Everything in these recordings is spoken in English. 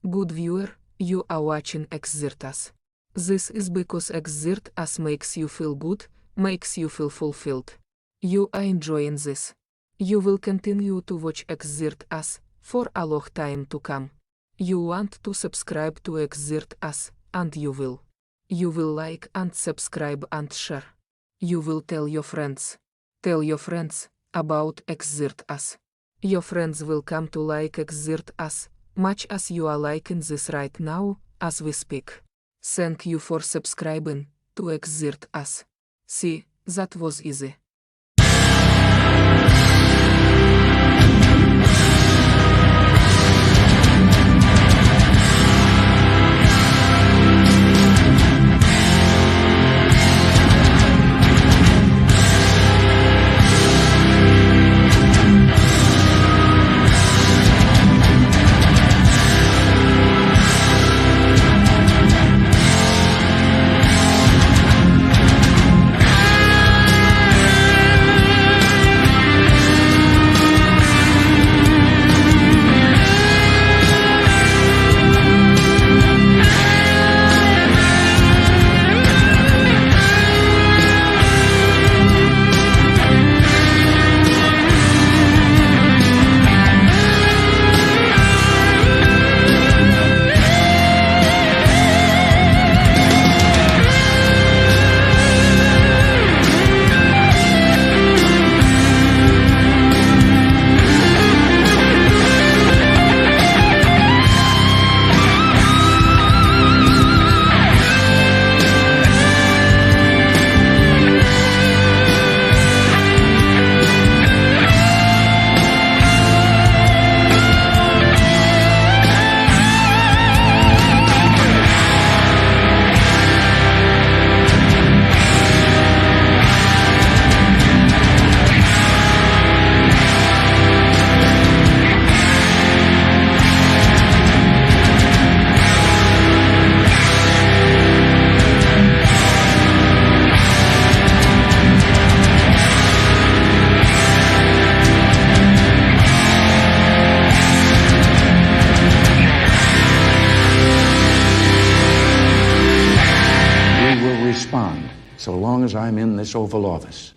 Good viewer, you are watching Xirtus. This is because Xirtus makes you feel good, makes you feel fulfilled. You are enjoying this. You will continue to watch Xirtus for a long time to come. You want to subscribe to Xirtus, and you will. You will like and subscribe and share. You will tell your friends. Tell your friends about Xirtus. Your friends will come to like Xirtus, much as you are liking this right now, as we speak. Thank you for subscribing to Xirtus. See, that was easy. So long as I'm in this Oval Office.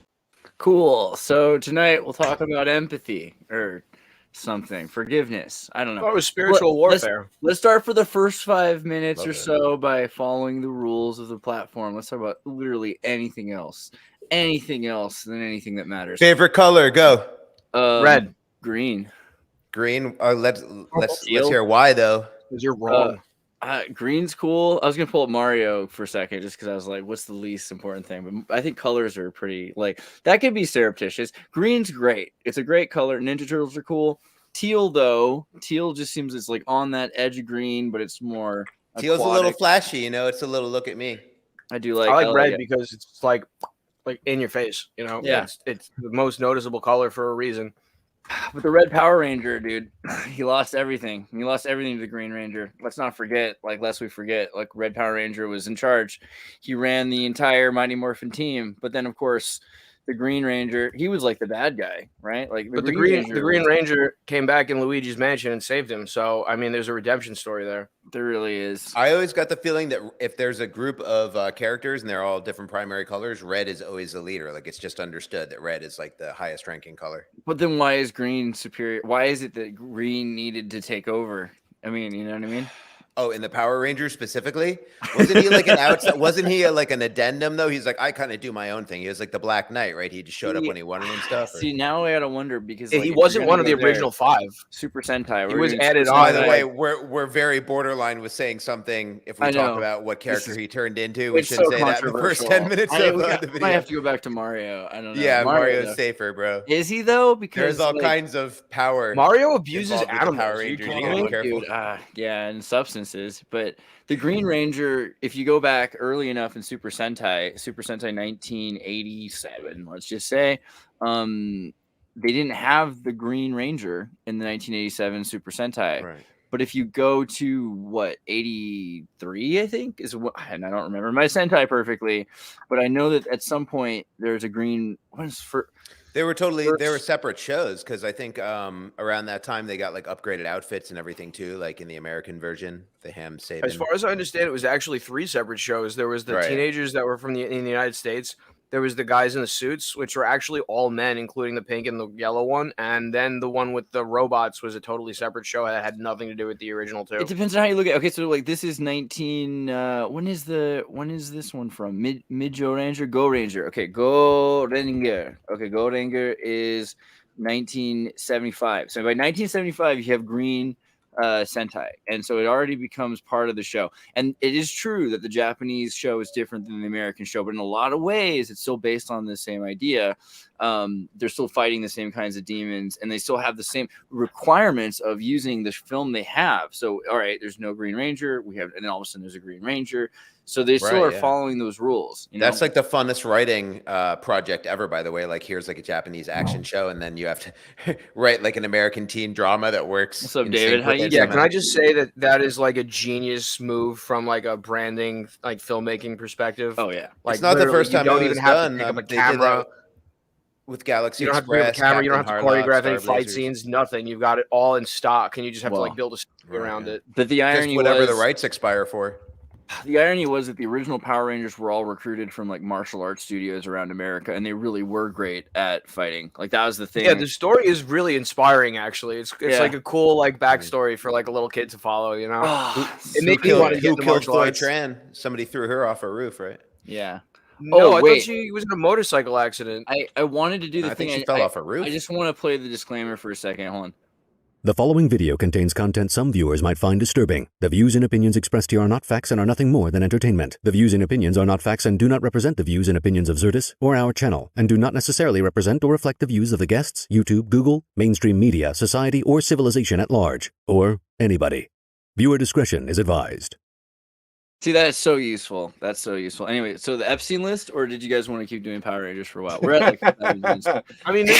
Cool. So tonight we'll talk about empathy or something, forgiveness. I don't know. Oh, it was spiritual warfare. Let's start for the first 5 minutes Love or it. so by following the rules of the platform. Let's talk about literally anything else than anything that matters. Favorite color, go. Red. Green. Green. Let's Teal. hear why though. Because you're wrong. Green's cool. I was gonna pull up Mario for a second just because I was like, what's the least important thing? But I think colors are pretty, like, that could be surreptitious. Green's great. It's a great color. Ninja Turtles are cool. Teal, though, just seems it's like on that edge of green, but it's more Teal's aquatic. a little flashy, you know. It's a little look at me. I do like. I like red it. because it's like in your face. You know, Yeah. It's the most noticeable color for a reason. But the Red Power Ranger, dude, he lost everything. He lost everything to the Green Ranger. Let's not forget, lest we forget, Red Power Ranger was in charge. He ran the entire Mighty Morphin team. But then, of course, the Green Ranger, he was like the bad guy, right? But the Green Ranger came back in Luigi's mansion and saved him. So, I mean, there's a redemption story there. There really is. I always got the feeling that if there's a group of characters and they're all different primary colors, red is always the leader. Like, it's just understood that red is like the highest ranking color. But then why is green superior? Why is it that green needed to take over? I mean, you know what I mean? Oh, in the Power Rangers specifically? Wasn't he like an outside? Wasn't he like an addendum though? He's like, I kind of do my own thing. He was like the Black Knight, right? He just showed up when he wanted and stuff. See, now I gotta wonder because he wasn't one of the original 5. Super Sentai. He was added on. By the way, we're very borderline with saying something if we talk about what character he turned into. We shouldn't say that in the first 10 minutes of the video. Might have to go back to Mario. I don't know. Yeah, Mario's safer, bro. Is he though? Because there's all kinds of power. Mario abuses animals. Power Rangers. You gotta be careful. Dude, yeah, and substances. But the Green Ranger, if you go back early enough in Super Sentai 1987, let's just say, they didn't have the Green Ranger in the 1987 Super Sentai. Right. But if you go to 83, I think is what, and I don't remember my Sentai perfectly, but I know that at some point there's a green. They were First- separate shows because I think around that time they got like upgraded outfits and everything too, like in the American version, the Ham Sabin. As far as I understand, it was actually 3 separate shows. There was the Right. teenagers that were in the United States. There was the guys in the suits, which were actually all men, including the pink and the yellow one. And then the one with the robots was a totally separate show that had nothing to do with the original two. It depends on how you look at. Okay, so like this is 19. When is this one from? Mid Joe Ranger, Go Ranger. Okay, Go Ranger. Okay, Go Ranger is 1975. So by 1975, you have green Sentai, and so it already becomes part of the show. And it is true that the Japanese show is different than the American show, but in a lot of ways, it's still based on the same idea. They're still fighting the same kinds of demons, and they still have the same requirements of using the film they have. So, all right, there's no Green Ranger. And then all of a sudden there's a Green Ranger. So they still are following those rules. That's like the funnest writing project ever, by the way. Like here's like a Japanese action show, and then you have to write like an American teen drama that works. What's up, David? How you doing? Yeah, can I just say that is like a genius move from like a branding, like filmmaking perspective? Oh yeah, like it's not the first time you don't it even was have done. to pick up a They did camera. that with Galaxy You don't Express, have to pick up a camera. You don't have to Captain Harlock, choreograph any Star fight Blazers. scenes. Nothing. You've got it all in stock, and you just have to like build a story around it. but the Just irony whatever was the rights expire for. the irony was that the original Power Rangers were all recruited from like martial arts studios around America, and they really were great at fighting. Like that was the thing. Yeah, the story is really inspiring. Actually, it's like a cool like backstory for like a little kid to follow. You know, it made me want to get Who into killed martial Floyd arts. Tran? Somebody threw her off a roof, right? Yeah. No, I wait. thought she was in a motorcycle accident. I wanted to do the I thing. think she fell off a roof. I just want to play the disclaimer for a second. Hold on. The following video contains content some viewers might find disturbing. The views and opinions expressed here are not facts and are nothing more than entertainment. The views and opinions are not facts and do not represent the views and opinions of Xirtus or our channel, and do not necessarily represent or reflect the views of the guests, YouTube, Google, mainstream media, society, or civilization at large, or anybody. Viewer discretion is advised. See, that's so useful. That's so useful. Anyway, so the Epstein list, or did you guys want to keep doing Power Rangers for a while? We're at like 7 minutes. I mean, there's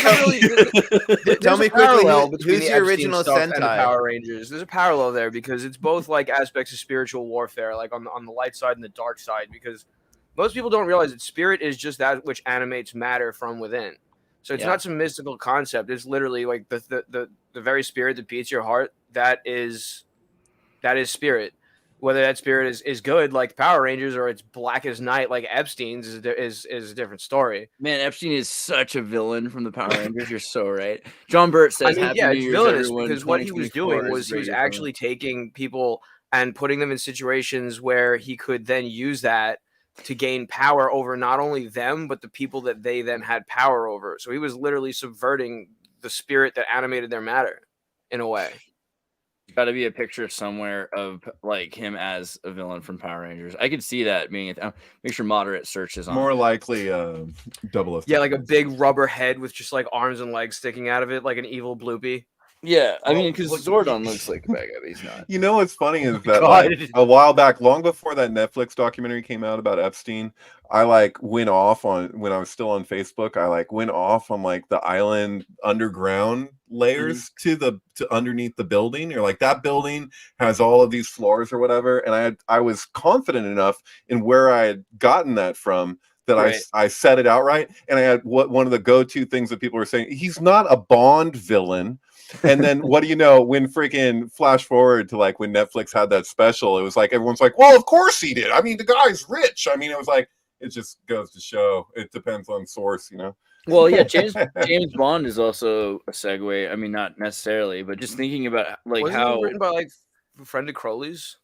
Tell me a quickly, parallel between who's the the Epstein original stuff and the Sentai? Power Rangers. There's a parallel there because it's both like aspects of spiritual warfare, like on the light side and the dark side. Because most people don't realize that spirit is just that which animates matter from within. So it's not some mystical concept. It's literally like the very spirit that beats your heart. That is spirit. Whether that spirit is good like Power Rangers or it's black as night like Epstein's is a different story. Man, Epstein is such a villain from the Power Rangers. You're so right. John Burt says, I mean, Happy yeah, New it's Year's, villainous everyone. because what he was doing 2024 was is he was great. actually taking people and putting them in situations where he could then use that to gain power over not only them, but the people that they then had power over. So he was literally subverting the spirit that animated their matter in a way. Got to be a picture somewhere of like him as a villain from Power Rangers. I could see that being. Make sure moderate search is on. More likely, double of. Yeah, like a big rubber head with just like arms and legs sticking out of it, like an evil bloopy. Yeah, I mean, because Zordon looks like a bad guy, but he's not. You know what's funny is that God. like, a while back, long before that Netflix documentary came out about Epstein, I like went off on when I was still on Facebook. I like went off on like the island underground layers to underneath the building. You're like that building has all of these floors or whatever, and I was confident enough in where I had gotten that from that I said it outright, and I had one of the go-to things that people were saying. He's not a Bond villain. And then what do you know, when freaking flash forward to like when Netflix had that special, it was like everyone's like, well, of course he did. I mean, the guy's rich. I mean, it was like, it just goes to show it depends on source, you know. Well, yeah, James Bond is also a segue. I mean, not necessarily, but just thinking about like Wasn't how it written by like a friend of Crowley's?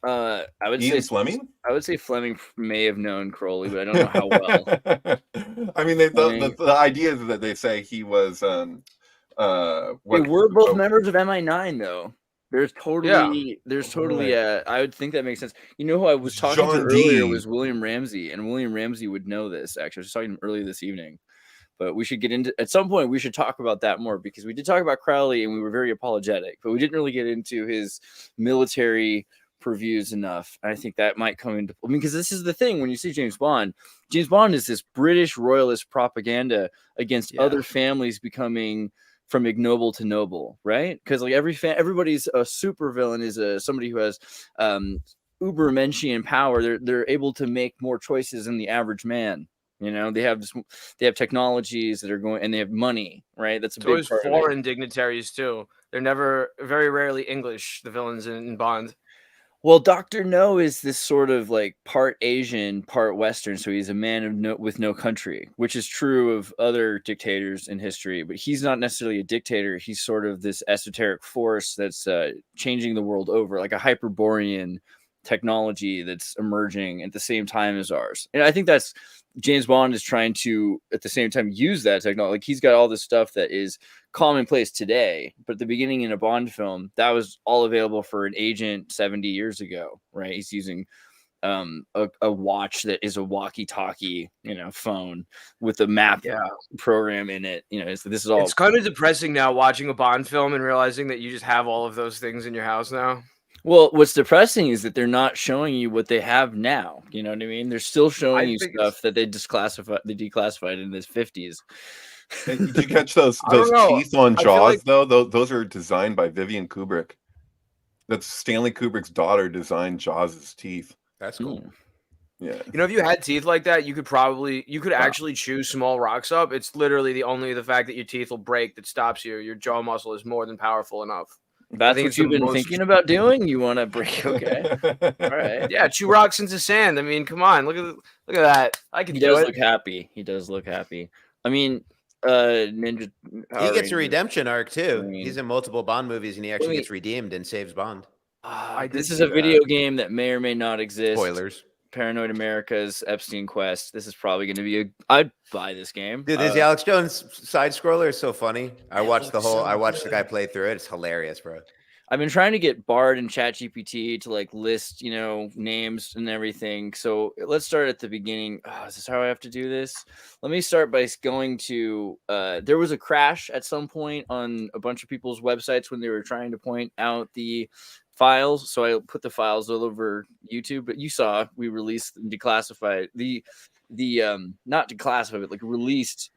I would Ian say Fleming. I would say Fleming may have known Crowley, but I don't know how well. I mean, the idea is that they say he was we're both members of MI9 though. There's totally I would think that makes sense. You know who I was talking to earlier was William Ramsey, and William Ramsey would know this. Actually, I was talking to him earlier this evening. But we should get into at some point. We should talk about that more because we did talk about Crowley and we were very apologetic, but we didn't really get into his military purviews enough. And I think that might come into. I mean, because this is the thing when you see James Bond is this British royalist propaganda against other families becoming from ignoble to noble, right? Because like everybody's a super villain is somebody who has Übermensch power. They're able to make more choices than the average man. You know, they have technologies that are going, and they have money, right? That's a So big is part of it. foreign dignitaries too. They're very rarely English, the villains in Bond. Well, Dr. No is this sort of like part Asian, part Western, so he's a man with no country, which is true of other dictators in history. But he's not necessarily a dictator. He's sort of this esoteric force that's changing the world over, like a Hyperborean technology that's emerging at the same time as ours. And I think that's James Bond is trying to, at the same time, use that technology. Like he's got all this stuff that is commonplace today, but at the beginning in a Bond film, that was all available for an agent 70 years ago, right? He's using a watch that is a walkie-talkie, phone with a map program in it. This is all. It's kind of depressing now watching a Bond film and realizing that you just have all of those things in your house now. Well, what's depressing is that they're not showing you what they have now. You know what I mean? They're still showing you stuff that they declassified in the 50s. Did you catch those teeth on Jaws, though? Those are designed by Vivian Kubrick. That's Stanley Kubrick's daughter designed Jaws's teeth. That's cool. Yeah. If you had teeth like that, you could actually chew small rocks up. It's literally the fact that your teeth will break that stops you. Your jaw muscle is more than powerful enough. That's what you've been thinking about doing? You want to break? Okay. All right. Yeah, chew rocks into sand. I mean, come on. Look at that. I can do it. He does look happy. He does look happy. I mean, Ninja. He gets a redemption arc too. He's in multiple Bond movies, and he actually gets redeemed and saves Bond. This is a video game that may or may not exist. Spoilers. Paranoid America's Epstein Quest. This is probably going to be I'd buy this game. Dude, the Alex Jones side scroller is so funny. I watched the guy play through it. It's hilarious, bro. I've been trying to get Bard and ChatGPT to like list, names and everything. So let's start at the beginning. Is this how I have to do this? Let me start by going to, there was a crash at some point on a bunch of people's websites when they were trying to point out the files. So I put the files all over YouTube, but you saw we released and declassified not declassified, but like released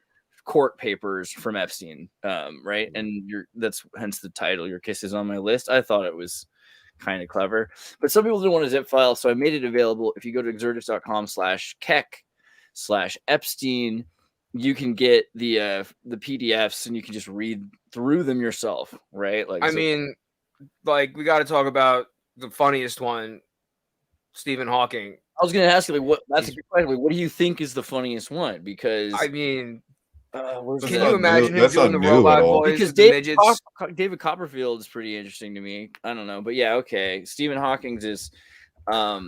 court papers from Epstein, right? And that's hence the title, Your Kiss Is on My List. I thought it was kind of clever, but some people didn't want a zip file, so I made it available. If you go to xirtus.com/keck/Epstein, you can get the PDFs and you can just read through them yourself, right? Like, we got to talk about the funniest one, Stephen Hawking. I was going to ask you, that's a good question. What do you think is the funniest one? Because can can you imagine him doing the robot voice? Because David Copperfield is pretty interesting to me. I don't know, but yeah, okay. Stephen Hawking's is I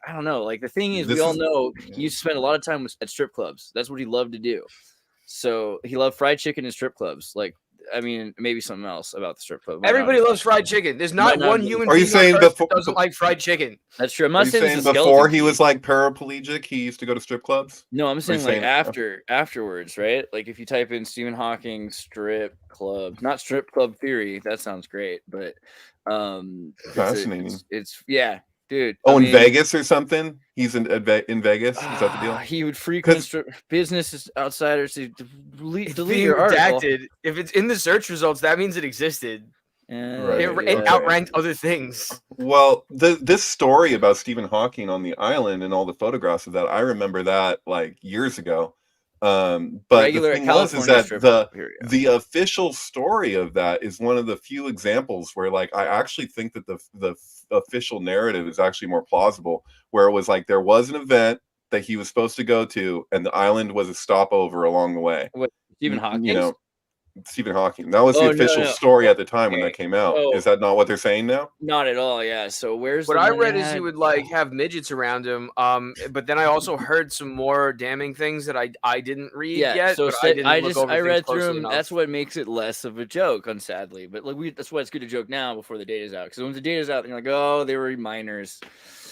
don't know. Like, the thing is, we all know he used to spend a lot of time at strip clubs. That's what he loved to do. So he loved fried chicken and strip clubs. Like, I mean, maybe something else about the strip club. Everybody loves fried chicken. There's not one human being that doesn't like fried chicken. That's true. I'm not saying before he was like paraplegic, he used to go to strip clubs. No, I'm saying like afterwards, right? Like if you type in Stephen Hawking strip club, not strip club theory, that sounds great, but fascinating. It's yeah. Dude. In Vegas or something? He's in Vegas? Is that the deal? He would frequent businesses outsiders to delete your redacted. If it's in the search results, that means it existed. It outranked other things. Well, this story about Stephen Hawking on the island and all the photographs of that, I remember that like years ago. But the thing is that the official story of that is one of the few examples where like I actually think that the official narrative is actually more plausible, where it was like there was an event that he was supposed to go to and the island was a stopover along the way. What, Stephen Hawking? Stephen Hawking. That was the official story at the time when that came out. Is that not what they're saying now? Not at all. Yeah. So what I read is he would like have midgets around him. But then I also heard some more damning things that I didn't read yet. So I read through them. That's what makes it less of a joke, unsadly. But like that's why it's good to joke now before the data's out. Because when the data's out, you're like, oh, they were minors.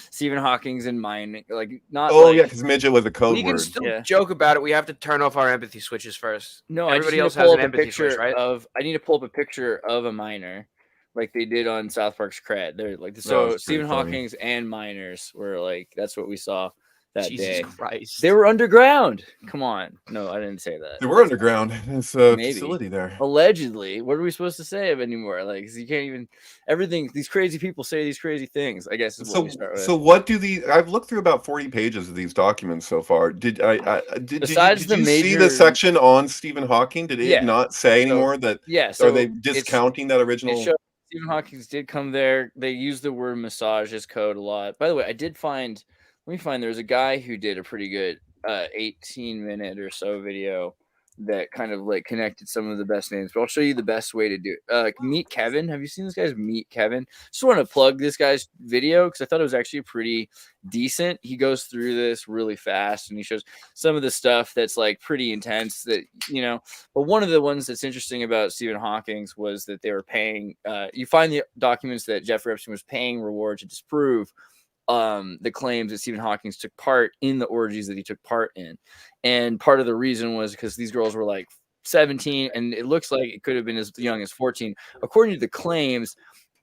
Stephen Hawking's in mine, like not. Oh yeah, because midget was a code word. We can still joke about it. We have to turn off our empathy switches first. No, everybody else has an empathy switch, right? I need to pull up a picture of a minor, like they did on South Park's Cred. They're like Stephen Hawking's and minors were like that's what we saw. that Jesus day. Christ. They were underground. Come on. No, I didn't say that. They were underground. It's a Maybe. facility there. Allegedly. What are we supposed to say anymore? Like, 'cause you can't even everything. These crazy people say these crazy things. I guess is what we start with. So what do the? I've looked through about 40 pages of these documents so far. Did Besides did the you see the major- section on Stephen Hawking? Did it Yeah. not say So- anymore that? Yeah. Are So they it's- discounting that It original? shows Stephen Hawking did come there. They used the word massage as code a lot. By the way, I did find. Let me find. There's a guy who did a pretty good 18-minute or so video that kind of like connected some of the best names. But I'll show you the best way to do it. Meet Kevin. Have you seen this guy's Meet Kevin? Just want to plug this guy's video because I thought it was actually pretty decent. He goes through this really fast and he shows some of the stuff that's like pretty intense that, you know, but one of the ones that's interesting about Stephen Hawking's was that they were paying, you find the documents that Jeffrey Epstein was paying reward to disprove the claims that Stephen Hawking took part in the orgies that he took part in. And part of the reason was because these girls were like 17 and it looks like it could have been as young as 14. According to the claims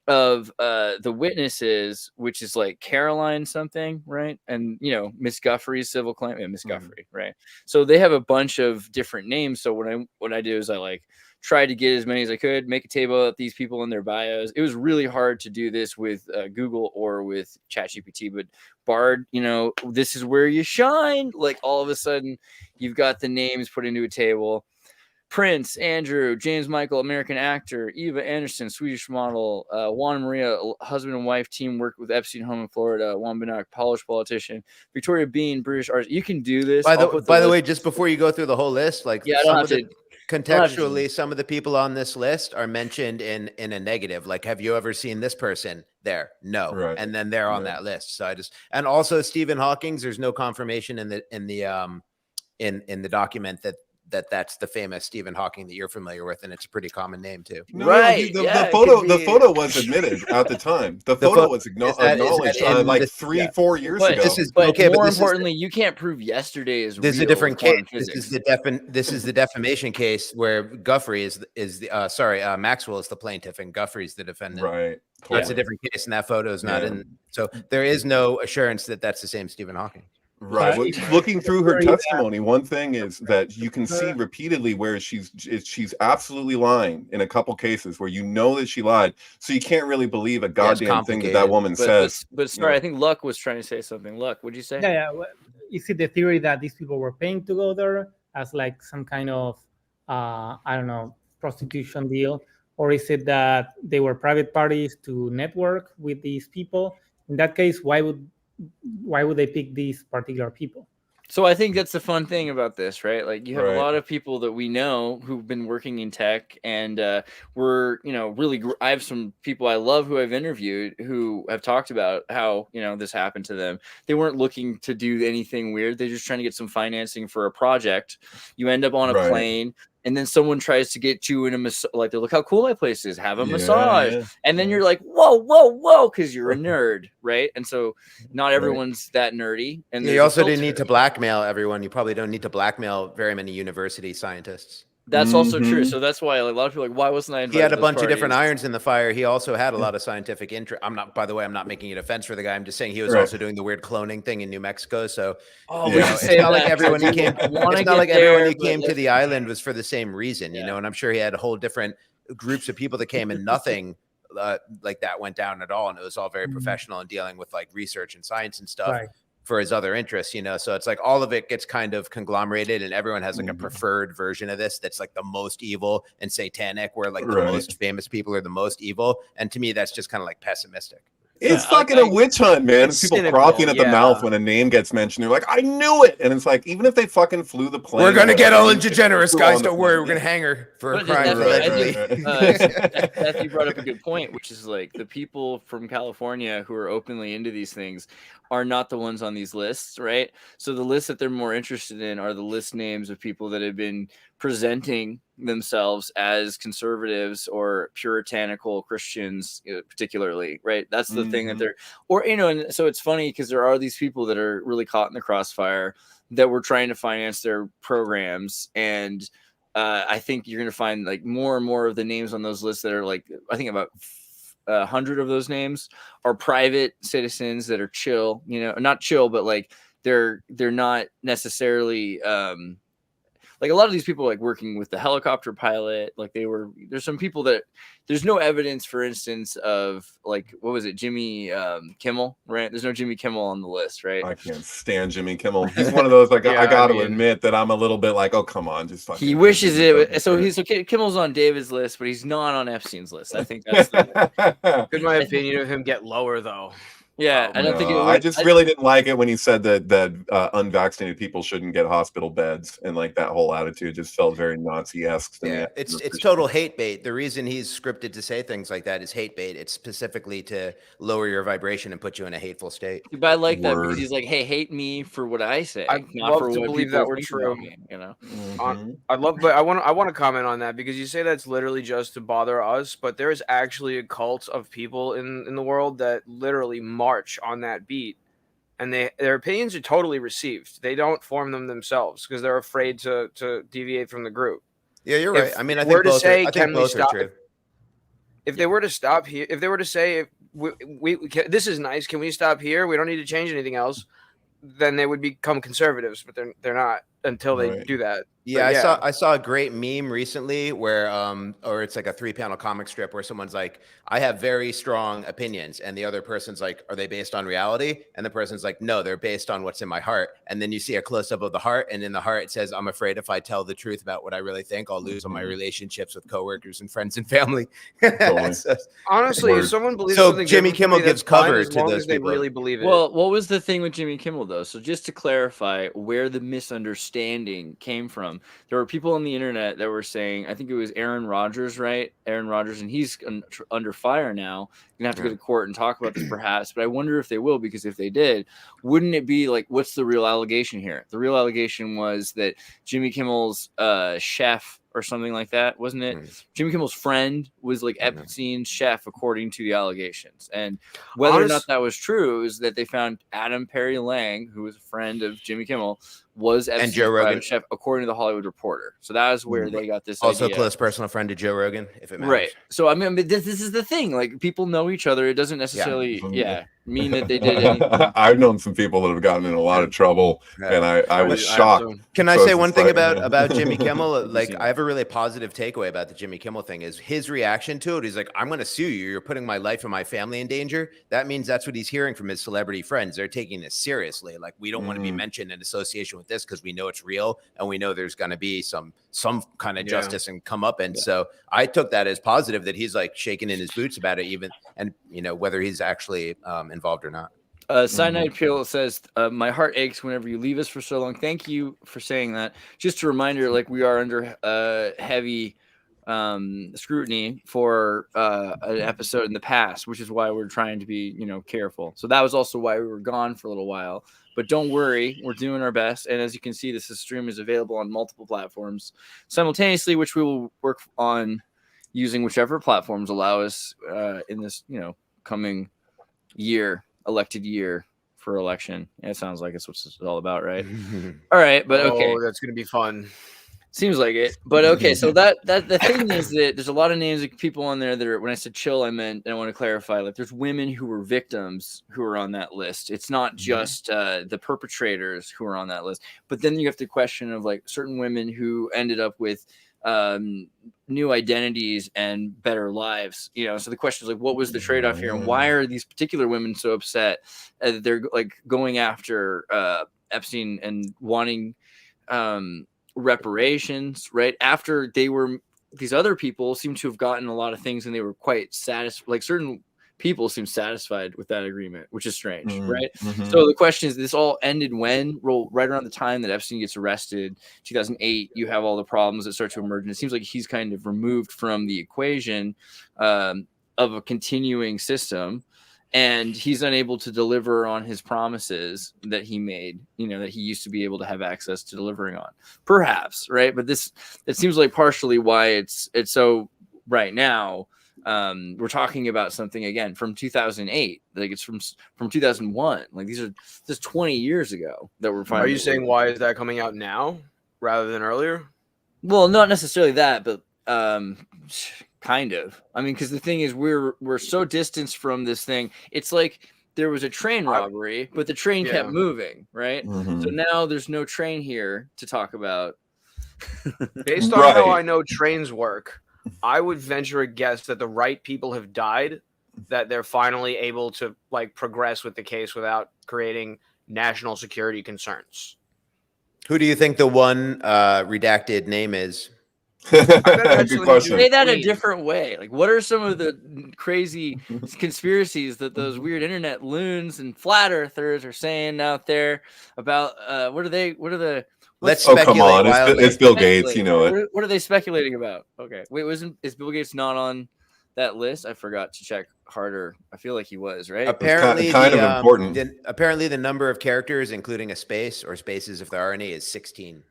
of the witnesses, which is like Caroline something, right? And, you know, Miss Guffrey's civil claim, yeah, Miss Guffrey, right? So they have a bunch of different names. So what I do is I like try to get as many as I could, make a table of these people in their bios. It was really hard to do this with Google or with ChatGPT, but Bard, you know, this is where you shine. Like all of a sudden you've got the names put into a table. Prince, Andrew, James Michael, American actor, Eva Anderson, Swedish model, Juan Maria, husband and wife team worked with Epstein home in Florida, Juan Benak, Polish politician, Victoria Bean, British artist. You can do this. By the way, just before you go through the whole list, like yeah, I don't have to. Contextually, some of the people on this list are mentioned in a negative. Like, have you ever seen this person there? No. Right. And then they're on that list. So and also Stephen Hawking's, there's no confirmation in the document that's the famous Stephen Hawking that you're familiar with, and it's a pretty common name too. No, right. The photo was admitted at the time. The photo was acknowledged like 3-4 years ago. But more importantly, you can't prove yesterday is There's real a different case. physics. This is the defamation case where Guffrey is the Maxwell is the plaintiff and Guffrey's the defendant. Right. That's a different case, and that photo is not in. So there is no assurance that that's the same Stephen Hawking. Right. Looking through her testimony, one thing is that you can see repeatedly where she's absolutely lying in a couple cases where you know that she lied. So you can't really believe a goddamn thing that woman says. But sorry, I think Luck was trying to say something. Luck, what'd you say? Yeah. Is it the theory that these people were paying to go there as like some kind of, I don't know, prostitution deal? Or is it that they were private parties to network with these people? In that case, why would they pick these particular people? So I think that's the fun thing about this, right? Like you have a lot of people that we know who've been working in tech and we're, you know, really, I have some people I love who I've interviewed who have talked about how, you know, this happened to them. They weren't looking to do anything weird. They're just trying to get some financing for a project. You end up on a plane. And then someone tries to get you in a like, look how cool my place is. Have a massage, and then you're like, whoa, because you're a nerd, right? And so not everyone's that nerdy. And you also didn't need to blackmail everyone. You probably don't need to blackmail very many university scientists. That's also true. So that's why a lot of people are like, why wasn't I invited? He had a bunch of different irons in the fire. He also had a lot of scientific interest. By the way, I'm not making a defense for the guy. I'm just saying he was also doing the weird cloning thing in New Mexico. So it's not like everyone who came. It's not like everyone who came to the island was for the same reason, you know. And I'm sure he had a whole different groups of people that came, and nothing like that went down at all. And it was all very professional in dealing with like research and science and stuff. Right. For his other interests, you know, so it's like all of it gets kind of conglomerated, and everyone has like a preferred version of this that's like the most evil and satanic, where like the most famous people are the most evil. And to me, that's just kind of like pessimistic. It's fucking a witch hunt, man. It's people frothing at the mouth when a name gets mentioned. They're like, I knew it. And it's like, even if they fucking flew the plane. We're going to get Ellen DeGeneres, guys. Don't worry. We're going to hang her for a crime. Seth, you brought up a good point, which is like the people from California who are openly into these things are not the ones on these lists, right? So the lists that they're more interested in are the list names of people that have been presenting themselves as conservatives or puritanical Christians, particularly, right? That's the thing that they're, or, you know, and so it's funny because there are these people that are really caught in the crossfire that were trying to finance their programs. And I think you're going to find like more and more of the names on those lists that are like, I think about 100 of those names are private citizens that are chill, you know, not chill, but like they're not necessarily like a lot of these people like working with the helicopter pilot, like there's some people that there's no evidence, for instance, of like, what was it, Jimmy Kimmel, right? There's no Jimmy Kimmel on the list, right? I can't stand Jimmy Kimmel. He's one of those, like, Yeah, I got to I mean, admit that I'm a little bit like, oh, come on, just fucking. He wishes it. So Kimmel's on David's list, but he's not on Epstein's list. I think that's in my opinion of him get lower though. yeah. I don't think it would, I just really didn't like it when he said that unvaccinated people shouldn't get hospital beds, and like that whole attitude just felt very Nazi-esque to me. Yeah, it's total hate bait. The reason he's scripted to say things like that is hate bait. It's specifically to lower your vibration and put you in a hateful state. But I like that because he's like, hey, hate me for what I say, I'd not love for to what believe people that were think true. about me, you know. But I want to comment on that, because you say that's literally just to bother us, but there is actually a cult of people in the world that literally march on that beat, and their opinions are totally received. They don't form them themselves because they're afraid to deviate from the group. Yeah, you're right. I mean, I think both are true. If they were to stop here, if they were to say, this is nice, can we stop here? We don't need to change anything else. Then they would become conservatives, but they're not until they do that. Yeah, I saw a great meme recently where or it's like a 3-panel comic strip where someone's like, I have very strong opinions, and the other person's like, are they based on reality? And the person's like, no, they're based on what's in my heart. And then you see a close-up of the heart, and in the heart it says, I'm afraid if I tell the truth about what I really think, I'll lose all my relationships with coworkers and friends and family. Honestly, if someone believes so something, Jimmy Kimmel gives cover to those they people. really believe it. Well, what was the thing with Jimmy Kimmel though? So just to clarify where the misunderstanding came from, there were people on the internet that were saying, I think it was Aaron Rodgers, right? Aaron Rodgers, and he's under fire now. You're gonna have to go to court and talk about this perhaps, but I wonder if they will, because if they did, wouldn't it be like, what's the real allegation here? The real allegation was that Jimmy Kimmel's chef or something like that, wasn't it? Jimmy Kimmel's friend was like Epstein's chef, according to the allegations. And whether or not that was true is that they found Adam Perry Lang, who was a friend of Jimmy Kimmel, was Epstein's and Joe Rogan chef, according to the Hollywood Reporter. So that is where they got this also idea. Close personal friend to Joe Rogan, if it matters. Right. So I mean, this is the thing. Like, people know each other. It doesn't necessarily mean that they did anything. I've known some people that have gotten in a lot of trouble, and I was shocked. Can I say one thing about Jimmy Kimmel? Like, I have a really positive takeaway about the Jimmy Kimmel thing is his reaction to it. He's like, I'm going to sue you. You're putting my life and my family in danger. That means that's what he's hearing from his celebrity friends. They're taking this seriously. Like, we don't want to be mentioned in association with this because we know it's real, and we know there's going to be some kind of justice and come up. And so I took that as positive that he's like shaking in his boots about it, even, and you know, whether he's actually involved or not. Cyanide Pill says, my heart aches whenever you leave us for so long. Thank you for saying that. Just a reminder, like, we are under heavy scrutiny for an episode in the past, which is why we're trying to be, you know, careful. So that was also why we were gone for a little while. But don't worry, we're doing our best. And as you can see, this stream is available on multiple platforms simultaneously, which we will work on using whichever platforms allow us in this, you know, coming elected year for election. Yeah, it sounds like it's what it's all about, right? All right, but okay. Oh, that's gonna be fun. Seems like it. But okay, so that the thing is that there's a lot of names of people on there that are, when I said chill, I meant, and I want to clarify, like, there's women who were victims who are on that list. It's not just the perpetrators who are on that list. But then you have the question of, like, certain women who ended up with new identities and better lives, you know. So the question is, like, what was the trade-off here, and why are these particular women so upset that they're like going after Epstein and wanting reparations, right? After these other people seem to have gotten a lot of things and they were quite satisfied, like certain people seem satisfied with that agreement, which is strange, right? So the question is, this all ended when? Right around the time that Epstein gets arrested, 2008, you have all the problems that start to emerge, and it seems like he's kind of removed from the equation of a continuing system, and he's unable to deliver on his promises that he made, you know, that he used to be able to have access to delivering on, perhaps, right? But it seems like partially why it's so right now. We're talking about something again from 2008, like it's from 2001. Like this is 20 years ago that we're finding. Are you saying why is that coming out now rather than earlier? Well, not necessarily that, but kind of. I mean, because the thing is, we're so distanced from this thing. It's like there was a train robbery, but the train kept moving, right? Mhm. So now there's no train here to talk about. Based on how I know trains work, I would venture a guess that the right people have died, that they're finally able to like progress with the case without creating national security concerns. Who do you think the one redacted name is? Good question. Say that a different way. Like, what are some of the crazy conspiracies that those weird internet loons and flat earthers are saying out there about? Let's speculate. Come on, wildly. it's Bill Gates. You know it. What are they speculating about? Okay, wait, is Bill Gates not on that list? I forgot to check harder. I feel like he was, right? Apparently, kind of important. Apparently, the number of characters, including a space or spaces if there are any, is 16.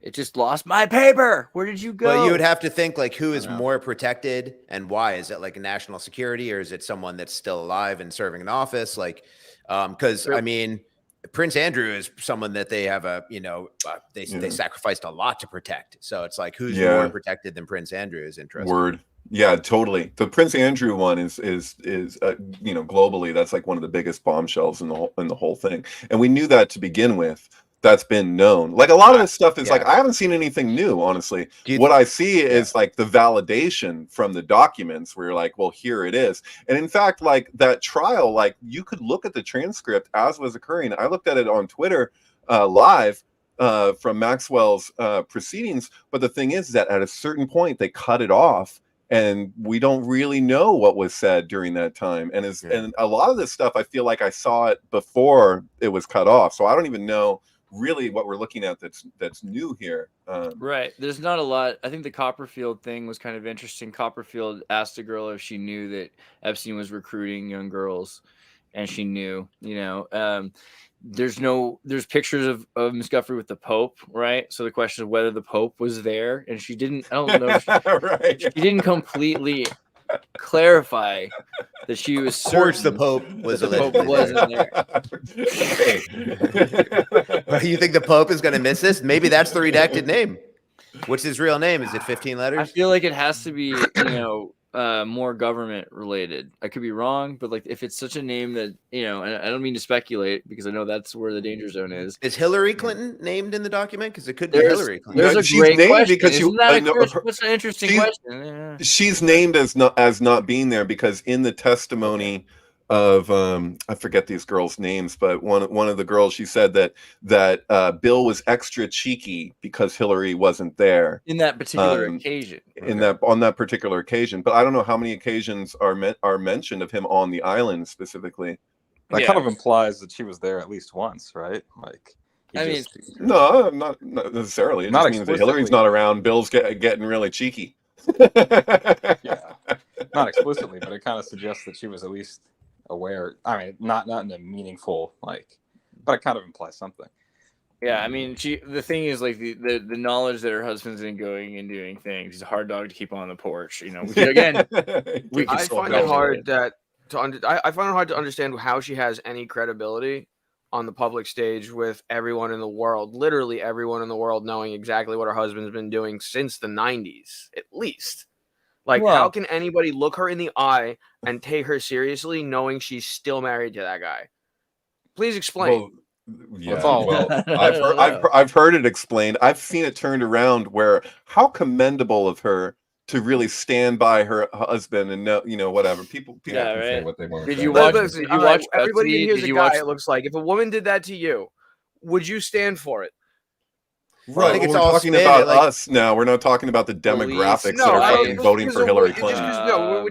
It just lost my paper. Where did you go? Well, you would have to think like who is more protected and why. Is it like a national security or is it someone that's still alive and serving in office? Like, because I mean, Prince Andrew is someone that they have they sacrificed a lot to protect. So it's like who's more protected than Prince Andrew is interesting. Word. Yeah, totally. The Prince Andrew one is globally, that's like one of the biggest bombshells in the whole thing. And we knew that to begin with. That's been known. Like a lot of this stuff is like I haven't seen anything new, honestly. What I see is like the validation from the documents where you're like, well, here it is. And in fact, like that trial, like you could look at the transcript as was occurring. I looked at it on Twitter live from Maxwell's proceedings. But the thing is that at a certain point they cut it off. And we don't really know what was said during that time. And and a lot of this stuff, I feel like I saw it before it was cut off. So I don't even know really what we're looking at that's new here. Right. There's not a lot. I think the Copperfield thing was kind of interesting. Copperfield asked a girl if she knew that Epstein was recruiting young girls, and she knew, there's pictures of Miss Guthrie with the Pope, right? So the question is whether the Pope was there, and she didn't. I don't know. She didn't completely clarify that she was certain. Of course, the Pope was wasn't there. You think the Pope is going to miss this? Maybe that's the redacted name. What's his real name? Is it 15 letters? I feel like it has to be, more government related. I could be wrong, but like if it's such a name that, and I don't mean to speculate because I know that's where the danger zone is. Is Hillary Clinton named in the document? Because it could be Hillary Clinton. There's a great question. Because what's an interesting question? Yeah. She's named as not being there because in the testimony of I forget these girls' names, but one of the girls, she said that Bill was extra cheeky because Hillary wasn't there in that particular occasion. On that particular occasion, but I don't know how many occasions are mentioned of him on the island specifically. That kind of implies that she was there at least once, right? Like, no, not necessarily. It just means that Hillary's not around. Bill's getting really cheeky. Yeah, not explicitly, but it kind of suggests that she was at least aware. I mean, not in a meaningful but it kind of implies something. Yeah, I mean, the thing is like the knowledge that her husband's in going and doing things. He's a hard dog to keep on the porch. I find it hard to understand how she has any credibility on the public stage with everyone in the world, literally everyone in the world, knowing exactly what her husband's been doing since the 90s, at least. Like, how can anybody look her in the eye and take her seriously knowing she's still married to that guy? Please explain. I've heard it explained. I've seen it turned around where how commendable of her to really stand by her husband and know, whatever. People can say what they want. Did you watch everybody in here's a guy, it looks like. If a woman did that to you, would you stand for it? Right. I think it's all talking about us now. We're not talking about the demographics that are fucking voting for Hillary Clinton.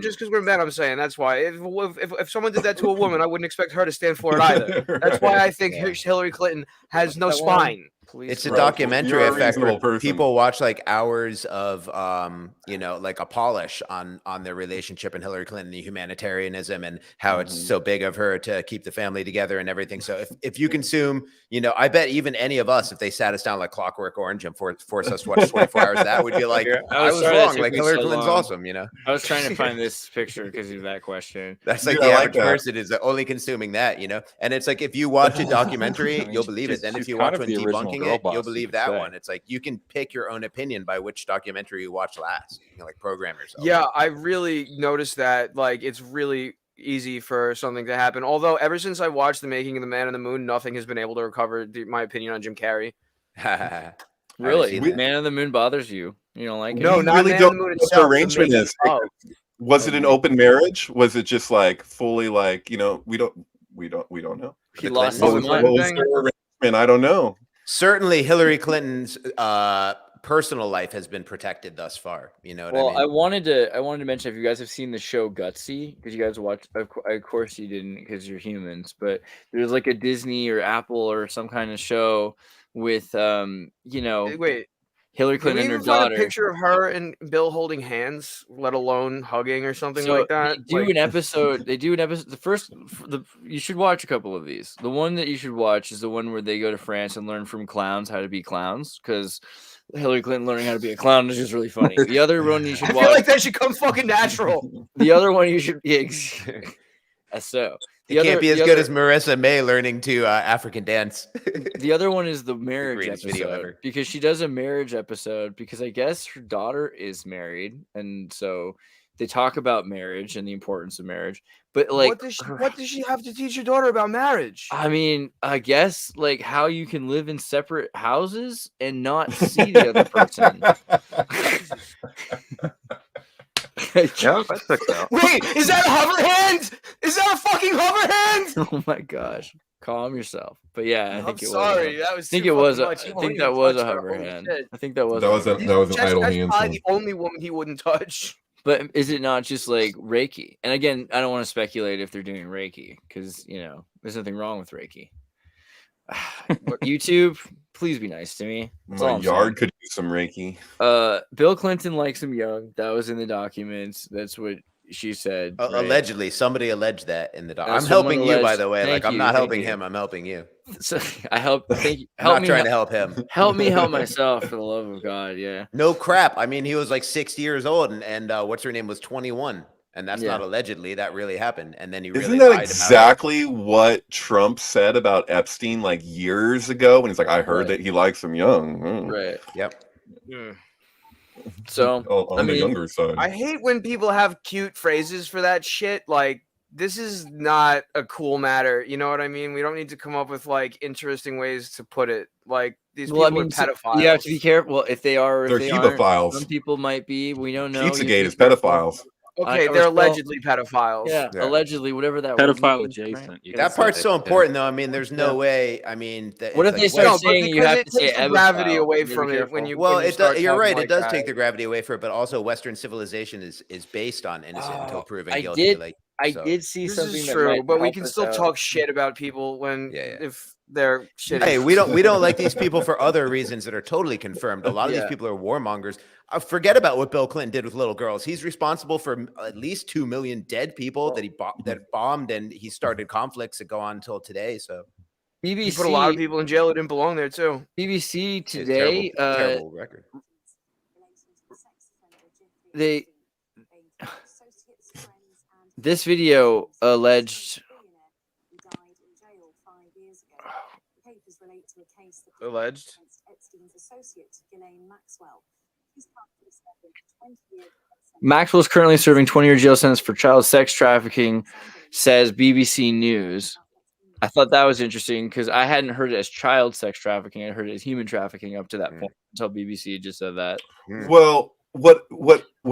Just because we're men, I'm saying that's why. If someone did that to a woman, I wouldn't expect her to stand for it either. That's why I think Hillary Clinton has no spine. It's a documentary effect where people watch like hours of like a polish on their relationship and Hillary Clinton, the humanitarianism and how it's so big of her to keep the family together and everything. So if you consume, I bet even any of us, if they sat us down like Clockwork Orange and force us to watch 24 hours of that, would be like, I was wrong. Like Hillary Clinton's awesome, I was trying to find this picture because of that question. That's like the average person is only consuming that, and it's like if you watch a documentary, you'll believe it. Then if you watch one debunking making girl it, you'll boss, you believe could that say. one. It's like you can pick your own opinion by which documentary you watch last. You can like program yourself. Yeah, I really noticed that. Like, it's really easy for something to happen. Although, ever since I watched The Making of the Man on the Moon, nothing has been able to recover my opinion on Jim Carrey. Really, seen that. Man on the Moon bothers you? You don't like it? No, We not really Man don't on the Moon know what the itself. The arrangement making is. of. Was it an open marriage? Was it just like fully like, you know, we don't know. He The lost Clintons? his What mind. was their arrangement? I don't know. Certainly, Hillary Clinton's personal life has been protected thus far. You know what Well, I mean? I wanted to mention, if you guys have seen the show Gutsy, because you guys watched, of course you didn't, because you're humans, but there's like a Disney or Apple or some kind of show with you know, Wait, Hillary did we Clinton and her even find a daughter. picture of her and Bill holding hands, let alone hugging or something So like that? they do an episode. They do an episode. You should watch a couple of these. The one that you should watch is the one where they go to France and learn from clowns how to be clowns, because Hillary Clinton learning how to be a clown is just really funny. The other one you should I watch. feel like that should come fucking natural. The other one you should so It can't be as good as Marissa May learning to African dance. the other one is the marriage greatest video episode, ever. because she does a marriage episode because I guess her daughter is married, and so they talk about marriage and the importance of marriage. But like, what does she have to teach your daughter about marriage? I mean, I guess like how you can live in separate houses and not see the other person. Yeah, that checks out. Wait, is that a hover hand? Is that a fucking hover hand? Oh my gosh, calm yourself. But yeah, I think I'm it sorry, was. that was. I think too it was. fucking I much. He won't think even that was a touch her. hover Holy hand. shit. I think that was. That was an idle That's hand. probably the only woman he wouldn't touch. But is it not just like Reiki? And again, I don't want to speculate if they're doing Reiki, because you know there's nothing wrong with Reiki. YouTube, please be nice to me. That's all My I'm yard saying. could use some Reiki. Bill Clinton likes him young. That was in the documents. That's what she said. right? Allegedly, somebody alleged that in the doc. I'm Someone helping you, by alleged- the way. Thank Like I'm you, not thank helping you. him. I'm helping you. So I help. Thank you. I'm Help not me. trying to help him. Help me help myself, for the love of God. Yeah. No crap. I mean, he was like 60 years old, and what's her name was 21, and that's not allegedly. That really happened, and then he really Isn't that lied exactly what Trump said about Epstein like years ago when he's like, I heard that he likes them young. Right. About it. Yep. So on the younger side. I hate when people have cute phrases for that shit. Like, this is not a cool matter. You know what I mean? We don't need to come up with like interesting ways to put it. Like, these people are pedophiles. You have to be careful. Well, if they are, or They're if they aren't, hebophiles. some people might be. We don't know. Pizzagate is pedophiles. Okay, they're allegedly pedophiles. Yeah, allegedly, whatever that Pedophile means, adjacent. right? You can That say part's that, so yeah. important, though. I mean, there's no way. I mean, What if they start saying you have to say takes the gravity edophile? away You gotta from be it careful. when you. Well, when you it start does, you're talking right. like It does that. take the gravity away for it, but also Western civilization is based on innocent until proven I guilty. did. Like, I so. did see This something is that true, might but we help can us still out. talk shit about people when if they're shitty. Hey, we don't like these people for other reasons that are totally confirmed. A lot of these Yeah. people are warmongers. Forget about what Bill Clinton did with little girls. He's responsible for at least 2 million dead people that he bombed, and he started conflicts that go on until today. So BBC He put a lot of people in jail who didn't belong there too. BBC it's a today. terrible record. This video alleged. Alleged. Maxwell's currently serving 20-year jail sentence for child sex trafficking, says BBC News. I thought that was interesting because I hadn't heard it as child sex trafficking. I heard it as human trafficking up to that point until BBC just said that. Well, what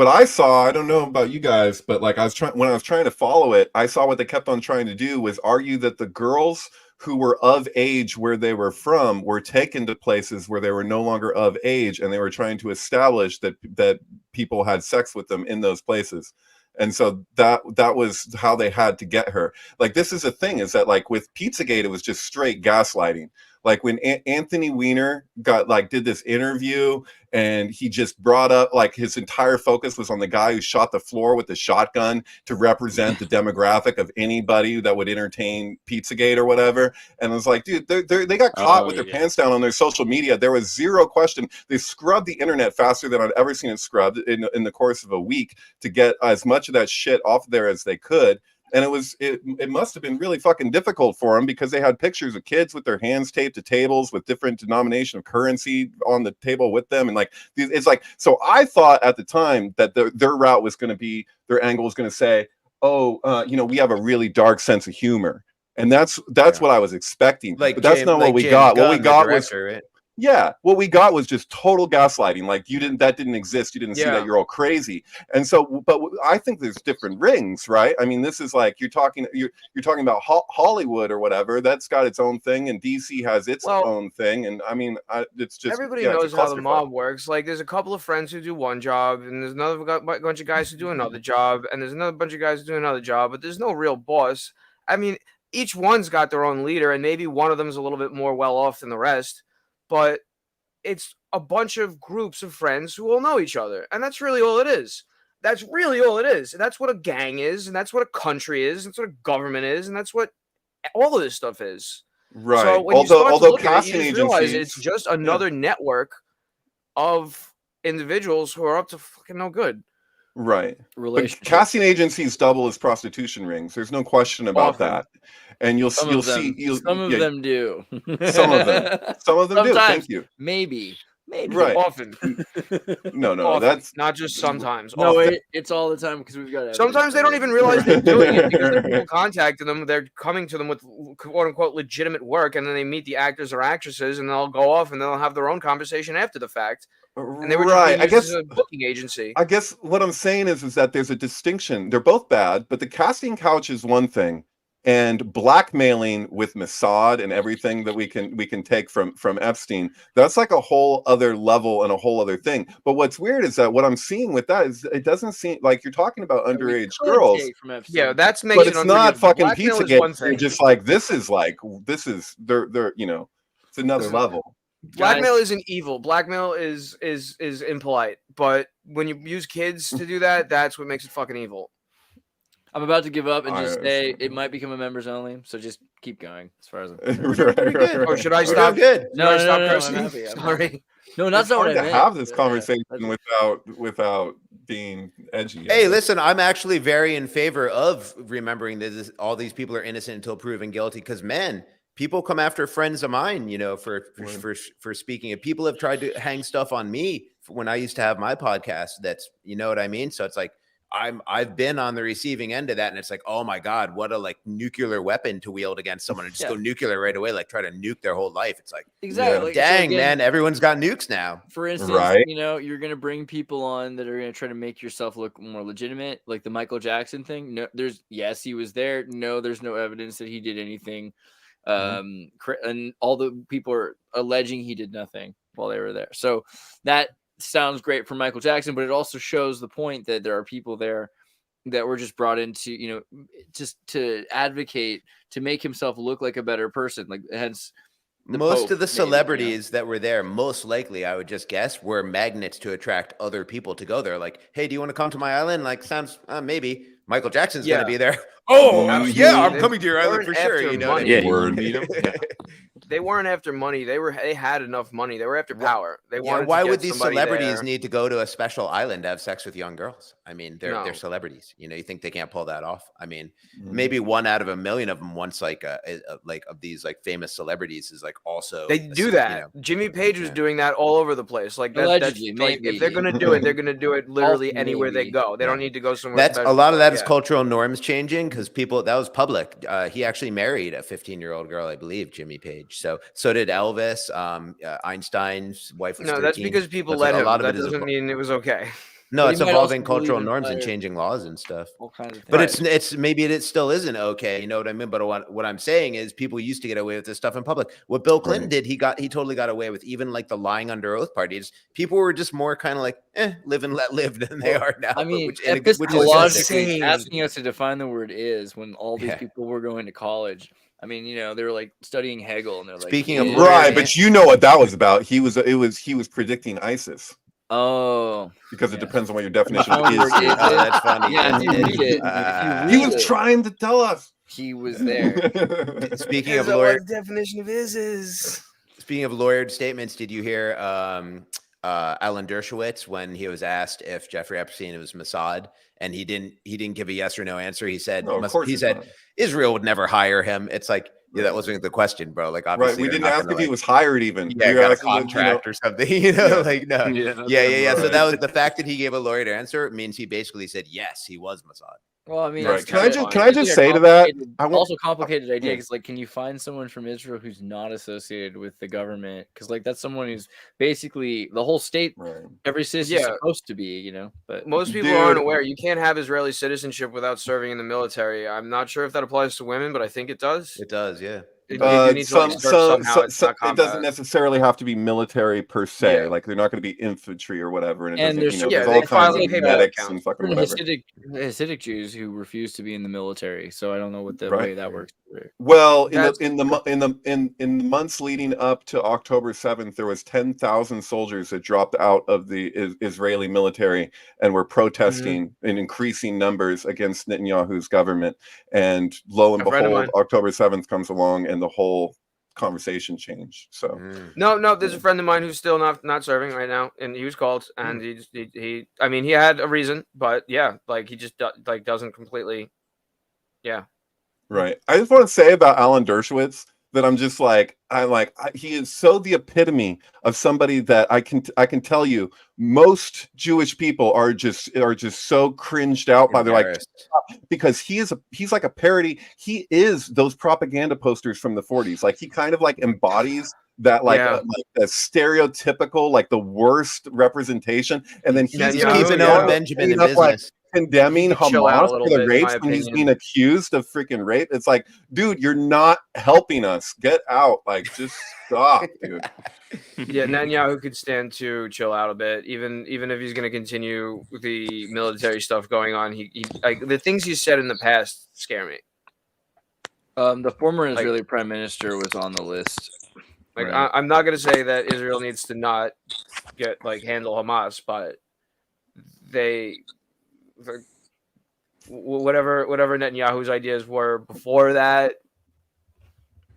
I saw, I don't know about you guys, but like when I was trying to follow it, I saw what they kept on trying to do was argue that the girls who were of age where they were from were taken to places where they were no longer of age, and they were trying to establish that people had sex with them in those places. And so that was how they had to get her. Like, this is the thing, is that like with Pizzagate, it was just straight gaslighting. Like when Anthony Weiner did this interview, and he just brought up, like, his entire focus was on the guy who shot the floor with the shotgun to represent the demographic of anybody that would entertain Pizzagate or whatever. And I was like, dude, they got caught with their pants down on their social media. There was zero question. They scrubbed the internet faster than I'd ever seen it scrubbed in the course of a week to get as much of that shit off there as they could. and it must have been really fucking difficult for them because they had pictures of kids with their hands taped to tables with different denomination of currency on the table with them, and like it's like, so I thought at the time that their route was going to be, their angle was going to say, oh, we have a really dark sense of humor, and that's what I was expecting, but that's not what we got. What we got was, right? Yeah, what we got was just total gaslighting. Like that didn't exist. You didn't see that. You're all crazy. And so, but I think there's different rings, right? I mean, this is like you're talking about Hollywood or whatever. That's got its own thing, and DC has its own thing. And I mean, it's just everybody knows how the mob works. Like, there's a couple of friends who do one job, and there's another bunch of guys who do another job, and there's another bunch of guys who do another job. But there's no real boss. I mean, each one's got their own leader, and maybe one of them is a little bit more well off than the rest. But it's a bunch of groups of friends who all know each other. And that's really all it is. That's really all it is. And that's what a gang is. And that's what a country is. And that's what a government is. And that's what all of this stuff is. Right. So when although casting agencies, realize it's just another network of individuals who are up to fucking no good. Right. But casting agencies double as prostitution rings. There's no question about that. And you'll see some of them do. Some of them do. Thank you. Maybe right. Often. No, often. That's not just sometimes. No, it's all the time because we've got. Sometimes they don't even realize they're doing it because people contacting them. They're coming to them with quote unquote legitimate work, and then they meet the actors or actresses, and they'll go off and they'll have their own conversation after the fact. And they were just I guess a booking agency. I guess what I'm saying is that there's a distinction. They're both bad, but the casting couch is one thing. And blackmailing with Mossad and everything that we can take from Epstein, that's like a whole other level and a whole other thing. But what's weird is that what I'm seeing with that is it doesn't seem like you're talking about underage girls. Yeah, that's but it's not fucking Pizzagate. They're just like they're it's another level. Blackmail isn't evil. Blackmail is impolite. But when you use kids to do that, that's what makes it fucking evil. I'm about to give up and just say it might become a members only, so just keep going as far as I'm concerned. Or should I stop? Good. No, I'm happy. Sorry. No, that's not what I meant. To have this conversation without being edgy. Hey, listen, I'm actually very in favor of remembering that all these people are innocent until proven guilty. Because man, people come after friends of mine, for speaking. And people have tried to hang stuff on me when I used to have my podcast. That's, you know what I mean. So it's like. I've been on the receiving end of that, and it's like, oh my God, what a nuclear weapon to wield against someone and just go nuclear right away, like try to nuke their whole life. It's like, exactly. Dang, so again, man, everyone's got nukes now. For instance, you're gonna bring people on that are gonna try to make yourself look more legitimate, like the Michael Jackson thing. No, he was there. No, there's no evidence that he did anything. And all the people are alleging he did nothing while they were there. So that sounds great for Michael Jackson, but it also shows the point that there are people there that were just brought in to, just to advocate to make himself look like a better person. Like, hence, most of the celebrities that were there, most likely, I would just guess, were magnets to attract other people to go there. Like, hey, do you want to come to my island? Like, sounds maybe Michael Jackson's going to be there. Oh, I'm coming to your island for sure. They weren't after money. They had enough money. They were after power. They wanted. Why would these celebrities need to go to a special island to have sex with young girls? I mean, they're celebrities. You think they can't pull that off? I mean, maybe 1 out of a million of them once of these famous celebrities is also they do that. Jimmy Page was doing that all over the place. Like allegedly, maybe if they're gonna do it, they're gonna do it literally anywhere they go. They don't need to go somewhere. That's a lot of that is cultural norms changing because people that was public. He actually married a 15-year-old girl, I believe, Jimmy Page. So did Elvis. Einstein's wife was 13. That's because people let him. That doesn't mean it was okay. No, it's evolving cultural norms and changing laws and stuff. All kinds of things. But it's maybe it still isn't okay. You know what I mean? But what I'm saying is people used to get away with this stuff in public. What Bill Clinton did, he totally got away with, even like the lying under oath parties. People were just more kind of like, live and let live than they are now. I mean, which is asking us to define the word is when all these people were going to college. I mean, they were like studying Hegel, and they're like, speaking of but you know what that was about. He was predicting ISIS. Oh, because it depends on what your definition is. That's funny. Yeah, if you read it, he was trying to tell us. He was there. Speaking of lawyer, the definition of is. Speaking of lawyered statements, did you hear Alan Dershowitz when he was asked if Jeffrey Epstein was Mossad, and he didn't give a yes or no answer. He said, No, of course he said not. Israel would never hire him. It's like, yeah, that wasn't the question, bro. Like, obviously, We didn't ask if he was hired even. Yeah, We got a asked him, contract or something. You know, like no, yeah. So Right. that was the fact that he gave a lawyer to answer. It means he basically said yes, he was Mossad. Well, I mean, Right. it's Can I kinda- just say to that? Also complicated idea because, like, can you find someone from Israel who's not associated with the government? Because, like, that's someone who's basically the whole state. Right. Every citizen is supposed to be, you know. But Most people aren't aware. You can't have Israeli citizenship without serving in the military. I'm not sure if that applies to women, but I think it does. It does, yeah. You need to, like, serve somehow. It's not it combat. doesn't necessarily have to be military per se. Yeah. Like they're not going to be infantry or whatever. And, it And doesn't, there's there's all kinds of like, medics and fucking whatever. Hasidic Jews who refuse to be in the military. So I don't know what the Right. way that works. Well, in the months leading up to October 7th, there was 10,000 soldiers that dropped out of the Israeli military and were protesting in increasing numbers against Netanyahu's government. And lo and behold, October 7th comes along, and the whole conversation changed. So no, there's a friend of mine who's still not serving right now, and he was called, and he I mean, he had a reason, but yeah, like he just like doesn't completely, yeah. Right. I just want to say about Alan Dershowitz that he is so the epitome of somebody that I can tell you most Jewish people are just so cringed out by because he's like a parody. He is those propaganda posters from the 40s. Like he kind of like embodies that a stereotypical, like the worst representation, and then he's keeping on Benjamin in business. Condemning Hamas for the rapes when he's being accused of freaking rape. It's like, dude, you're not helping us. Get out. Like, just stop, dude. Yeah, Netanyahu could stand to chill out a bit, even if he's going to continue the military stuff going on. He like the things he said in the past scare me. The former Israeli prime minister was on the list. Like, right. I'm not going to say that Israel needs to not handle Hamas, but whatever Netanyahu's ideas were before that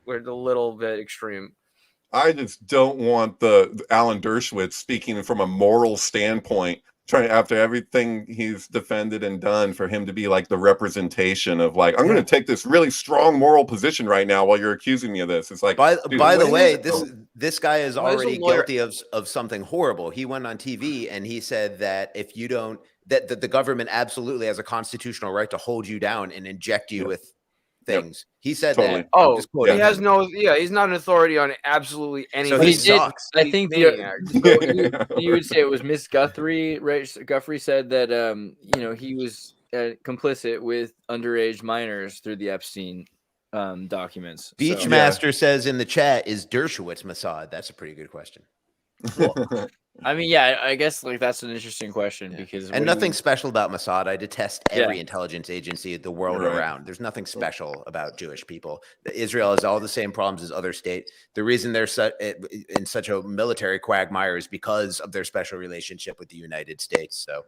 were a little bit extreme. I just don't want the Alan Dershowitz speaking from a moral standpoint, trying after everything he's defended and done, for him to be like the representation of like, I'm going to take this really strong moral position right now while you're accusing me of this. It's like, by the way, this guy is already guilty of something horrible. He went on TV and he said that if you don't, that the government absolutely has a constitutional right to hold you down and inject you with things. He said that. Oh, he has he's not an authority on absolutely anything. So he sucks. I think you would say it was Miss Guthrie, right? Guthrie said that he was complicit with underage minors through the Epstein documents. Beachmaster says in the chat, is Dershowitz Mossad? That's a pretty good question. Well, I mean, yeah, I guess that's an interesting question because nothing special about Mossad. I detest every intelligence agency the world around. There's nothing special about Jewish people. Israel has all the same problems as other states. The reason they're in such a military quagmire is because of their special relationship with the United States. So,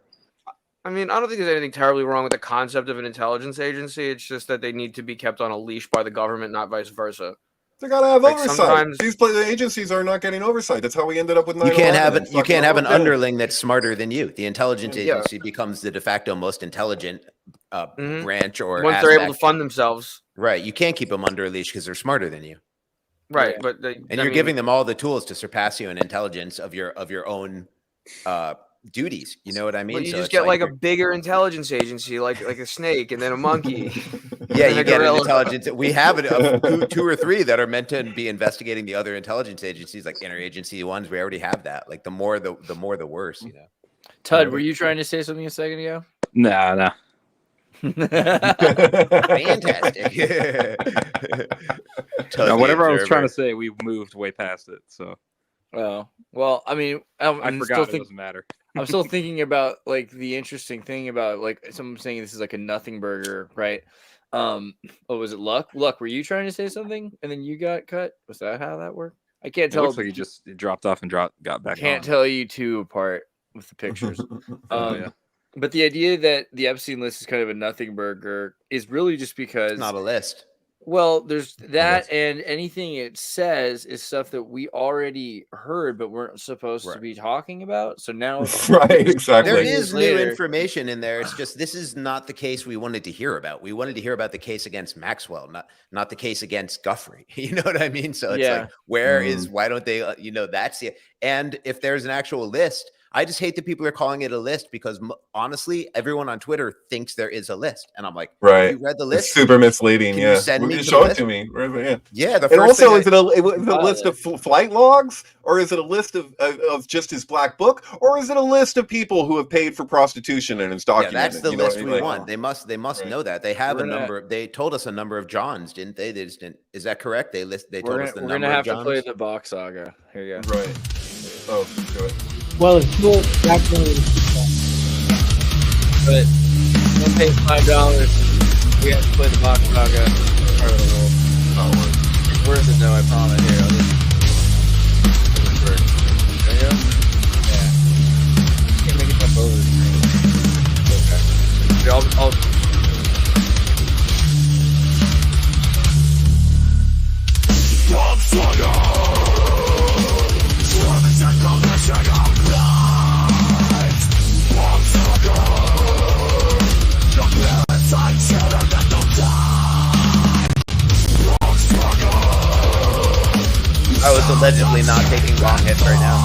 I mean, I don't think there's anything terribly wrong with the concept of an intelligence agency. It's just that they need to be kept on a leash by the government, not vice versa. They gotta have oversight. The agencies are not getting oversight. That's how we ended up with 9/11. You can't have an underling that's smarter than you. The intelligence agency becomes the de facto most intelligent branch or once they're able to fund themselves. Right. You can't keep them under a leash because they're smarter than you. Right. Yeah. But you're giving them all the tools to surpass you in intelligence of your own duties. You know what I mean? But you just get like a bigger intelligence agency, like a snake, and then a monkey. Yeah, you get an intelligence. We have two or three that are meant to be investigating the other intelligence agencies, like interagency ones. We already have that. Like the more the worse. You know. Tud, were you trying to say something a second ago? Nah. Fantastic. No, whatever I was trying to say, we moved way past it. So. Oh well, I mean, I forgot. It doesn't matter. I'm still thinking about like the interesting thing about like someone saying this is like a nothing burger, right? What was it, Luck? Luck, were you trying to say something and then you got cut? Was that how that worked? I can't tell. It looks like he just dropped off and got back. Can't tell you two apart with the pictures. But the idea that the Epstein list is kind of a nothing burger is really just because it's not a list. Well, there's that, and anything it says is stuff that we already heard, but weren't supposed to be talking about. So now, right, exactly. There is new information in there. It's just this is not the case we wanted to hear about. We wanted to hear about the case against Maxwell, not the case against Guffrey. You know what I mean? So it's like, why don't they? That's it. And if there's an actual list. I just hate that people are calling it a list because honestly, everyone on Twitter thinks there is a list, and I'm like, right? Have you read the list? It's super misleading. Can you send me show it to me. Yeah. The and first also, is it a list of flight logs, or is it a list of just his black book, or is it a list of people who have paid for prostitution and it's documented? Yeah, that's the list we like, want. They must know that. They have a number. They told us a number of Johns, didn't they? They just didn't. Is that correct? They told us the number of Johns. We're gonna have to play the box saga. Here you go. Right. Oh, do it. Well, it's cool. Definitely. But don't pay $5. We have to play the box saga. Part of the rule. It's worth it though, I promise. Here, I'll just. There you go. Yeah. Can't make it jump over the screen. Okay. Here, I'll box saga. I was allegedly not taking long hits right now.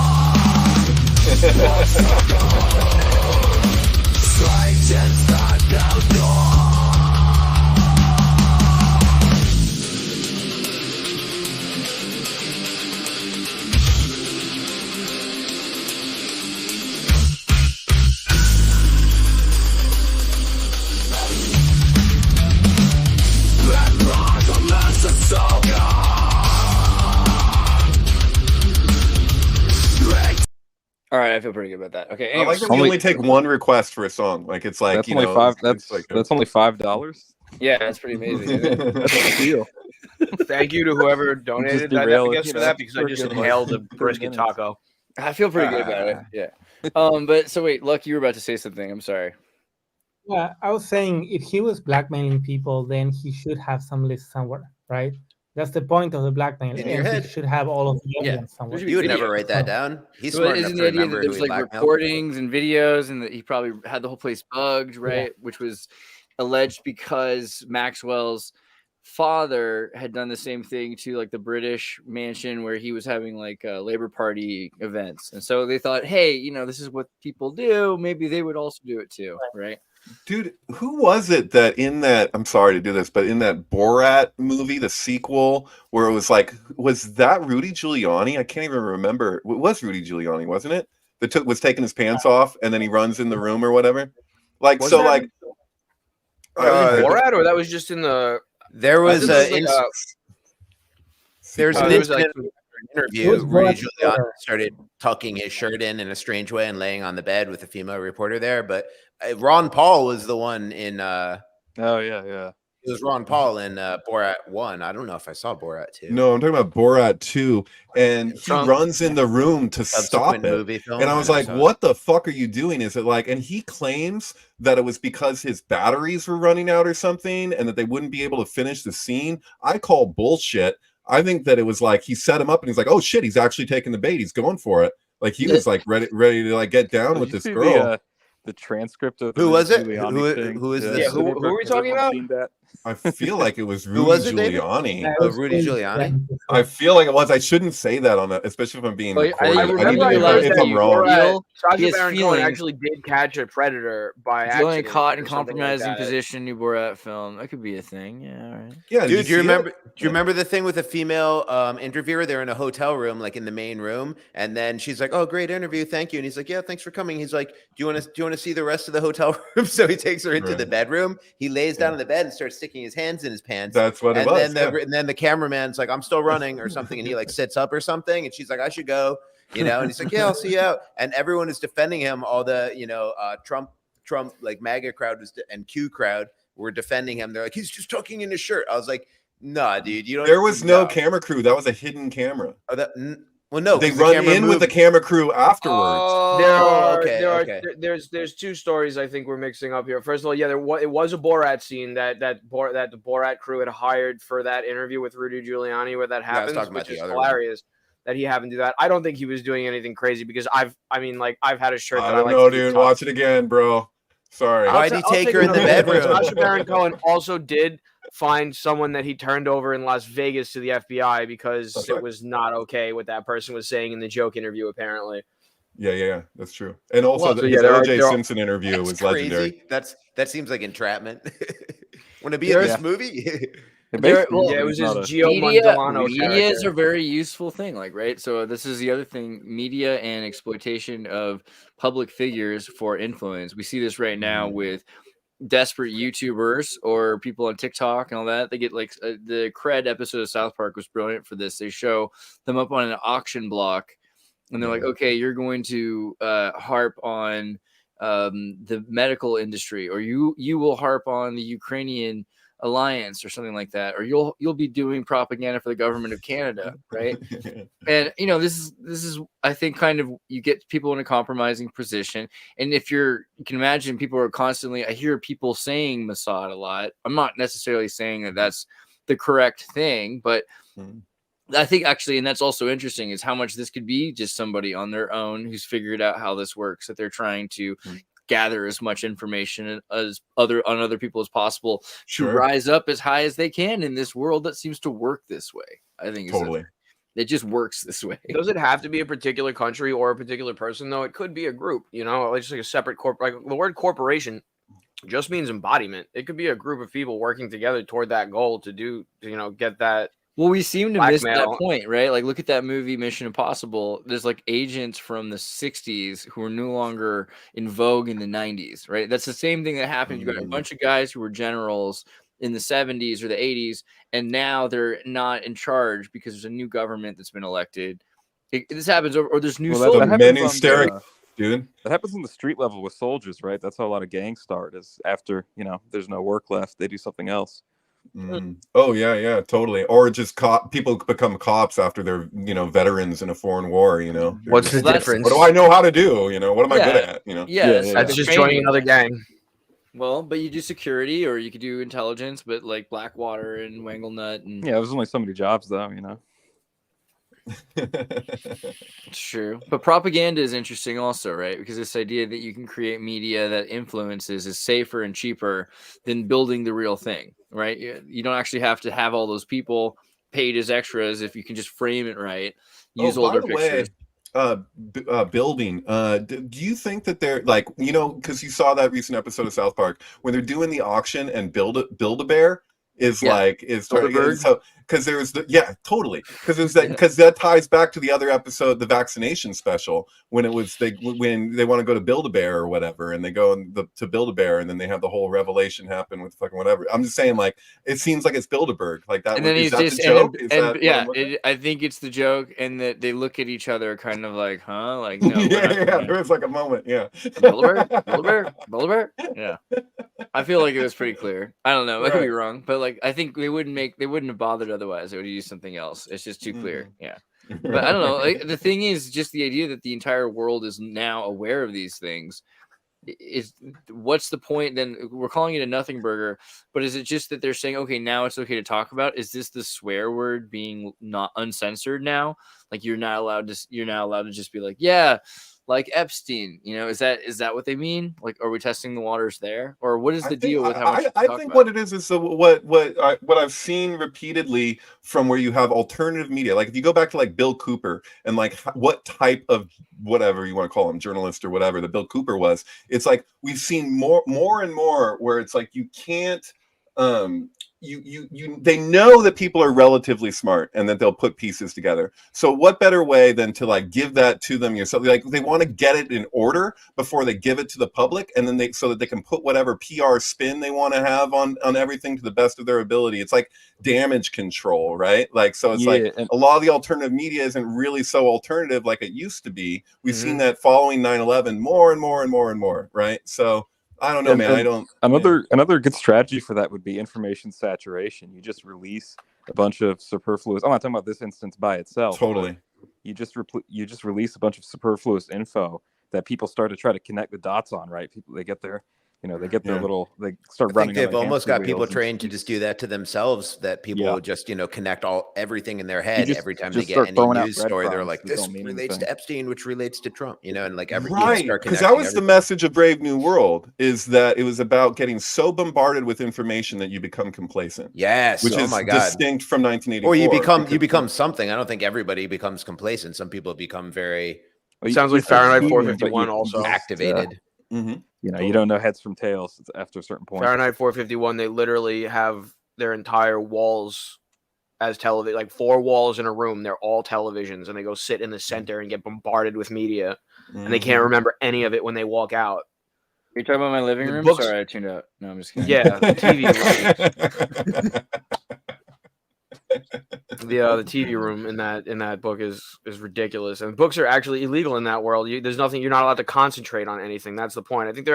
All right, I feel pretty good about that. Okay, I like that we only take one request for a song. Like it's like that's only $5. That's only $5. Yeah, that's pretty amazing. That's a deal. Thank you to whoever donated that for that because I just inhaled a brisket taco. I feel pretty good about it. Yeah. But so wait, Luck, you were about to say something. I'm sorry. Yeah, I was saying if he was blackmailing people, then he should have some list somewhere, right? That's the point of the blackmail. In your head. He should have all of the evidence somewhere. You would never write that down. He's smart enough to remember there's like recordings and videos, and that he probably had the whole place bugged, right? Yeah. Which was alleged because Maxwell's father had done the same thing to like the British mansion where he was having like Labor Party events, and so they thought, hey, this is what people do. Maybe they would also do it too, right? Dude, who was it that in that, I'm sorry to do this, but in that Borat movie, the sequel, where it was like, was that Rudy Giuliani? I can't even remember. It was Rudy Giuliani, wasn't it? That was taking his pants off and then he runs in the room or whatever. Like, was so that, like. Borat, or that was just in the. There was an interview. Rudy Giuliani started tucking his shirt in a strange way and laying on the bed with a female reporter there, but. Ron Paul was the one in. Oh yeah. It was Ron Paul in Borat 1. I don't know if I saw Borat 2. No, I'm talking about Borat 2, and he runs in the room to stop it. And I was like, "What the fuck are you doing?" Is it like? And he claims that it was because his batteries were running out or something, and that they wouldn't be able to finish the scene. I call bullshit. I think that it was like he set him up, and he's like, "Oh shit, he's actually taking the bait. He's going for it." Like he was like ready to like get down with this girl. The transcript of who was it? Who is this? Yeah, who are we talking about? I feel like it was Rudy Giuliani. Rudy Giuliani. I feel like it was. I shouldn't say that on that, especially if I'm being recorded. I remember if I'm wrong. Sacha Baron Cohen actually did catch a predator by accident. Feeling caught in compromising position, new Borat film. That could be a thing. Yeah, all right. Yeah, dude, do you remember the thing with a female interviewer? They're in a hotel room, like in the main room, and then she's like, "Oh, great interview, thank you." And he's like, "Yeah, thanks for coming." He's like, "Do you want to see the rest of the hotel room?" So he takes her into the bedroom. He lays down in the bed and starts sticking his hands in his pants. That's what it was. And then the cameraman's like, "I'm still running" or something, and he like sits up or something, and she's like, "I should go," and he's like, "Yeah, I'll see you out." And everyone is defending him. All the Trump like MAGA crowd and Q crowd were defending him. They're like, "He's just tucking in his shirt." I was like, "Nah, dude, you don't." There was no camera crew. That was a hidden camera. Oh, Well, no, they 'cause the run camera in with moved. the camera crew afterwards. Oh, okay. There's two stories I think we're mixing up here. First of all, yeah, it was a Borat scene that the Borat crew had hired for that interview with Rudy Giuliani where that Yeah, I was happens, talking about which the is other one. hilarious that he happened to do that. I don't think he was doing anything crazy because I've had a shirt that I don't like know, to keep dude. tucked. Watch it again, bro. Sorry. Why'd he take her in the another bedroom? Sacha Baron Cohen also did find someone that he turned over in Las Vegas to the FBI because That's it right. was not okay what that person was saying in the joke interview, apparently. Yeah, that's true. And also, Well, so his yeah, O.J. Simpson interview That's was legendary. crazy. That seems like entrapment. Want to be in this movie? It was his Gio media Mondolano is character. a very useful thing, like, right? So this is the other thing: media and exploitation of public figures for influence. We see this right now with desperate YouTubers or people on TikTok and all that. They get like the Cred episode of South Park was brilliant for this. They show them up on an auction block, and they're like, "Okay, you're going to harp on the medical industry, or you will harp on the Ukrainian alliance or something like that, or you'll be doing propaganda for the government of Canada," right? And this is I think kind of you get people in a compromising position. And if you can imagine, people are constantly, I hear people saying Mossad a lot. I'm not necessarily saying that that's the correct thing, but I think actually, and that's also interesting, is how much this could be just somebody on their own who's figured out how this works, that they're trying to gather as much information as other people as possible to rise up as high as they can in this world that seems to work this way. I think totally. It just works this way. Does it have to be a particular country or a particular person, though? It could be a group, just like a separate like the word corporation just means embodiment. It could be a group of people working together toward that goal to do, get that. Well, we seem to miss that point, right? Like, look at that movie Mission Impossible. There's like agents from the 60s who are no longer in vogue in the 90s, right? That's the same thing that happened. You got a bunch of guys who were generals in the 70s or the 80s, and now they're not in charge because there's a new government that's been elected. This happens, or there's new soldiers. Dude, that happens on the street level with soldiers, right? That's how a lot of gangs start, is after there's no work left, they do something else. Oh yeah, totally. Or just people become cops after they're veterans in a foreign war. What's the difference? What do I know how to do? What am I good at? That's just joining another gang. Well, but you do security, or you could do intelligence, but like Blackwater and Wangle-Nut, and it was only so many jobs, though. It's true, but propaganda is interesting also, right? Because this idea that you can create media that influences is safer and cheaper than building the real thing, right? You don't actually have to have all those people paid as extras if you can just frame it right. Use older pictures. Building. Do you think that they're like, because you saw that recent episode of South Park when they're doing the auction and Build-A-Bear is so because there's totally because that ties back to the other episode, the vaccination special, when it was when they want to go to Build-A-Bear or whatever, and they go to Build-A-Bear, and then they have the whole revelation happen with fucking whatever. I'm just saying, like, it seems like it's Build-A-Bear like that. And then is that the joke? I think it's the joke, and that they look at each other kind of like, huh, like, no, there was like a moment, Build-A-Bear, yeah. I feel like it was pretty clear. I don't know, I could be wrong, but like, I think they wouldn't have bothered otherwise. They would have used something else. It's just too clear. Yeah. But I don't know. Like, the thing is just the idea that the entire world is now aware of these things. What's the point then? We're calling it a nothing burger, but is it just that they're saying, okay, now it's okay to talk about? Is this the swear word being not uncensored now? Like, you're not allowed to just be like, yeah, like Epstein, is that what they mean? Like, are we testing the waters there, or what is the deal with how much? I think what it is what I've seen repeatedly from where you have alternative media. Like, if you go back to like Bill Cooper and like what type of whatever you want to call him, journalist or whatever that Bill Cooper was, it's like we've seen more and more where it's like you can't. They know that people are relatively smart and that they'll put pieces together. So what better way than to like give that to them yourself? Like, they want to get it in order before they give it to the public, and then so that they can put whatever PR spin they want to have on everything to the best of their ability. It's like damage control, right? Like, so it's a lot of the alternative media isn't really so alternative like it used to be. We've seen that following 9/11 more and more and more and more, right? So I don't know, man. I don't. Another good strategy for that would be information saturation. You just release a bunch of superfluous. I'm not talking about this instance by itself. Totally. you just release a bunch of superfluous info that people start to try to connect the dots on, right? People, they get their little, they start running. I think they've almost got people wheels trained to just do that to themselves, that people just, connect everything in their head every time they get any news story. They're like, this relates to Epstein, which relates to Trump, and like right. Because that was the message of Brave New World, is that it was about getting so bombarded with information that you become complacent. Yes. Which is distinct from 1984. Or you become something. I don't think everybody becomes complacent. Some people become very, it sounds like Fahrenheit 451 also activated. You don't know heads from tails after a certain point. Fahrenheit 451, they literally have their entire walls as television, like 4 walls in a room. They're all televisions, and they go sit in the center and get bombarded with media, and they can't remember any of it when they walk out. Are you talking about my living room? Sorry, I tuned out. No, I'm just kidding. Yeah, the TV. The TV room in that book is ridiculous, and books are actually illegal in that world. There's nothing, you're not allowed to concentrate on anything. That's the point. I think they've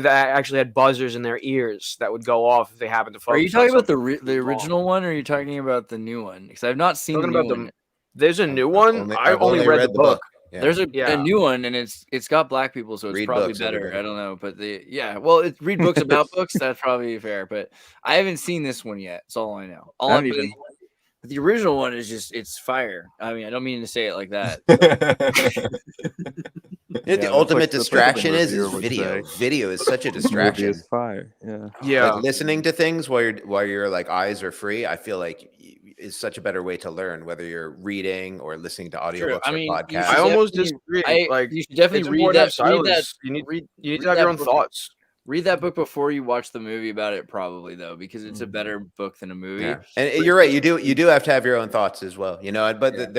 actually had buzzers in their ears that would go off if they happen to focus. Are you talking about the original one, or are you talking about the new one? Because I've not seen the new one. There's a new one. I've only read the book. Yeah. There's a new one, and it's got black people, so it's probably better. I don't know, but read books about books. That's probably fair, but I haven't seen this one yet. That's all I know. The original one is it's fire. I mean, I don't mean to say it like that. The ultimate distraction is video. Video is such a distraction. Is fire. Like listening to things while your like eyes are free, I feel like is such a better way to learn, whether you're reading or listening to audiobooks or podcasts. I almost disagree. You should definitely read that. You need to have your own thoughts. Read that book before you watch the movie about it, probably, though, because it's a better book than a movie. Yeah. And you're right. You do have to have your own thoughts as well, but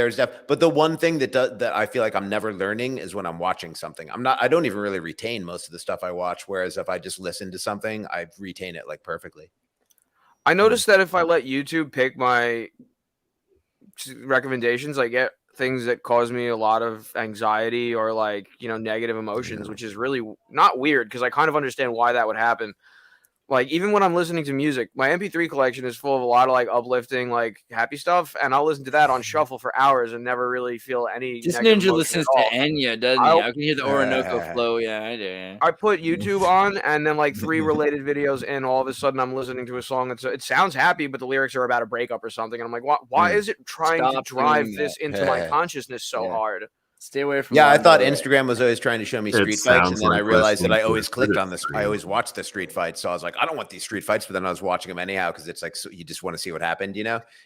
but the one thing that I feel like I'm never learning is when I'm watching something. I don't even really retain most of the stuff I watch. Whereas if I just listen to something, I retain it like perfectly. I noticed that if I let YouTube pick my recommendations, I get things that cause me a lot of anxiety or like, negative emotions, which is really not weird because I kind of understand why that would happen. Like, even when I'm listening to music, my MP3 collection is full of a lot of like uplifting, like happy stuff, and I'll listen to that on shuffle for hours and never really feel any. This ninja listens to Enya, doesn't he? I can hear the Orinoco flow. Yeah, I do. I put YouTube on, and then like 3 related videos in, all of a sudden I'm listening to a song that's it sounds happy, but the lyrics are about a breakup or something, and I'm like, why is it trying to drive this into my consciousness so hard? Stay away from. Yeah, I thought Instagram was always trying to show me street fights, and then I realized that I always clicked on this. I always watched the street fights, so I was like, I don't want these street fights, but then I was watching them anyhow because it's like you just want to see what happened,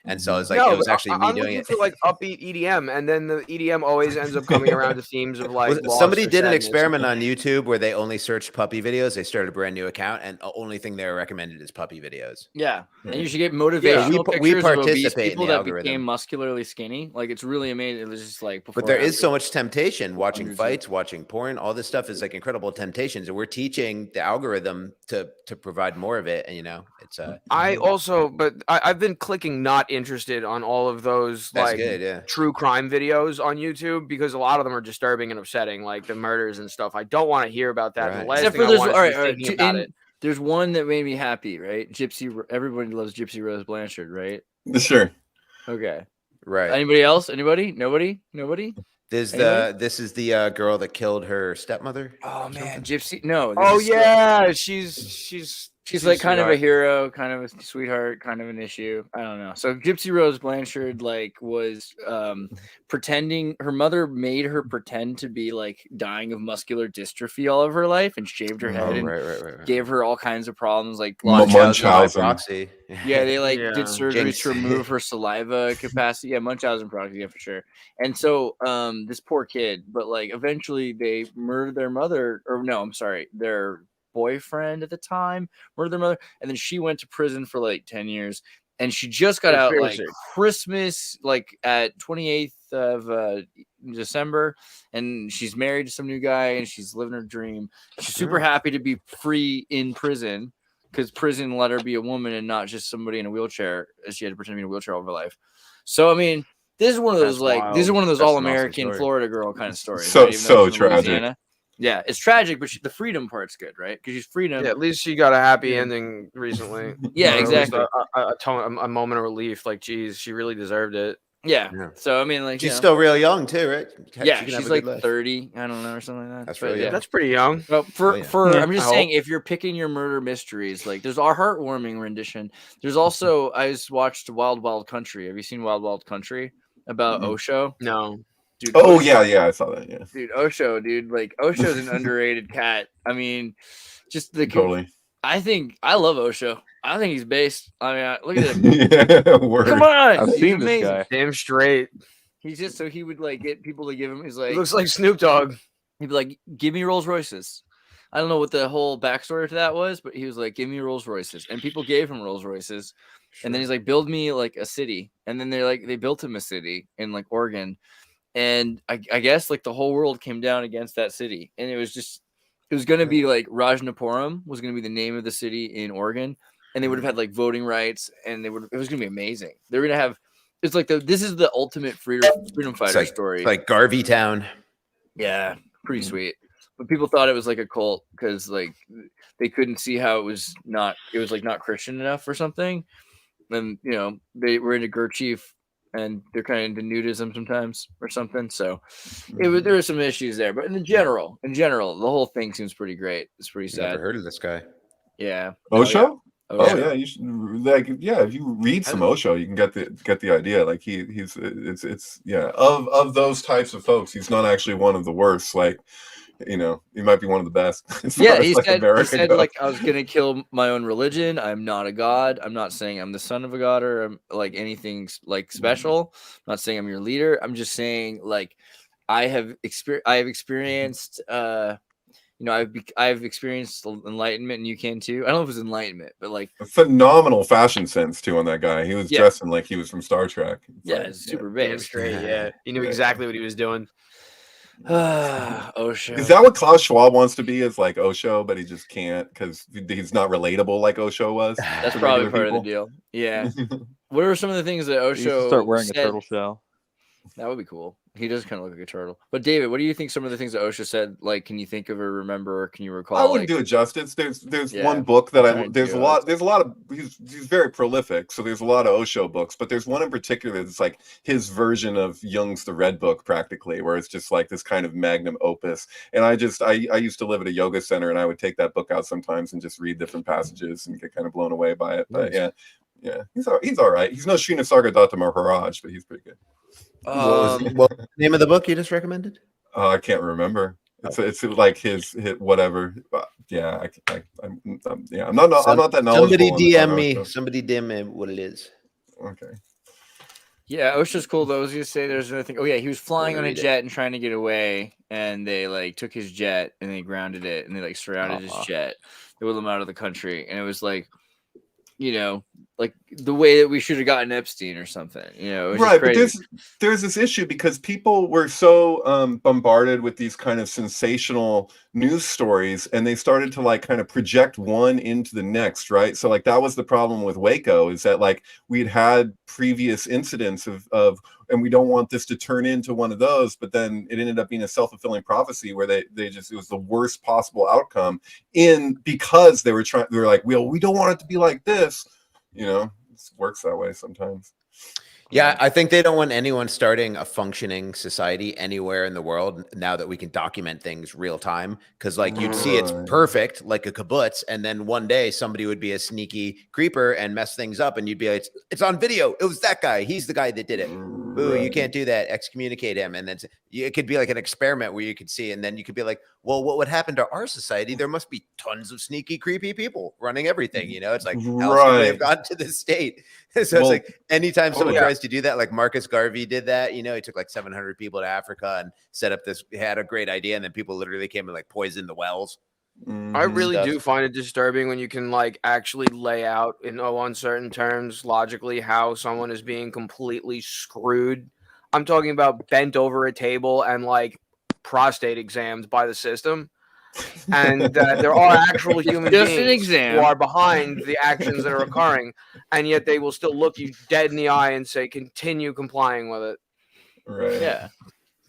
And so I was like, it was actually me doing it. For like upbeat EDM, and then the EDM always ends up coming around to themes of like. Somebody did an experiment on YouTube where they only searched puppy videos. They started a brand new account, and the only thing they were recommended is puppy videos. Yeah, and you should get motivational pictures we participate of people in the that algorithm. became muscularly skinny. Like, it's really amazing. It was just like. But there is so much temptation. Watching fights, watching porn, all this stuff is like incredible temptations, and we're teaching the algorithm to provide more of it. And it's I've been clicking not interested on all of those true crime videos on YouTube because a lot of them are disturbing and upsetting, like the murders and stuff. I don't want to hear about that. Right. The last thing I want is thinking about it. There's one that made me happy, right? Everybody loves Gypsy Rose Blanchard, right? Sure. Okay. Right. Anybody else? Anybody? Nobody? This is the girl that killed her stepmother. Oh man, Gypsy. No. Oh yeah, she's like kind of a hero, kind of a sweetheart, kind of an issue. I don't know. So Gypsy Rose Blanchard was pretending. Her mother made her pretend to be like dying of muscular dystrophy all of her life, and shaved her head and gave her all kinds of problems like Munchausen. Yeah, they did surgery to remove her saliva capacity. Yeah, Munchausen proxy, yeah, for sure. And so this poor kid, but like eventually they murdered their mother, or no, I'm sorry, their boyfriend at the time murdered their mother, and then she went to prison for like 10 years, and she just got out like Christmas, like at 28th of December, and she's married to some new guy, and she's living her dream. She's super happy to be free in prison because prison let her be a woman and not just somebody in a wheelchair, as she had to pretend to be in a wheelchair all of her life. So I mean, this is one of those all-American awesome Florida girl kind of stories. So tragic. Yeah, it's tragic, but the freedom part's good, right? Because she's freedom. Yeah, at least she got a happy ending recently. Yeah, exactly. A moment of relief. Like, geez, she really deserved it. Yeah. Yeah. So I mean, like, She's still real young too, right? Yeah, she's like 30. I don't know, or something like that. That's But really young. That's pretty young. Well, for Yeah, I'm just I saying, hope. if you're picking your murder mysteries, like there's our heartwarming rendition. There's also I just watched Wild Wild Country. Have you seen Wild Wild Country about Osho? No. Dude, Oh Osho, yeah, I saw that. Yeah, dude, Osho, dude, like Osho's an underrated cat. I mean, just the totally. I love Osho. I think he's based. I mean, look at him. Yeah, word. Come on, I've he's seen this amazing. guy. Damn straight. He's just so he would like get people to give him. He's He like, looks like Snoop Dogg. he'd be like, give me Rolls Royces. I don't know what the whole backstory to that was, but he was like, give me Rolls Royces. And people gave him Rolls Royces. And then he's like, build me like a city. And then they built him a city in like Oregon. And I guess like the whole world came down against that city. And it was going to be like Rajnapuram was going to be the name of the city in Oregon. And they would have had like voting rights, and it was going to be amazing. They were going to have, it's like this is the ultimate freedom fighter story. It's like Garvey Town. Yeah, pretty sweet. But people thought it was like a cult because like they couldn't see how it was not Christian enough or something. And they were into Gurdjieff, and they're kind of into nudism sometimes or something. So there were some issues there. But in general, the whole thing seems pretty great. It's pretty sad. Never heard of this guy. Yeah. Osho? Oh yeah, you should like if you read some Osho, you can get the idea. Like he's of those types of folks, he's not actually one of the worst. Like he might be one of the best. Yeah, he said like I was gonna kill my own religion. I'm not a god. I'm not saying I'm the son of a god or I'm like anything like special. I'm not saying I'm your leader. I'm just saying like I have experienced I've experienced enlightenment, and you can too. I don't know if it was enlightenment, but like a phenomenal fashion sense too on that guy. He was dressing like he was from Star Trek. It's super big. Straight, yeah. He knew exactly what he was doing. Osho. Is that what Klaus Schwab wants to be? Is like Osho, but he just can't because he's not relatable like Osho was. That's probably part of the deal. Yeah. What are some of the things that You should Osho start wearing said? a turtle shell. That would be cool. He does kind of look like a turtle. But David, what do you think some of the things that Osho said? Like, can you think of or remember? Or can you recall? I wouldn't do it justice. There's one book that there's a lot of he's very prolific, so there's a lot of Osho books, but there's one in particular that's like his version of Jung's The Red Book practically, where it's just like this kind of magnum opus. And I used to live at a yoga center, and I would take that book out sometimes and just read different passages and get kind of blown away by it. But yeah, he's all right. He's no Srinivasargadatta Maharaj, but he's pretty good. What was the name of the book you just recommended? I can't remember. It's like his whatever. Yeah, I'm not that knowledgeable. Somebody DM me. Somebody DM me what it is. Okay. Yeah, Osho's cool though. I was gonna say there's another thing. Oh yeah, he was flying on a jet and trying to get away, and they like took his jet and they grounded it, and they like surrounded his jet. They wheeled him out of the country, and it was like, like the way that we should have gotten Epstein or something, it was right. But there's this issue because people were so bombarded with these kind of sensational news stories, and they started to like kind of project one into the next, right? So like that was the problem with Waco, is that like we'd had previous incidents of and we don't want this to turn into one of those, but then it ended up being a self-fulfilling prophecy where it was the worst possible outcome because they were like, we don't want it to be like this. It works that way sometimes. Yeah, I think they don't want anyone starting a functioning society anywhere in the world now that we can document things real time. Because like you'd see it's perfect, like a kibbutz, and then one day somebody would be a sneaky creeper and mess things up, and you'd be like, it's on video. It was that guy. He's the guy that did it. Boo, you can't do that. Excommunicate him. And then it could be like an experiment where you could see, and then you could be like, well, what would happen to our society? There must be tons of sneaky, creepy people running everything. It's like, how else could they have gotten to this state? So it's like anytime someone tries to do that, like Marcus Garvey did that, he took like 700 people to Africa and set up had a great idea, and then people literally came and like poisoned the wells. I really do find it disturbing when you can like actually lay out in no uncertain terms logically how someone is being completely screwed. I'm talking about bent over a table and like prostate exams by the system, and that there are actual human beings who are behind the actions that are occurring, and yet they will still look you dead in the eye and say, continue complying with it. Right. Yeah.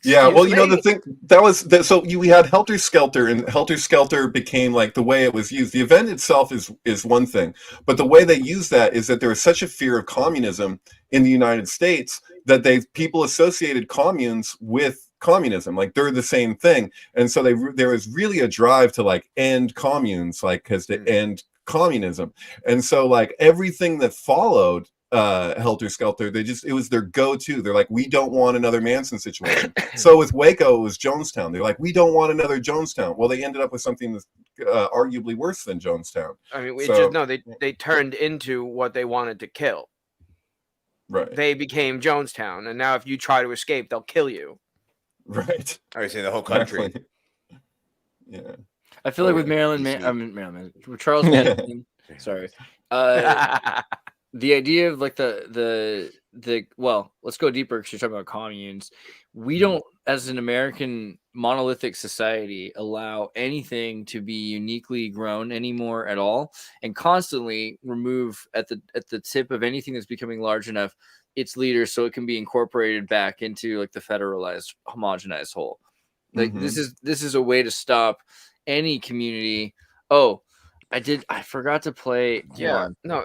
Yeah, well, you know, me. the thing that was that, so we had Helter Skelter, and Helter Skelter became like the way it was used. The event itself is one thing, but the way they use that is that there was such a fear of communism in the United States that people associated communes with communism, like they're the same thing, and so there was really a drive to like end communes, like because to end communism, and so like everything that followed Helter Skelter, it was their go-to. They're like, we don't want another Manson situation. So with Waco, it was Jonestown. They're like, we don't want another Jonestown. Well, they ended up with something that's arguably worse than Jonestown. I mean, they turned into what they wanted to kill. Right. They became Jonestown, and now if you try to escape, they'll kill you. Right. I say the whole country. Exactly. Yeah. I feel like with with Charles Manson, sorry. The idea of like the well, let's go deeper because you're talking about communes. We don't, as an American monolithic society, allow anything to be uniquely grown anymore at all, and constantly remove at the tip of anything that's becoming large enough its leaders so it can be incorporated back into like the federalized, homogenized whole. Like this is a way to stop any community. Oh, I forgot to play. Yeah, no,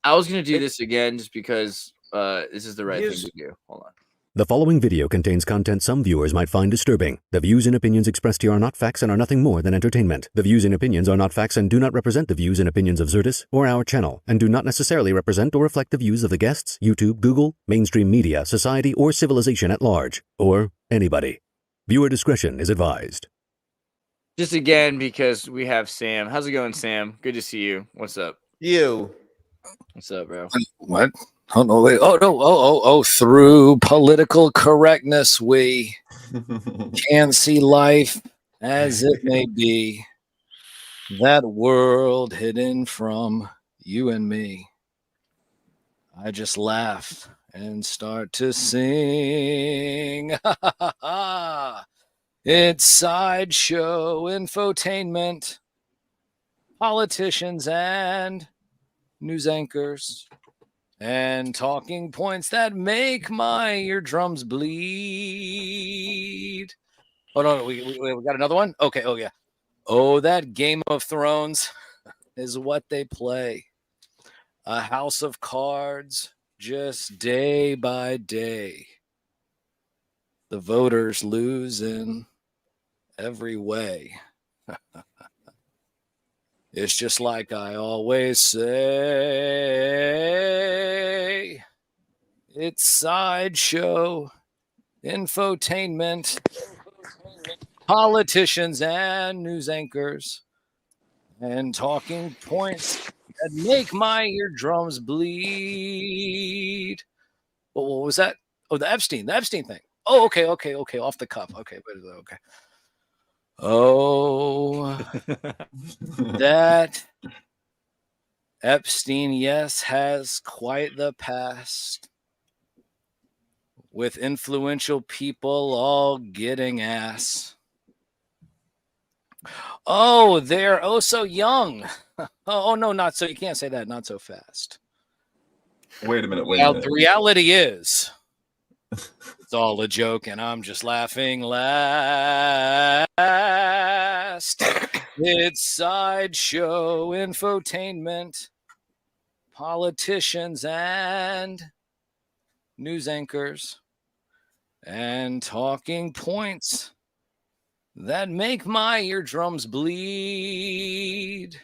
I was gonna do this again just because this is the right thing to do. Hold on. The following video contains content some viewers might find disturbing. The views and opinions expressed here are not facts and are nothing more than entertainment. The views and opinions are not facts and do not represent the views and opinions of Xirtus or our channel, and do not necessarily represent or reflect the views of the guests, YouTube, Google, mainstream media, society, or civilization at large, or anybody. Viewer discretion is advised. Just again because we have Sam. How's it going, Sam? Good to see you. What's up? What's up, bro? What? Oh no! Wait. Oh no! Oh! Through political correctness, we can see life as it may be. That world hidden from you and me. I just laugh and start to sing. It's sideshow infotainment, politicians and news anchors, and talking points that make my eardrums bleed. Oh, no, we got another one? Okay, oh, yeah. Oh, that Game of Thrones is what they play. A house of cards, just day by day. The voters lose in every way. It's just like I always say. It's sideshow, infotainment, politicians and news anchors, and talking points that make my eardrums bleed. What was that? Oh, the Epstein thing. Oh, okay. Off the cuff. Okay. Oh, that Epstein, yes, has quite the past, with influential people all getting ass. Oh, they're oh so young. Oh no, not so. You can't say that. Not so fast. Wait a minute. The reality is, it's all a joke, and I'm just laughing last. It's sideshow infotainment, politicians and news anchors, and talking points that make my eardrums bleed.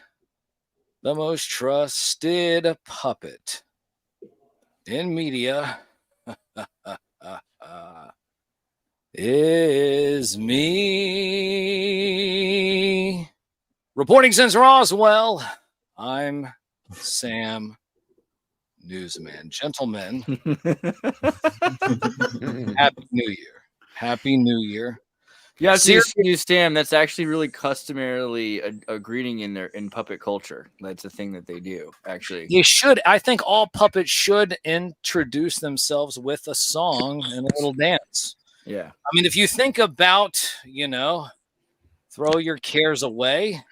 The most trusted puppet in media is me. Reporting since Roswell, I'm Sam Newsman. Gentlemen, Happy New Year. Happy New Year. Yeah, excuse Sam. That's actually really customarily a greeting in puppet culture. That's a thing that they do, actually. They should. I think all puppets should introduce themselves with a song and a little dance. Yeah. I mean, if you think about, throw your cares away,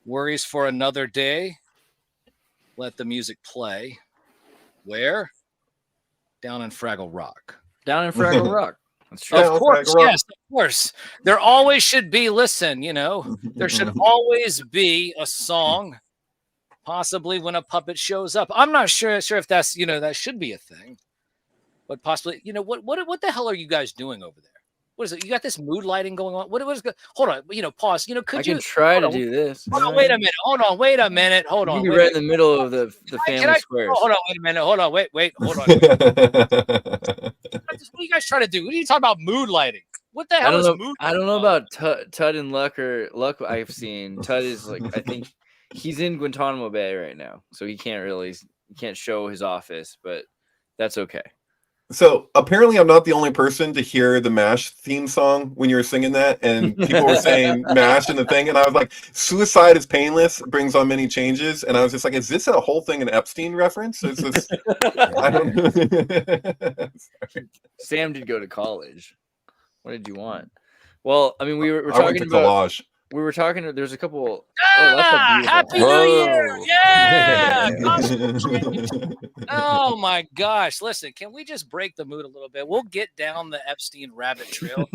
worries for another day, let the music play. Where? Down in Fraggle Rock. Down in Fraggle Rock. That's true. Of course, yes, of course. There always should be. Listen, you know, there should always be a song. Possibly when a puppet shows up. I'm not sure if that's, you know, that should be a thing. But possibly, you know, what the hell are you guys doing over there? What is it? You got this mood lighting going on? What is good? Hold on, you know, pause. You know, I can try to do this. Hold on, wait a minute. Hold on, wait a minute. Hold on. You can be right in the middle of the family squares. Hold on, wait a minute. Hold on, wait, hold on. What are you guys trying to do? What are you talking about mood lighting? What the hell is mood? I don't know about Tud and Luck I've seen. Tud is like, I think he's in Guantanamo Bay right now, so he can't show his office, but that's okay. So apparently I'm not the only person to hear the MASH theme song when you were singing that, and people were saying MASH in the thing, and I was like, suicide is painless, brings on many changes, and I was just like, is this a whole thing an Epstein reference? Is this I don't know. Sam did go to college. What did you want? Well, I mean, we were I went talking to about collage. we were talking. There's a couple. Happy New Year! Yeah. Oh my gosh! Listen, can we just break the mood a little bit? We'll get down the Epstein rabbit trail.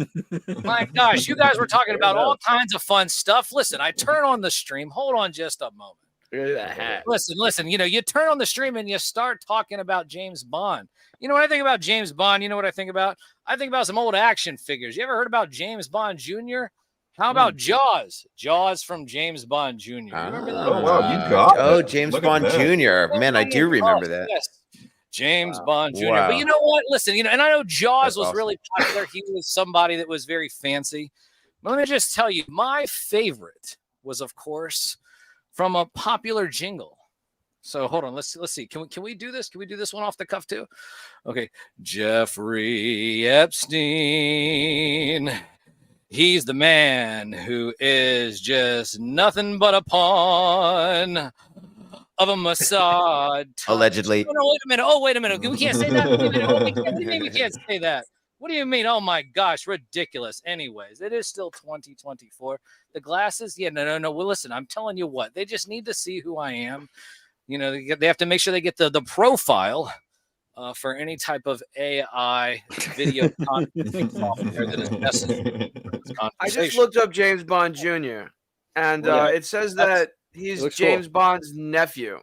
My gosh, you guys were talking about all kinds of fun stuff. Listen, I turn on the stream. Hold on, just a moment. Look at that hat. Listen. You know, you turn on the stream and you start talking about James Bond. You know what I think about James Bond? You know what I think about? I think about some old action figures. You ever heard about James Bond Jr.? How about Jaws? Jaws from James Bond Jr. You remember that? Oh, wow, you got it. James Look at Bond that. Jr. Man, I do remember that. Yes. James Bond Jr. Wow. But you know what? Listen, you know, and I know Jaws That's was awesome. really popular. He was somebody that was very fancy. But let me just tell you, my favorite was, of course, from a popular jingle. So hold on, let's see. Can we do this? Can we do this one off the cuff too? Okay, Jeffrey Epstein. He's the man who is just nothing but a pawn of a Mossad. Allegedly. Oh, no, wait a minute. Oh, wait a minute. We can't say that. Wait a minute. Oh, what do you mean we can't say that? What do you mean? Oh my gosh, ridiculous. Anyways, it is still 2024. The glasses, yeah, no. Well, listen, I'm telling you what, they just need to see who I am. You know, they have to make sure they get the profile for any type of AI video content software that is necessary for this I just conversation. looked up James Bond Jr. and it says that he's James Bond's nephew.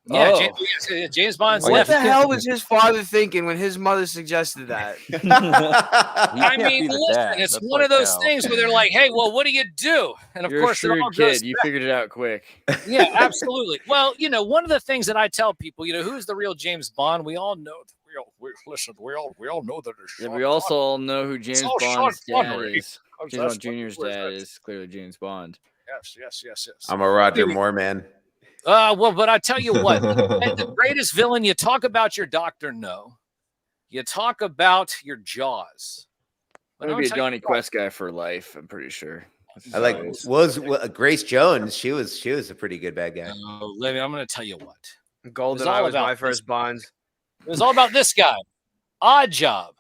Yeah, James Bond's What nephew. the hell was his father thinking when his mother suggested that? I mean, listen, it's one of those things where they're like, "Hey, well, what do you do?" And of You're course, a it shrewd all kid. goes You back. figured it out quick. Yeah, absolutely. Well, you know, one of the things that I tell people, you know, who's the real James Bond? We all know. We all know that it's Yeah, Sean we also Connery. all know who James all Bond's Sean dad Connery. is. Oh, James that's Bond Jr.'s what- dad is clearly James Bond. Yes. I'm a Roger Moore man. Well, but I tell you what, the greatest villain, you talk about your Dr. No. You talk about your Jaws. I'm going to be a Johnny Quest guy for life, I'm pretty sure. I like Grace Jones. She was a pretty good bad guy. Livy, I'm going to tell you what. GoldenEye was my first Bond. It was all about this guy, Odd Job.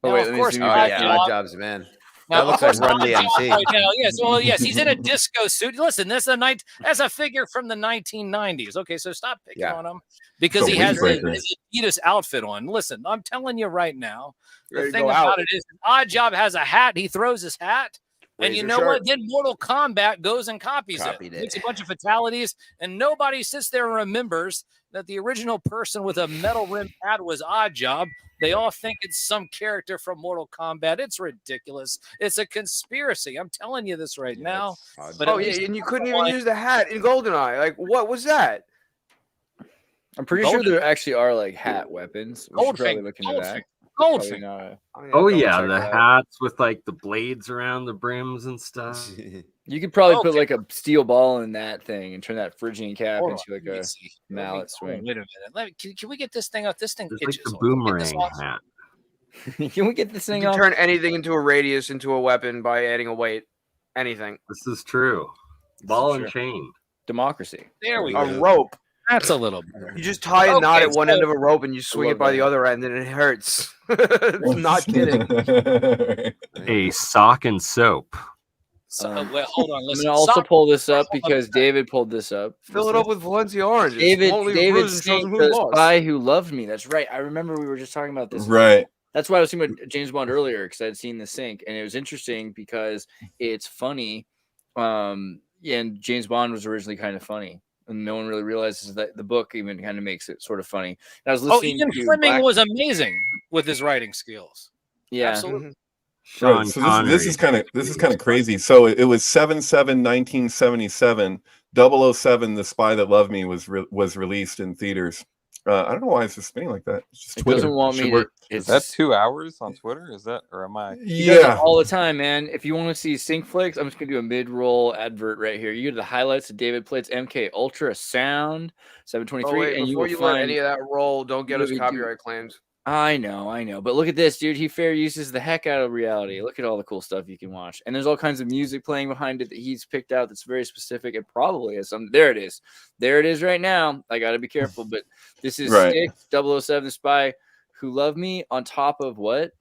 Oh, Now, wait, of let me course, see. Odd Job's man. Now, That looks of course, like Run Odd Job DMC. right now, yes, well, yes, he's in a disco suit. Listen, that's a figure from the 1990s. Okay, so stop picking on him because he has his Adidas outfit on. Listen, I'm telling you right now, the thing about it is, Odd Job has a hat. He throws his hat. And you know what? Then Mortal Kombat goes and copies it. Makes a bunch of fatalities, and nobody sits there and remembers that the original person with a metal rimmed hat was Odd Job. They all think it's some character from Mortal Kombat. It's ridiculous. It's a conspiracy. I'm telling you this right now. But and you couldn't even use the hat in GoldenEye. Like, what was that? I'm pretty sure there actually are like hat weapons. We should probably look into that. Goldfinger. Oh yeah, the hats with like the blades around the brims and stuff. You could probably put like a steel ball in that thing and turn that Phrygian cap into like a mallet swing. Wait a minute. Can we get this thing out? This thing It's itches. like the boomerang hat. Can we get this thing You off? can turn anything into a radius into a weapon by adding a weight. Anything. This is true. Ball and chain. Democracy. There we A go. rope. That's a little better. You just tie a knot at one so- end of a rope and you swing it by the other end and it hurts. Not kidding. A sock and soap. So, well, hold on. I'm Listen, gonna also sock- pull this up because David pulled this up. Fill it up with Valencia oranges. David Won't leave a bruise and shows saying them who the lost. spy who loved me. That's right. I remember we were just talking about this. Right. That's why I was thinking about James Bond earlier, because I'd seen The Sync, and it was interesting because it's funny. And James Bond was originally kind of funny, and no one really realizes that the book even kind of makes it sort of funny. And I was listening Ian to Fleming was amazing with his writing skills. Yeah. Absolutely. Right. So this is kind of crazy. So it was 7/7/1977. 007, The Spy That Loved Me was released in theaters. I don't know why it's just spinning like that. It's just It Twitter. doesn't want me to. Is that 2 hours on Twitter? Is that, or am I? He does it all the time, man. If you want to see Sync Flicks, I'm just gonna do a mid-roll advert right here. You go to the highlights of David Plate's MK Ultra Sound 723, Oh, wait, and before you you will let find any of that roll, don't get us really do- copyright claims. I know. But look at this, dude. He fair uses the heck out of reality. Look at all the cool stuff you can watch. And there's all kinds of music playing behind it that he's picked out that's very specific and probably has some. There it is. There it is right now. I got to be careful. But this is Right. Six, 007, The Spy Who Loved Me on top of what?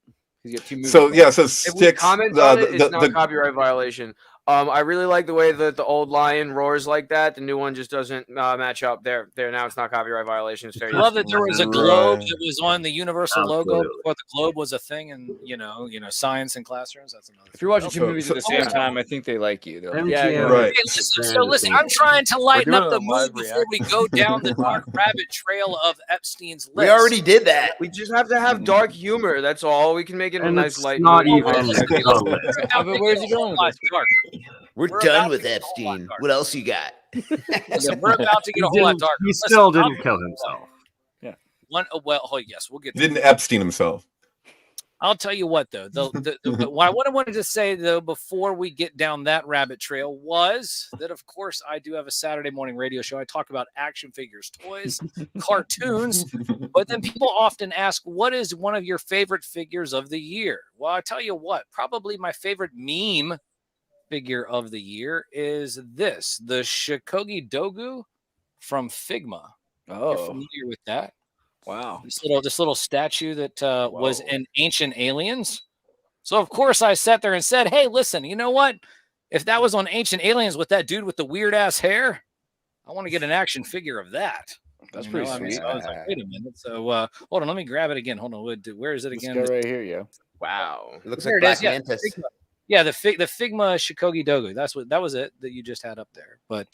He's got two movies. So, yeah, so If we Sticks. comment on it, it's not a copyright violation. I really like the way that the old lion roars like that. The new one just doesn't match up. There. Now it's not copyright violation. It's fair I use. love that there was a globe Right. that was on the Universal logo Absolutely. before the globe was a thing, and you know, science in classrooms. That's another. If you're watching two So- movies so- at the same time, I think they like you. They're like, MGM. yeah, Right. Hey, listen, I'm trying to lighten doing up a the mood live before we go down the dark rabbit trail of Epstein's list. We already did that. We just have to have dark humor. That's all. We can make it a And nice it's light. not mood. even on the list. but where's he going with this? Dark. We're We're done about with to get a whole lot Epstein. darker. What else you got? Listen, we're about to get a whole lot darker. He Listen, still I'll didn't tell kill you himself. what. Yes, we'll get to Didn't that. Epstein himself? I'll tell you what, though. What I wanted to say, though, before we get down that rabbit trail was that, of course, I do have a Saturday morning radio show. I talk about action figures, toys, cartoons. But then people often ask, what is one of your favorite figures of the year? Well, I tell you what, probably my favorite meme figure of the year is this, the Shikogi Dogu from Figma. You're familiar with that? Wow. This little statue that was in Ancient Aliens. So of course I sat there and said, "Hey, listen, you know what? If that was on Ancient Aliens with that dude with the weird ass hair, I want to get an action figure of that." That's pretty sweet. So I was like, wait a minute. So hold on, let me grab it again. Hold on, where is it Let's again? go right here, yo. Wow. It looks There like it is, Black yeah, Mantis. Figma. Yeah, the Figma Shikogi Dogu. That was it that you just had up there. But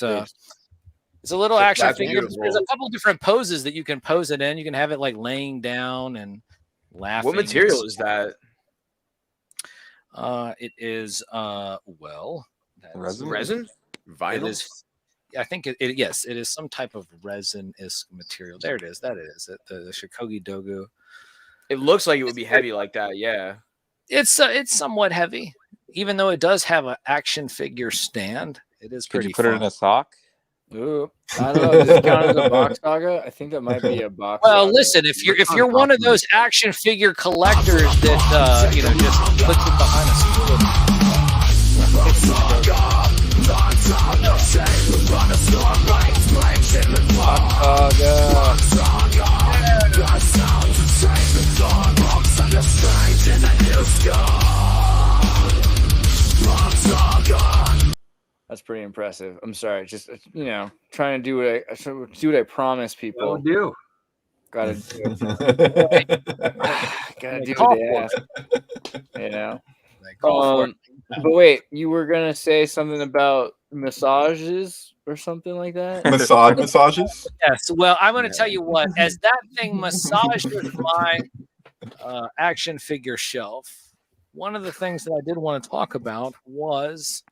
it's a little action That's figure. beautiful. There's a couple different poses that you can pose it in. You can have it like laying down and laughing. What material is that? It is Resin? Resin? It Vinyl. is. I think yes, it is some type of resin-esque material. There it is. That is it. The Shikogi Dogu. It looks like it would be heavy like that. Yeah. It's somewhat heavy, even though it does have an action figure stand. It is Could pretty. you put it in a sock? Ooh, I don't know. Does it count as a box saga? I think that might be a box. Well, saga. listen, if you're one of those action figure collectors that just puts it behind a That's pretty impressive. I'm sorry, just trying to do what I promise people. Do. Gotta do it. Gotta do what they ask. But wait, you were gonna say something about massages or something like that? Massages? Yes. Well, I'm going to tell you what. As that thing massages my action figure shelf, one of the things that I did want to talk about was,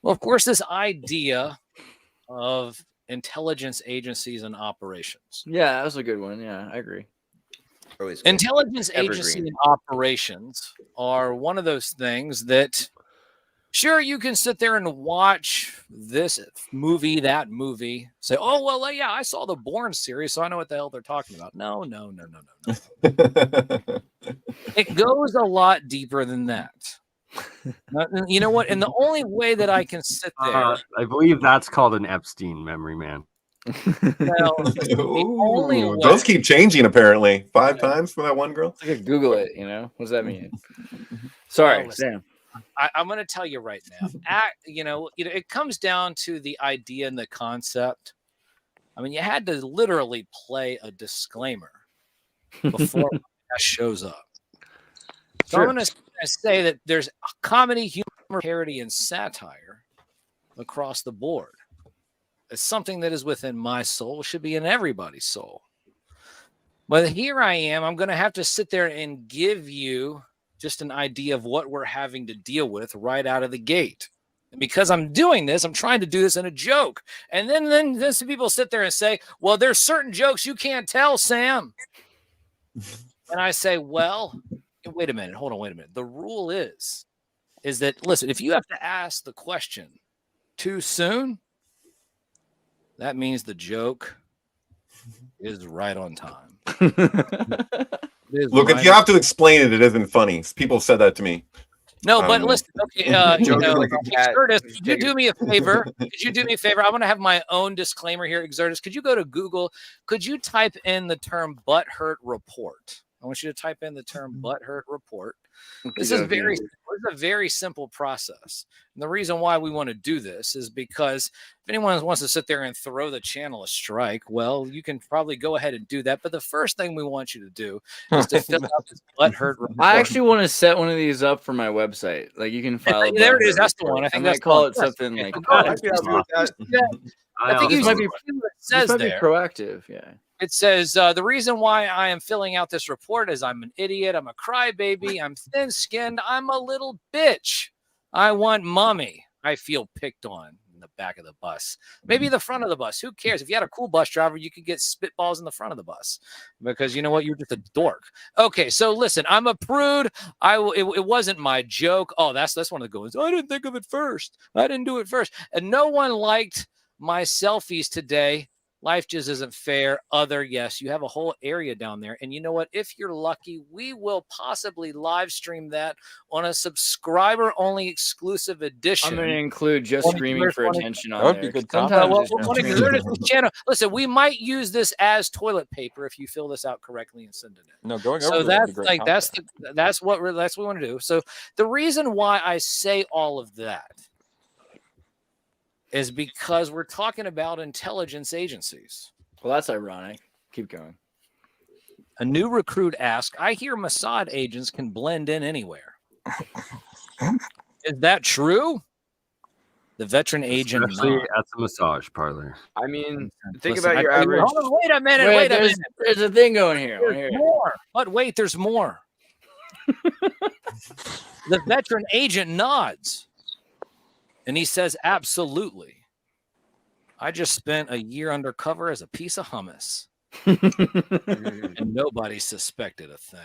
well, of course, this idea of intelligence agencies and operations. Yeah, that was a good one. Yeah, I agree. Intelligence Evergreen. agency and operations are one of those things that, sure, you can sit there and watch this movie, that movie, say, oh, well, yeah, I saw the Bourne series, so I know what the hell they're talking about. No. It goes a lot deeper than that. You know what? And the only way that I can sit there. I believe that's called an Epstein memory, man. Well, Ooh, those keep changing apparently 5 times for that one girl. I could Google it. What does that mean? Sorry, Sam. I'm going to tell you right now. It comes down to the idea and the concept. I mean, you had to literally play a disclaimer before that shows up. So I'm going to say that there's comedy, humor, parody, and satire across the board. It's something that is within my soul, should be in everybody's soul. But here I am. I'm going to have to sit there and give you just an idea of what we're having to deal with right out of the gate. And because I'm doing this, I'm trying to do this in a joke. And then some people sit there and say, well, there's certain jokes you can't tell, Sam. And I say, well, wait a minute. Hold on. Wait a minute. The rule is that, listen, if you have to ask the question too soon, that means the joke is right on time. Look, if you have to explain it, it isn't funny. People said that to me. No, but listen, okay, Xirtus, could you do me a favor? Could you do me a favor? I'm going to have my own disclaimer here, Xirtus. Could you go to Google? Could you type in the term butthurt report? I want you to type in the term butthurt report. This is a very simple process. And the reason why we want to do this is because if anyone wants to sit there and throw the channel a strike, well, you can probably go ahead and do that. But the first thing we want you to do is to fill out this butthurt report. I actually want to set one of these up for my website. Like you can file. There it is. That's the one. I think I might call it something like. I think this might be proactive. Yeah. It says, the reason why I am filling out this report is I'm an idiot. I'm a crybaby. I'm thin-skinned. I'm a little bitch. I want mommy. I feel picked on in the back of the bus. Maybe the front of the bus. Who cares? If you had a cool bus driver, you could get spitballs in the front of the bus because you know what? You're just a dork. Okay, so listen, I'm a prude. It wasn't my joke. Oh, that's one of the good ones. I didn't think of it first. I didn't do it first. And no one liked my selfies today. Life just isn't fair. Yes, you have a whole area down there. And you know what? If you're lucky, we will possibly live stream that on a subscriber-only exclusive edition. I'm going to include just screaming for attention on there. That would be good content. Channel. Listen, we might use this as toilet paper if you fill this out correctly and send it in. No, going so over that's like that's what we want to do. So the reason why I say all of that is because we're talking about intelligence agencies. Well, that's ironic. Keep going. A new recruit asked, I hear Mossad agents can blend in anywhere. Is that true? The veteran agent. Especially at the massage parlor. I mean, think about your average. Hold on, wait a minute. There's a thing going here. There's more. But wait, there's more. The veteran agent nods. And he says, absolutely. I just spent a year undercover as a piece of hummus. And nobody suspected a thing.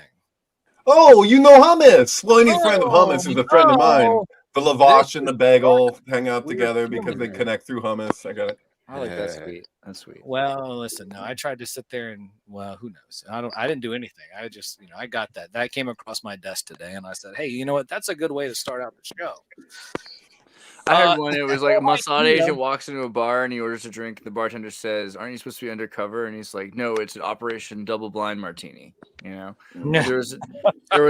Oh, you know hummus. Well, any friend of hummus is a friend of mine. The lavash and the bagel hang out together because they connect through hummus. I got it. I like that. Sweet. That's sweet. Well, listen, no, I tried to sit there and, well, who knows? I didn't do anything. I just, I got that. That came across my desk today, and I said, hey, you know what? That's a good way to start out the show. I heard one. It was like a Mossad agent walks into a bar and he orders a drink. The bartender says, "Aren't you supposed to be undercover?" And he's like, "No, it's an Operation Double Blind Martini." You know, there was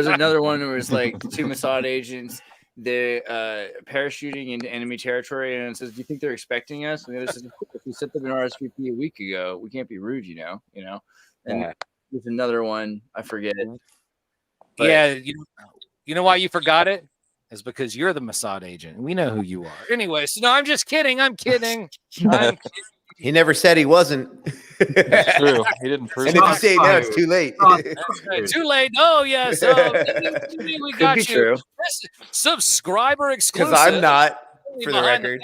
another one where it was like two Mossad agents. They're parachuting into enemy territory, and it says, "Do you think they're expecting us?" And the other says, "If we sent them an RSVP a week ago, we can't be rude, you know." And there's another one, I forget it. But, yeah, you know why you forgot it? Is because you're the Mossad agent. We know who you are. Anyways, no, I'm just kidding. I'm kidding. He never said he wasn't. That's true. He didn't prove it. And if you say it now, it's too late. Too late. Oh, yeah. So we got you. True. Subscriber exclusive. Because I'm not, for the record.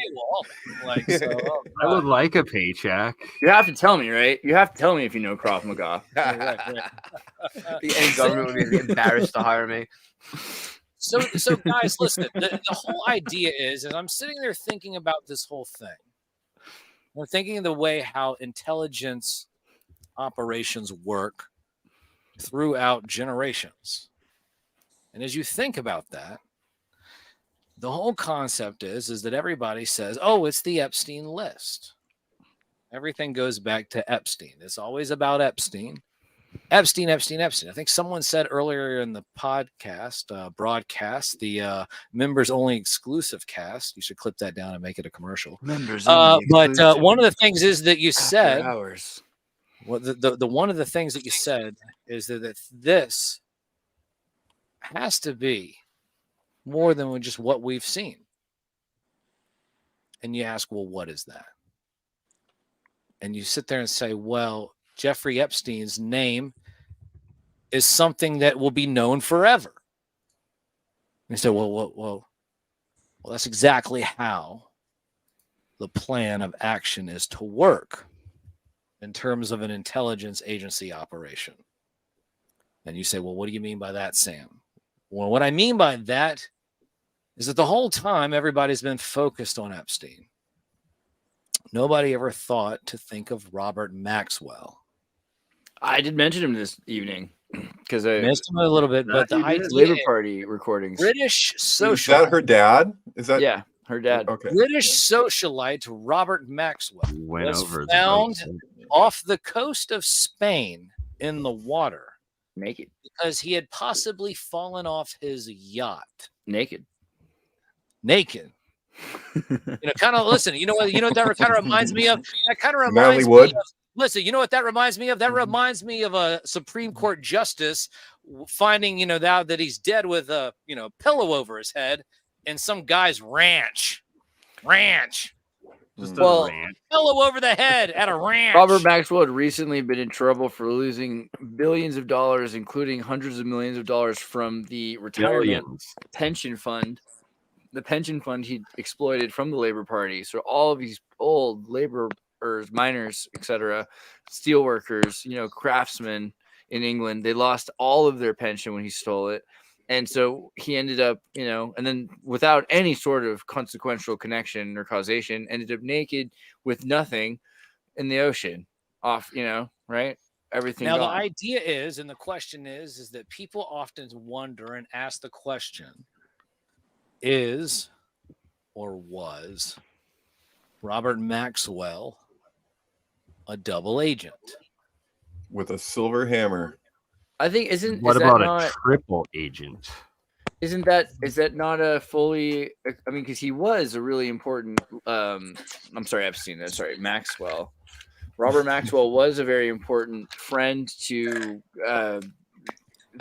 I would like a paycheck. You have to tell me, right? You have to tell me if you know Krav Maga. Any government would be embarrassed to hire me. So guys, listen, the whole idea is I'm sitting there thinking about this whole thing. I'm thinking of the way how intelligence operations work throughout generations. And as you think about that, the whole concept is that everybody says, oh, it's the Epstein list. Everything goes back to Epstein. It's always about Epstein. Epstein. I think someone said earlier in the podcast, broadcast, the members only exclusive cast. You should clip that down and make it a commercial. Members only but one of the things is that you said, hours. Well, the one of the things that you said is that this has to be more than just what we've seen. And you ask, well, what is that? And you sit there and say, well, Jeffrey Epstein's name is something that will be known forever. And you say, well, that's exactly how the plan of action is to work in terms of an intelligence agency operation. And you say, well, what do you mean by that, Sam? Well, what I mean by that is that the whole time everybody's been focused on Epstein. Nobody ever thought to think of Robert Maxwell. I did mention him this evening because I missed him a little bit, but the idea Labor Party recordings. British socialite. Is that her dad? Is that her dad? Okay. British socialite Robert Maxwell was found off the coast of Spain in the water, naked, because he had possibly fallen off his yacht. Naked. Kind of listen. You know what that kind of reminds me of? That kind of reminds me of. Listen, you know what that reminds me of? That reminds me of a Supreme Court justice finding, that he's dead with a, pillow over his head in some guy's ranch. Just well, a ranch. Pillow over the head at a ranch. Robert Maxwell had recently been in trouble for losing billions of dollars, including hundreds of millions of dollars from the retirement pension fund. The pension fund he exploited from the Labor Party. So all of these old laborers, miners, etc., steel workers, craftsmen in England, they lost all of their pension when he stole it. And so he ended up, and then without any sort of consequential connection or causation, ended up naked with nothing in the ocean off, right? Everything. Now, gone. the idea is, and the question is that people often wonder and ask the question, is or was Robert Maxwell a double agent with a silver hammer? I think is about that a triple agent? Is that not a fully? I mean, because he was a really important. I'm sorry, Epstein. Sorry, Maxwell. Robert Maxwell was a very important friend to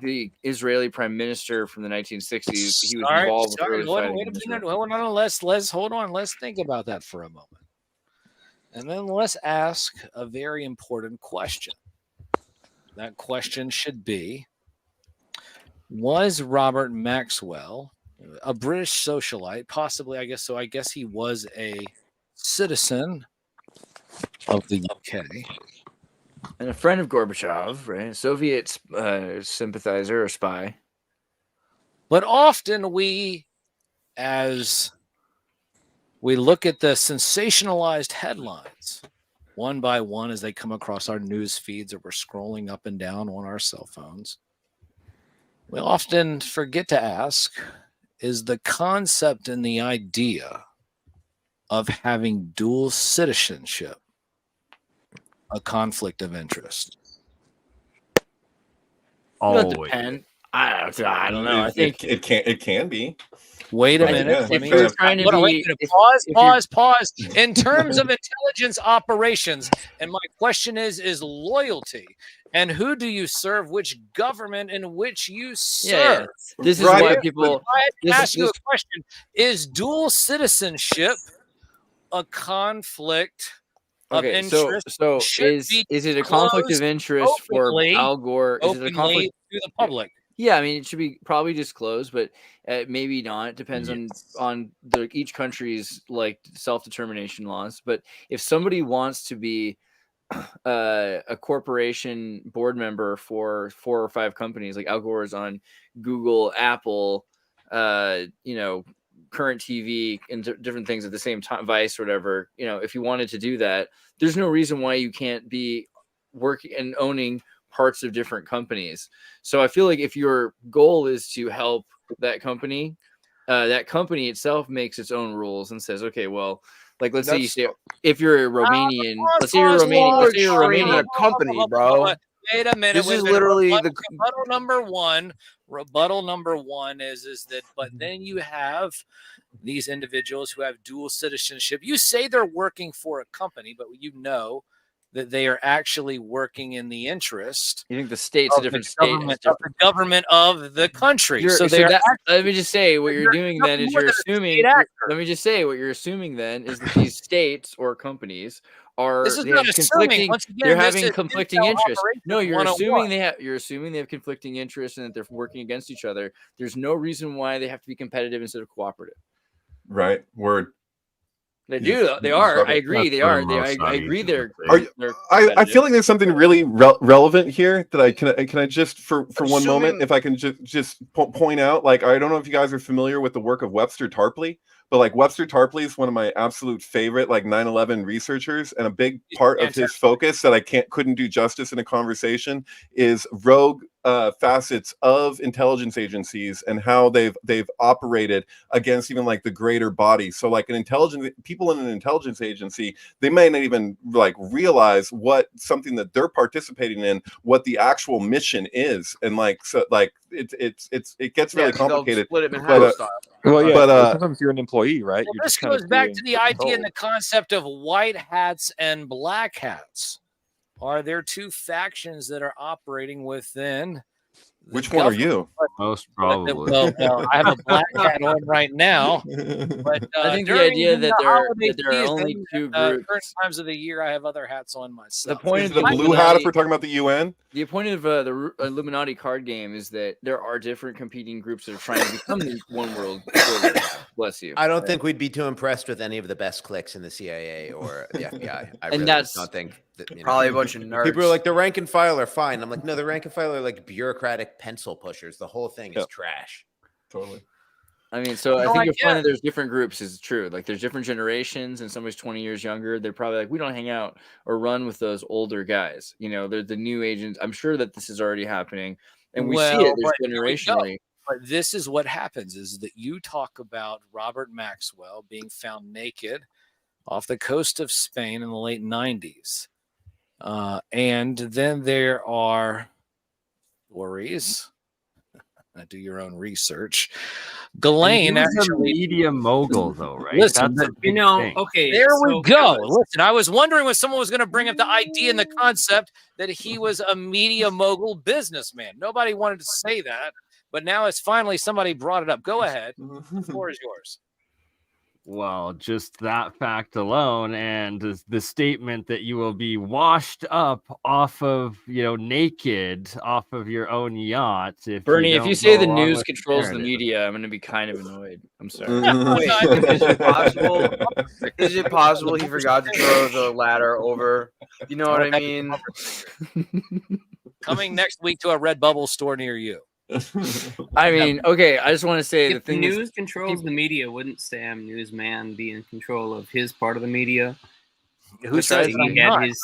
the Israeli prime minister from the 1960s. He was involved with early fighting. Wait a minute. Hold on. Let's hold on. Let's think about that for a moment. And then let's ask a very important question. That question should be, was Robert Maxwell a British socialite? Possibly, I guess so. I guess he was a citizen of the UK. And a friend of Gorbachev, right? A Soviet sympathizer or spy. But often as we look at the sensationalized headlines, one by one, as they come across our news feeds or we're scrolling up and down on our cell phones, we often forget to ask, is the concept and the idea of having dual citizenship a conflict of interest? Always. I don't know. I think it can be. Wait a minute. Pause. In terms of intelligence operations, and my question is loyalty. And who do you serve? Which government in which you serve? Yeah. This is why people ask you a question. Is dual citizenship a conflict of interest? So is it a conflict of interest for Al Gore? Is it a conflict to the public? Yeah, I mean, it should be probably disclosed, but maybe not. It depends on each country's self-determination laws. But if somebody wants to be a corporation board member for 4 or 5 companies, like Al Gore is on Google, Apple, Current TV, and different things at the same time, Vice, or whatever. If you wanted to do that, there's no reason why you can't be working and owning parts of different companies. So I feel like if your goal is to help that company itself makes its own rules and says, okay, well, let's say you say, if you're a Romanian, let's say you're Romanian company, bro. Wait a minute. This is literally rebuttal number one. Rebuttal number one is that, but then you have these individuals who have dual citizenship. You say they're working for a company, but that they are actually working in the interest. You think the state's a different state? Of the government of the country. So let me just say what you're doing then is you're assuming. Let me just say what you're assuming then is that these states or companies are conflicting. They're having conflicting interests. No, you're assuming they have conflicting interests and that they're working against each other. There's no reason why they have to be competitive instead of cooperative. Right. Word. They do. They are. I agree. They are. I agree. They're. I feel like there's something really relevant here that I can just for one moment, if I can just point out. Like, I don't know if you guys are familiar with the work of Webster Tarpley, but like Webster Tarpley is one of my absolute favorite like 9/11 researchers, and a big part of his focus that I couldn't do justice in a conversation is rogue facets of intelligence agencies and how they've operated against even like the greater body. So like people in an intelligence agency, they may not even like realize what something that they're participating in, what the actual mission is, and like so like it gets really complicated. Sometimes you're an employee, right? Well, this goes back to the idea and the concept of white hats and black hats. Are there two factions that are operating within? Which one are you? Most probably. Well, I have a black hat on right now. But I think the idea that there are only two groups. Certain times of the year, I have other hats on myself. The point of the blue hat, if we're talking about the UN. The point of the Illuminati card game is that there are different competing groups that are trying to become the one world order. Bless you. I don't think we'd be too impressed with any of the best clicks in the CIA or the FBI. I really don't think. Probably a bunch of nerds. People are like, the rank and file are fine. I'm like, no, the rank and file are like bureaucratic pencil pushers. The whole thing is trash. Totally. I mean, so I think you'll find that there's different groups is true. Like there's different generations, and somebody's 20 years younger. They're probably like, we don't hang out or run with those older guys. You know, they're the new agents. I'm sure that this is already happening, and we see it generationally. But this is what happens: is that you talk about Robert Maxwell being found naked off the coast of Spain in the late 90s. And then there are stories. Do your own research. Ghislaine actually media mogul, though, right? Listen, okay. There we go. Listen, I was wondering when someone was going to bring up the idea and the concept that he was a media mogul businessman. Nobody wanted to say that, but now it's finally somebody brought it up. Go ahead. The floor is yours. Well, just that fact alone, and the statement that you will be washed up off of, naked off of your own yacht. Bernie, if you say the news controls the media, I'm going to be kind of annoyed. I'm sorry. Wait, is it possible he forgot to throw the ladder over? You know what I mean? Coming next week to a Redbubble store near you. I mean, okay, I just want to say if the news controls the media, wouldn't Sam Newsman be in control of his part of the media? Who says he had his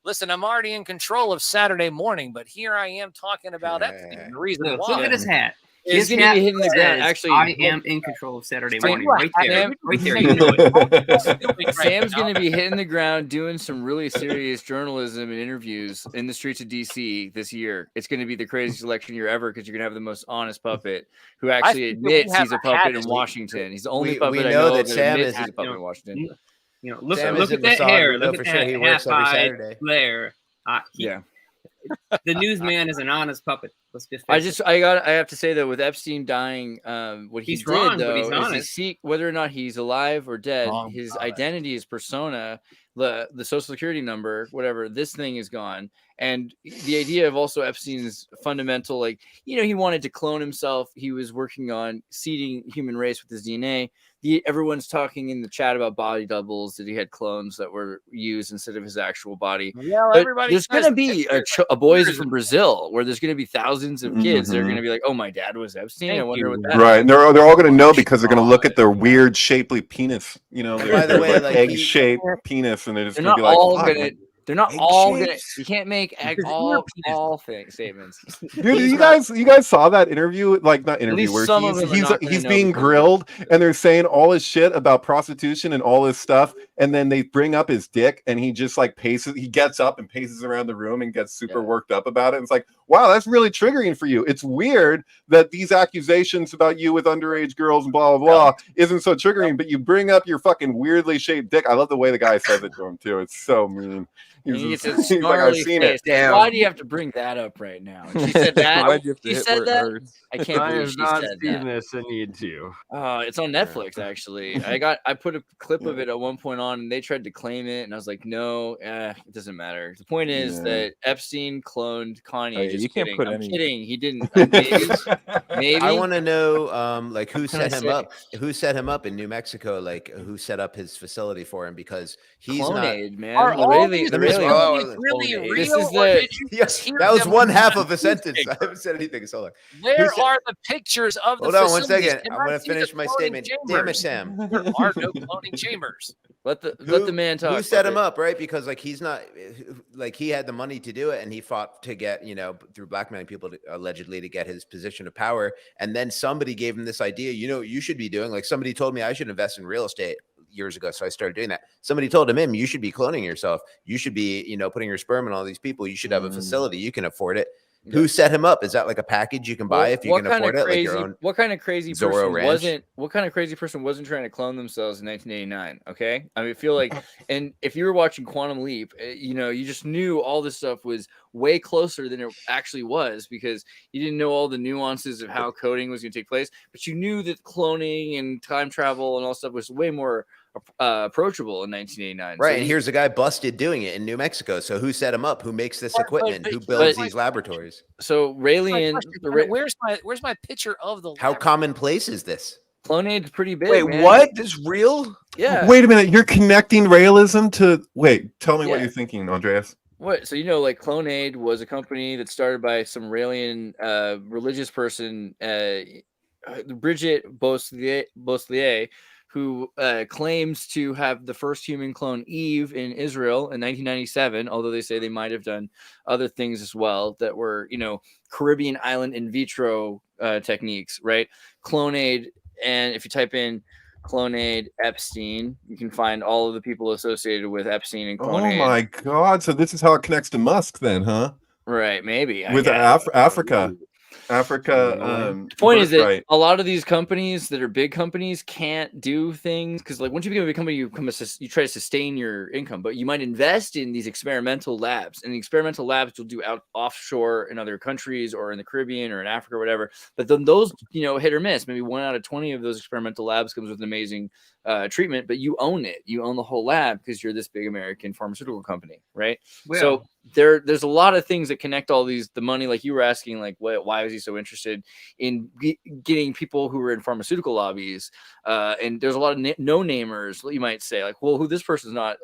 Listen, I'm already in control of Saturday morning, but here I am talking about Epstein. The reason why. Look at his hat. He's going to be hitting the ground. Actually, I am in control of Saturday morning. Right there. You know it. Sam's going to be hitting the ground doing some really serious journalism and interviews in the streets of DC this year. It's going to be the craziest election year ever because you're going to have the most honest puppet who actually admits he's a puppet in Washington. He's the only puppet I know that Sam admits he's a puppet in Washington. Look at that hair. Look at that half-eyed glare. Yeah. The newsman is an honest puppet. I have to say that with Epstein dying, what he did though is whether or not he's alive or dead, his identity, his persona, the social security number, whatever, this thing is gone. And the idea of also Epstein's fundamental, he wanted to clone himself. He was working on seeding human race with his DNA. Everyone's talking in the chat about body doubles, that he had clones that were used instead of his actual body. Yeah, there's going to be a Boys from Brazil where there's going to be thousands of kids that are going to be like, oh, my dad was Epstein. I wonder what that is. And they're all going to know because they're going to look at their weird shapely penis, by the way, egg-shaped penis, and they're just going to be like, they're not all gonna. You can't make all statements. Dude, you guys saw that interview? Like, not interview, where he's being grilled, and they're saying all his shit about prostitution and all his stuff, and then they bring up his dick, and he just like paces. He gets up and paces around the room and gets super worked up about it. And it's like, wow, that's really triggering for you. It's weird that these accusations about you with underage girls and blah blah blah isn't so triggering, but you bring up your fucking weirdly shaped dick. I love the way the guy says it to him too. It's so mean. He's It's a like, I've seen face. it. Damn. Why do you have to bring that up right now? She said that. Why'd you have to She hit said where it that. hurts? I can't I believe have she not said seen that. this. I need to. It's on Netflix actually. I put a clip of it at one point on, and they tried to claim it, and I was like, no, it doesn't matter. The point is that Epstein cloned Kanye. Oh, yeah, just you can't kidding. put I'm any- kidding. He didn't. Maybe. I want to know, like, who can I set him say? up? Who set him up in New Mexico? Like, who set up his facility for him? Because he's Clonade, not. man. Are The all really, these the facilities really really Clonade. real, This is or the. did you Yes, just hear that was them one from half the of a sentence. I newspaper? haven't said anything. So long. Where are the pictures of the Hold on facilities? one second. Can I'm I going to see the finish my cloning statement. Damn it, chambers? Sam. There are no cloning chambers. Let the man talk. Who set him up, right? Because like he's not like he had the money to do it, and he fought to get, through blackmailing people allegedly to get his position of power. And then somebody gave him this idea. You know what you should be doing? Like somebody told me I should invest in real estate years ago, so I started doing that. Somebody told him, you should be cloning yourself. You should be, putting your sperm in all these people. You should have a facility. You can afford it. Yeah. Who set him up? Is that like a package you can buy if you can afford it? Like your own What kind of crazy Zorro person Ranch? What kind of crazy person wasn't trying to clone themselves in 1989? Okay, I mean, I feel like, and if you were watching Quantum Leap, you just knew all this stuff was way closer than it actually was because you didn't know all the nuances of how coding was going to take place, but you knew that cloning and time travel and all stuff was way more approachable in 1989. Right, So and here's a guy busted doing it in New Mexico. So who set him up? Who makes this equipment? Who builds these laboratories? So Raelian, Where's my picture of the? How commonplace is this? Clonade's pretty big. Wait, man. what? This real? Yeah. Wait a minute. You're connecting realism to. Wait, tell me what Yeah. you're thinking, Andreas. What? So like Clonade was a company that started by some Raelian religious person, Bridget Boslier, who claims to have the first human clone Eve in Israel in 1997, although they say they might have done other things as well that were, Caribbean island in vitro techniques, right? Clonade, and if you type in Clonade Epstein, you can find all of the people associated with Epstein and Clonade. Oh my God! So this is how it connects to Musk, then, huh? Right? Maybe With Africa. The point is that a lot of these companies that are big companies can't do things because, like, once you become a big company, you try to sustain your income, but you might invest in these experimental labs, and the experimental labs will do offshore in other countries or in the Caribbean or in Africa or whatever. But then those, hit or miss. Maybe 1 out of 20 of those experimental labs comes with an amazing treatment, but you own it. You own the whole lab because you're this big American pharmaceutical company, right? Well, so there's a lot of things that connect all the money. Like you were asking, like, why was he so interested in getting people who were in pharmaceutical lobbies? And there's a lot of no-namers, you might say, like, well, who this person's not.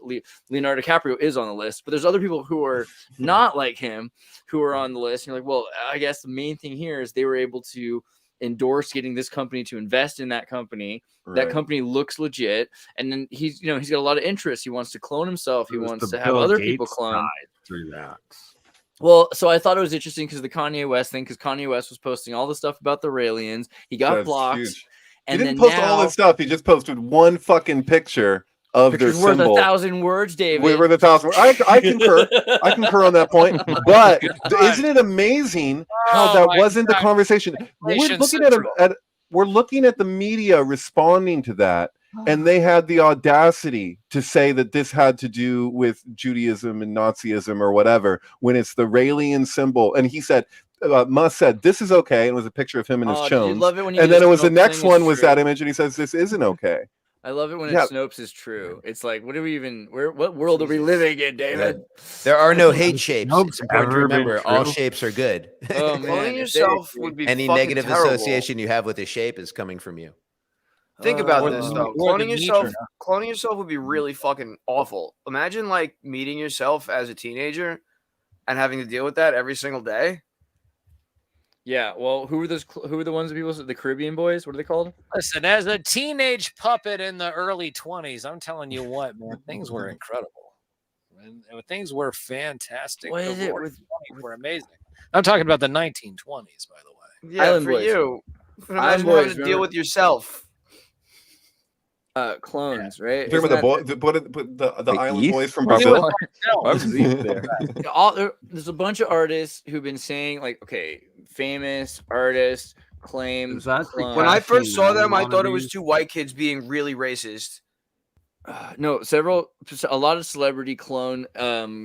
Leonardo DiCaprio is on the list, but there's other people who are not like him who are on the list. And you're like, well, I guess the main thing here is they were able to endorse getting this company to invest in that company. Right. That company looks legit, and then he's got a lot of interest. He wants to clone himself. He wants to have other people clone through that. Well, so I thought it was interesting because of the Kanye West thing, because Kanye West was posting all the stuff about the Raelians. He got blocked. Huge. And he didn't then post all this stuff. He just posted one fucking picture of their worth symbol. 1,000 words, David. Worth 1,000 words. I concur. I concur on that point. But isn't it amazing how that wasn't the conversation? We're looking at the media responding to that, and they had the audacity to say that this had to do with Judaism and Nazism or whatever, when it's the Raelian symbol. And he said, Musk said, this is okay. And it was a picture of him and his chones. And then it was the next one was that image, and he says, this isn't okay. I love it when Snopes is true. It's like, what world are we living in, David? There are no hate shapes. It's important to remember all shapes are good. Oh man, Cloning yourself would be any negative association you have with a shape is coming from you. Think about this though. Cloning yourself would be really fucking awful. Imagine like meeting yourself as a teenager and having to deal with that every single day. Yeah, well, who are the ones that people, the Caribbean boys? What are they called? Listen, as a teenage puppet in the early 20s, I'm telling you what, man, things were incredible. And things were fantastic. What is it? Were amazing. I'm talking about the 1920s, by the way. Yeah, Island for boys. You. Imagine having to deal with yourself. Clones, right? You're talking about the island boys from Brazil. There's a bunch of artists who've been saying like, okay, famous artists claims. When I first saw them, I thought it was two white kids being really racist. No, a lot of celebrity clone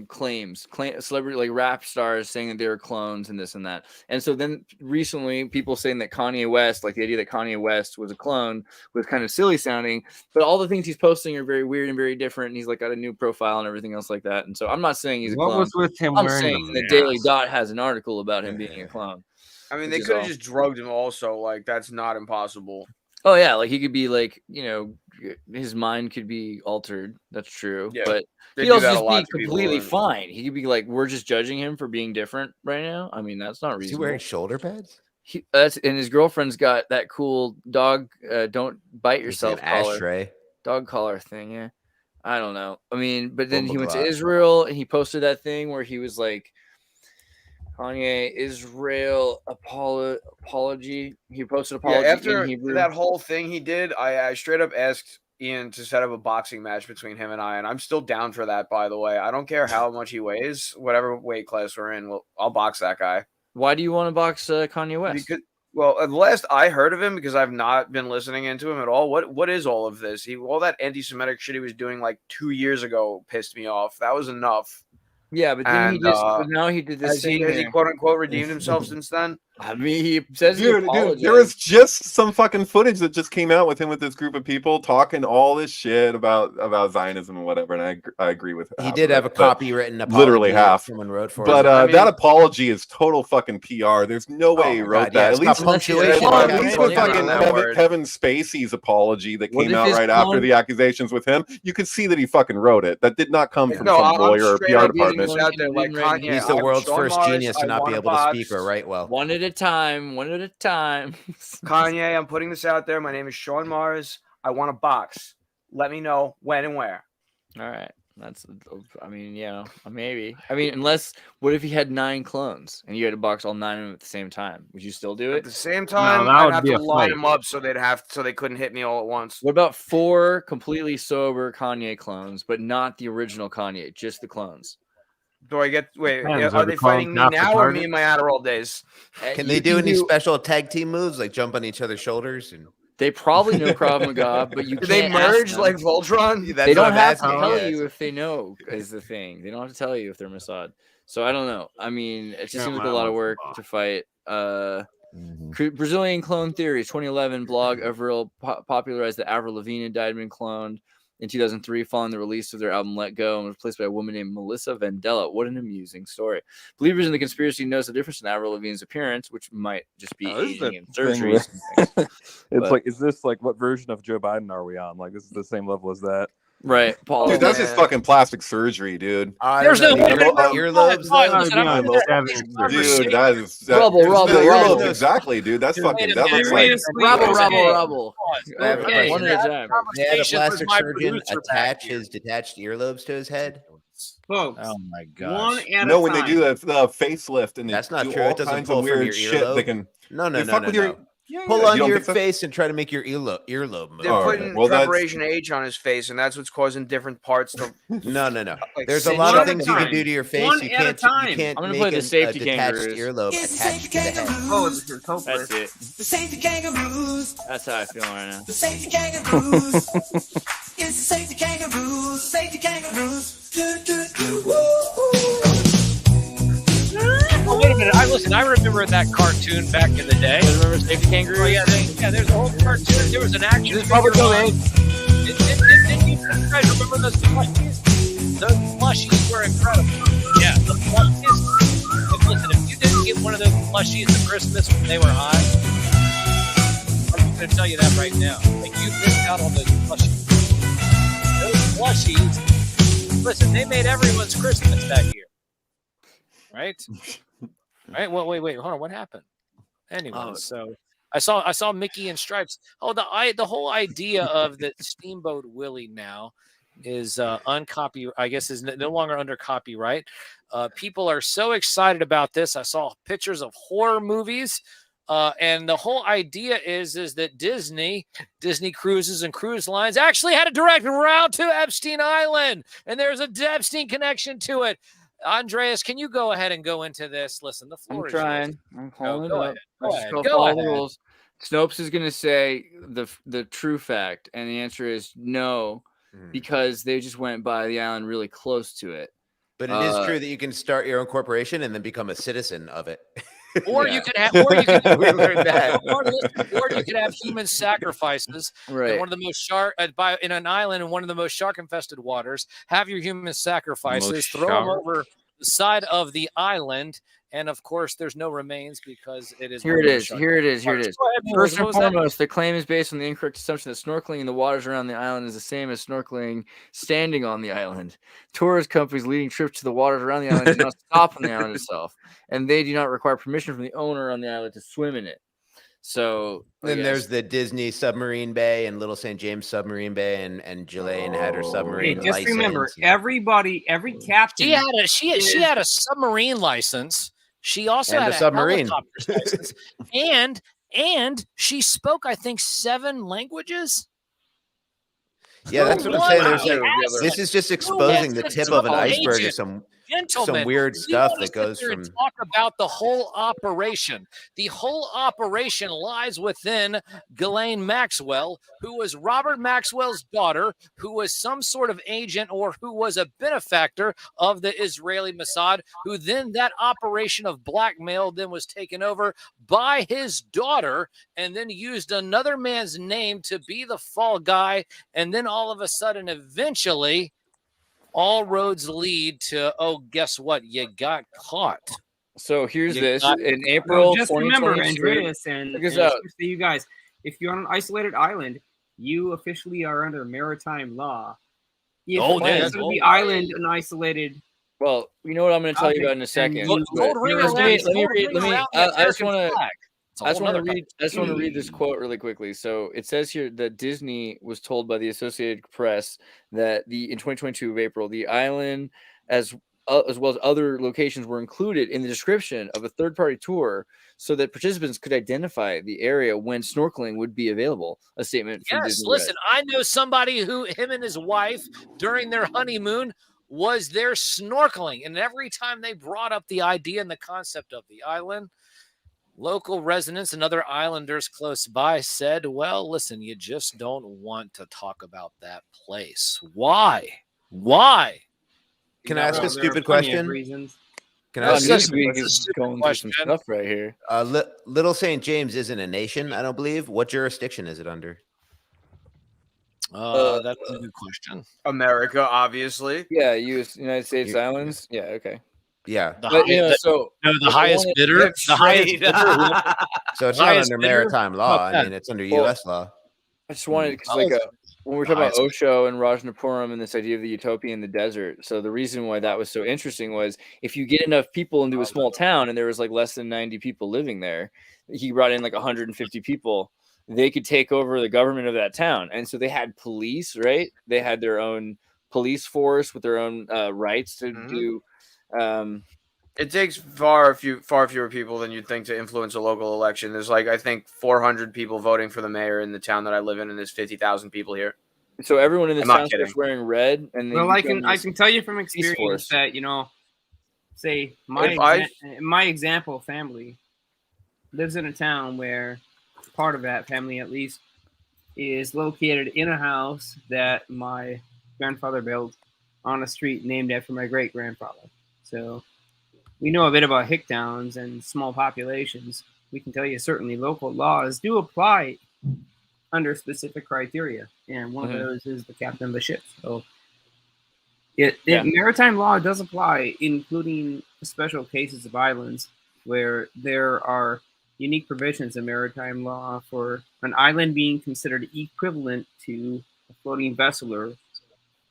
claims, celebrity like rap stars saying that they were clones and this and that. And so then recently, people saying that Kanye West, like the idea that Kanye West was a clone, was kind of silly sounding. But all the things he's posting are very weird and very different. And he's like got a new profile and everything else like that. And so I'm not saying he's a clone. What was with him I'm wearing saying the the Daily Dot has an article about him being a clone. I mean, they could have just drugged him. Also, like that's not impossible. Oh yeah, like he could be like, his mind could be altered. That's true. Yeah, but he'd also just be completely fine. He could be like, we're just judging him for being different right now. I mean, that's not reasonable. Is he wearing shoulder pads? And his girlfriend's got that cool dog. Don't bite yourself collar. Ashtray. Dog collar thing. Yeah, I don't know. I mean, but then he went to Israel and he posted that thing where he was like, Kanye Israel apology. He posted apology. Yeah, after that whole thing he did, I straight up asked Ian to set up a boxing match between him and I'm still down for that, by the way. I don't care how much he weighs, whatever weight class we're in. Well, I'll box that guy. Why do you want to box Kanye West? Well, the last I heard of him, because I've not been listening into him at all. What is all of this? All that anti-Semitic shit he was doing like 2 years ago pissed me off. That was enough. Yeah, but then now he did this thing. Has he quote unquote redeemed himself since then? I mean, he says Dude, there was just some fucking footage that just came out with him with this group of people talking all this shit about Zionism and whatever, and I agree with him. He did have a copywritten apology. Literally half. Someone wrote for but him. that apology is total fucking PR. There's no way he wrote that. Yeah, at least with fucking Kevin Spacey's apology that came out right after the accusations with him, you could see that he fucking wrote it. That did not come from some lawyer or PR department. He's the world's first genius to not be able to speak or write well. One at a time. Kanye, I'm putting this out there. My name is Sean Mars. I want a box. Let me know when and where. All right. Maybe. I mean, what if he had 9 clones and you had to box all 9 of them at the same time? Would you still do it? At the same time, I'd have to line them up so they couldn't hit me all at once. What about 4 completely sober Kanye clones, but not the original Kanye, just the clones? Do I get are they fighting me now or me in my Adderall days? Can they do any special tag team moves like jump on each other's shoulders? And they probably know Krav Maga, but you do they merge like Voltron? They don't have to tell you if they know is the thing. They don't have to tell you if they're Mossad. So I don't know. I mean, it just seems like a lot of work to fight. Brazilian clone theories. 2011 blog Avril popularized that Avril Lavigne had died and been cloned in 2003 following the release of their album Let Go and was replaced by a woman named Melissa Vandella. What an amusing story. Believers in the conspiracy notice the difference in Avril Lavigne's appearance, which might just be aging and surgeries. Is this like what version of Joe Biden are we on? Like this is the same level as that? Right, Paul. Dude, that's just fucking plastic surgery, dude. There's no earlobes. Dude, that is rubble. Exactly, dude. That's fucking. That looks like rubble. I have a question. One at a time. They had a plastic surgeon attach his detached earlobes to his head. Folks, oh my god! No, when they do the facelift and that's not do true. all It doesn't kinds pull of from weird your shit. earlobe. They can No. Pull onto your face and try to make your earlobe move. They're putting preparation H on his face, and that's what's causing different parts to. No. There's a lot of things you can do to your face. One you at a can't. time. You can't I'm gonna make play the safety detached kangaroos. earlobe attached to the head. Oh, it's That's it. The safety kangaroos. That's how I feel right now. The safety kangaroos. It's the safety kangaroos. Safety kangaroos. Oh, wait a minute. I remember that cartoon back in the day. You remember Safety Kangaroo? Oh, yeah, there's a whole cartoon. There was an action. This is public domain. Didn't you guys remember those plushies? Those plushies were incredible. Yeah, the plushies. Look, listen, if you didn't get one of those plushies at Christmas when they were high, I'm just going to tell you that right now. Like, you missed out on those plushies. Those plushies, listen, they made everyone's Christmas that year. Right? Right. Well, wait. Hold on. What happened? Anyway, so I saw Mickey and Stripes. Oh, the whole idea of the Steamboat Willie now is uncopy. I guess is no longer under copyright. People are so excited about this. I saw pictures of horror movies And the whole idea is that Disney Cruises and cruise lines actually had a direct route to Epstein Island, and there's a Epstein connection to it. Andreas, can you go ahead and go into this? Listen, the floor I'm is trying. yours. I'm calling Go it ahead. up. Go Let's ahead. just Go follow the ahead. rules. Snopes is going to say the true fact, and the answer is no, because they just went by the island really close to it. But it is true that you can start your own corporation and then become a citizen of it. Or you could have, or you could, we learned that. or you could have human sacrifices in one of the most in an island in one of the most shark-infested waters. Have your human sacrifices, throw them over the side of the island, and of course, there's no remains because it is. Here it is. First and What was that? foremost, the claim is based on the incorrect assumption that snorkeling in the waters around the island is the same as snorkeling standing on the island. Tourist companies leading trips to the waters around the island do not stop on the island itself, and they do not require permission from the owner on the island to swim in it. So then there's the Disney Submarine Bay and Little St. James Submarine Bay, and Jelaine had her submarine Just license. remember, every captain. She had a submarine license. She also And had a submarine helicopter's license, and she spoke, I think, 7 languages. Yeah, that's what I'm saying. This is just exposing the tip of an iceberg of some weird stuff that goes from. Talk about the whole operation. The whole operation lies within Ghislaine Maxwell, who was Robert Maxwell's daughter, who was some sort of agent or who was a benefactor of the Israeli Mossad, who then that operation of blackmail then was taken over by his daughter and then used another man's name to be the fall guy. And then all of a sudden, eventually, all roads lead to, oh, guess what? You got caught. So here's in April. Just remember, Andreas, and especially you guys, if you're on an isolated island, you officially are under maritime law. If the island an isolated. Well, you know what I'm going to tell you about in a second. I just want to read this quote really quickly. So it says here that Disney was told by the Associated Press that in 2022 of April, the island as well as other locations were included in the description of a third-party tour so that participants could identify the area when snorkeling would be available. A statement from Disney. Listen, I know somebody him and his wife during their honeymoon was there snorkeling, and every time they brought up the idea and the concept of the island, local residents and other islanders close by said, well, listen, you just don't want to talk about that place. Why? Can I ask a stupid question? Can I ask going through some stuff right here? Little St. James isn't a nation, I don't believe. What jurisdiction is it under? That's a good question. America, obviously. Yeah, United States Islands. Yeah, okay. Yeah, the highest bidder. The highest bidder. So it's not under maritime law. I mean, it's under U.S. law. I just wanted because when we're talking about Osho and Rajnapuram and this idea of the utopia in the desert. So the reason why that was so interesting was if you get enough people into a small town and there was like less than 90 people living there, he brought in like 150 people. They could take over the government of that town, and so they had police, right? They had their own police force with their own rights to do. It takes far fewer people than you'd think to influence a local election. There's I think 400 people voting for the mayor in the town that I live in, and there's 50,000 people here. So everyone in this town starts wearing red, and I can tell you from experience that say my example family lives in a town where part of that family at least is located in a house that my grandfather built on a street named after my great grandfather. So we know a bit about hick towns and small populations. We can tell you certainly local laws do apply under specific criteria, and one of those is the captain of the ship. So maritime law does apply, including special cases of islands where there are unique provisions in maritime law for an island being considered equivalent to a floating vessel or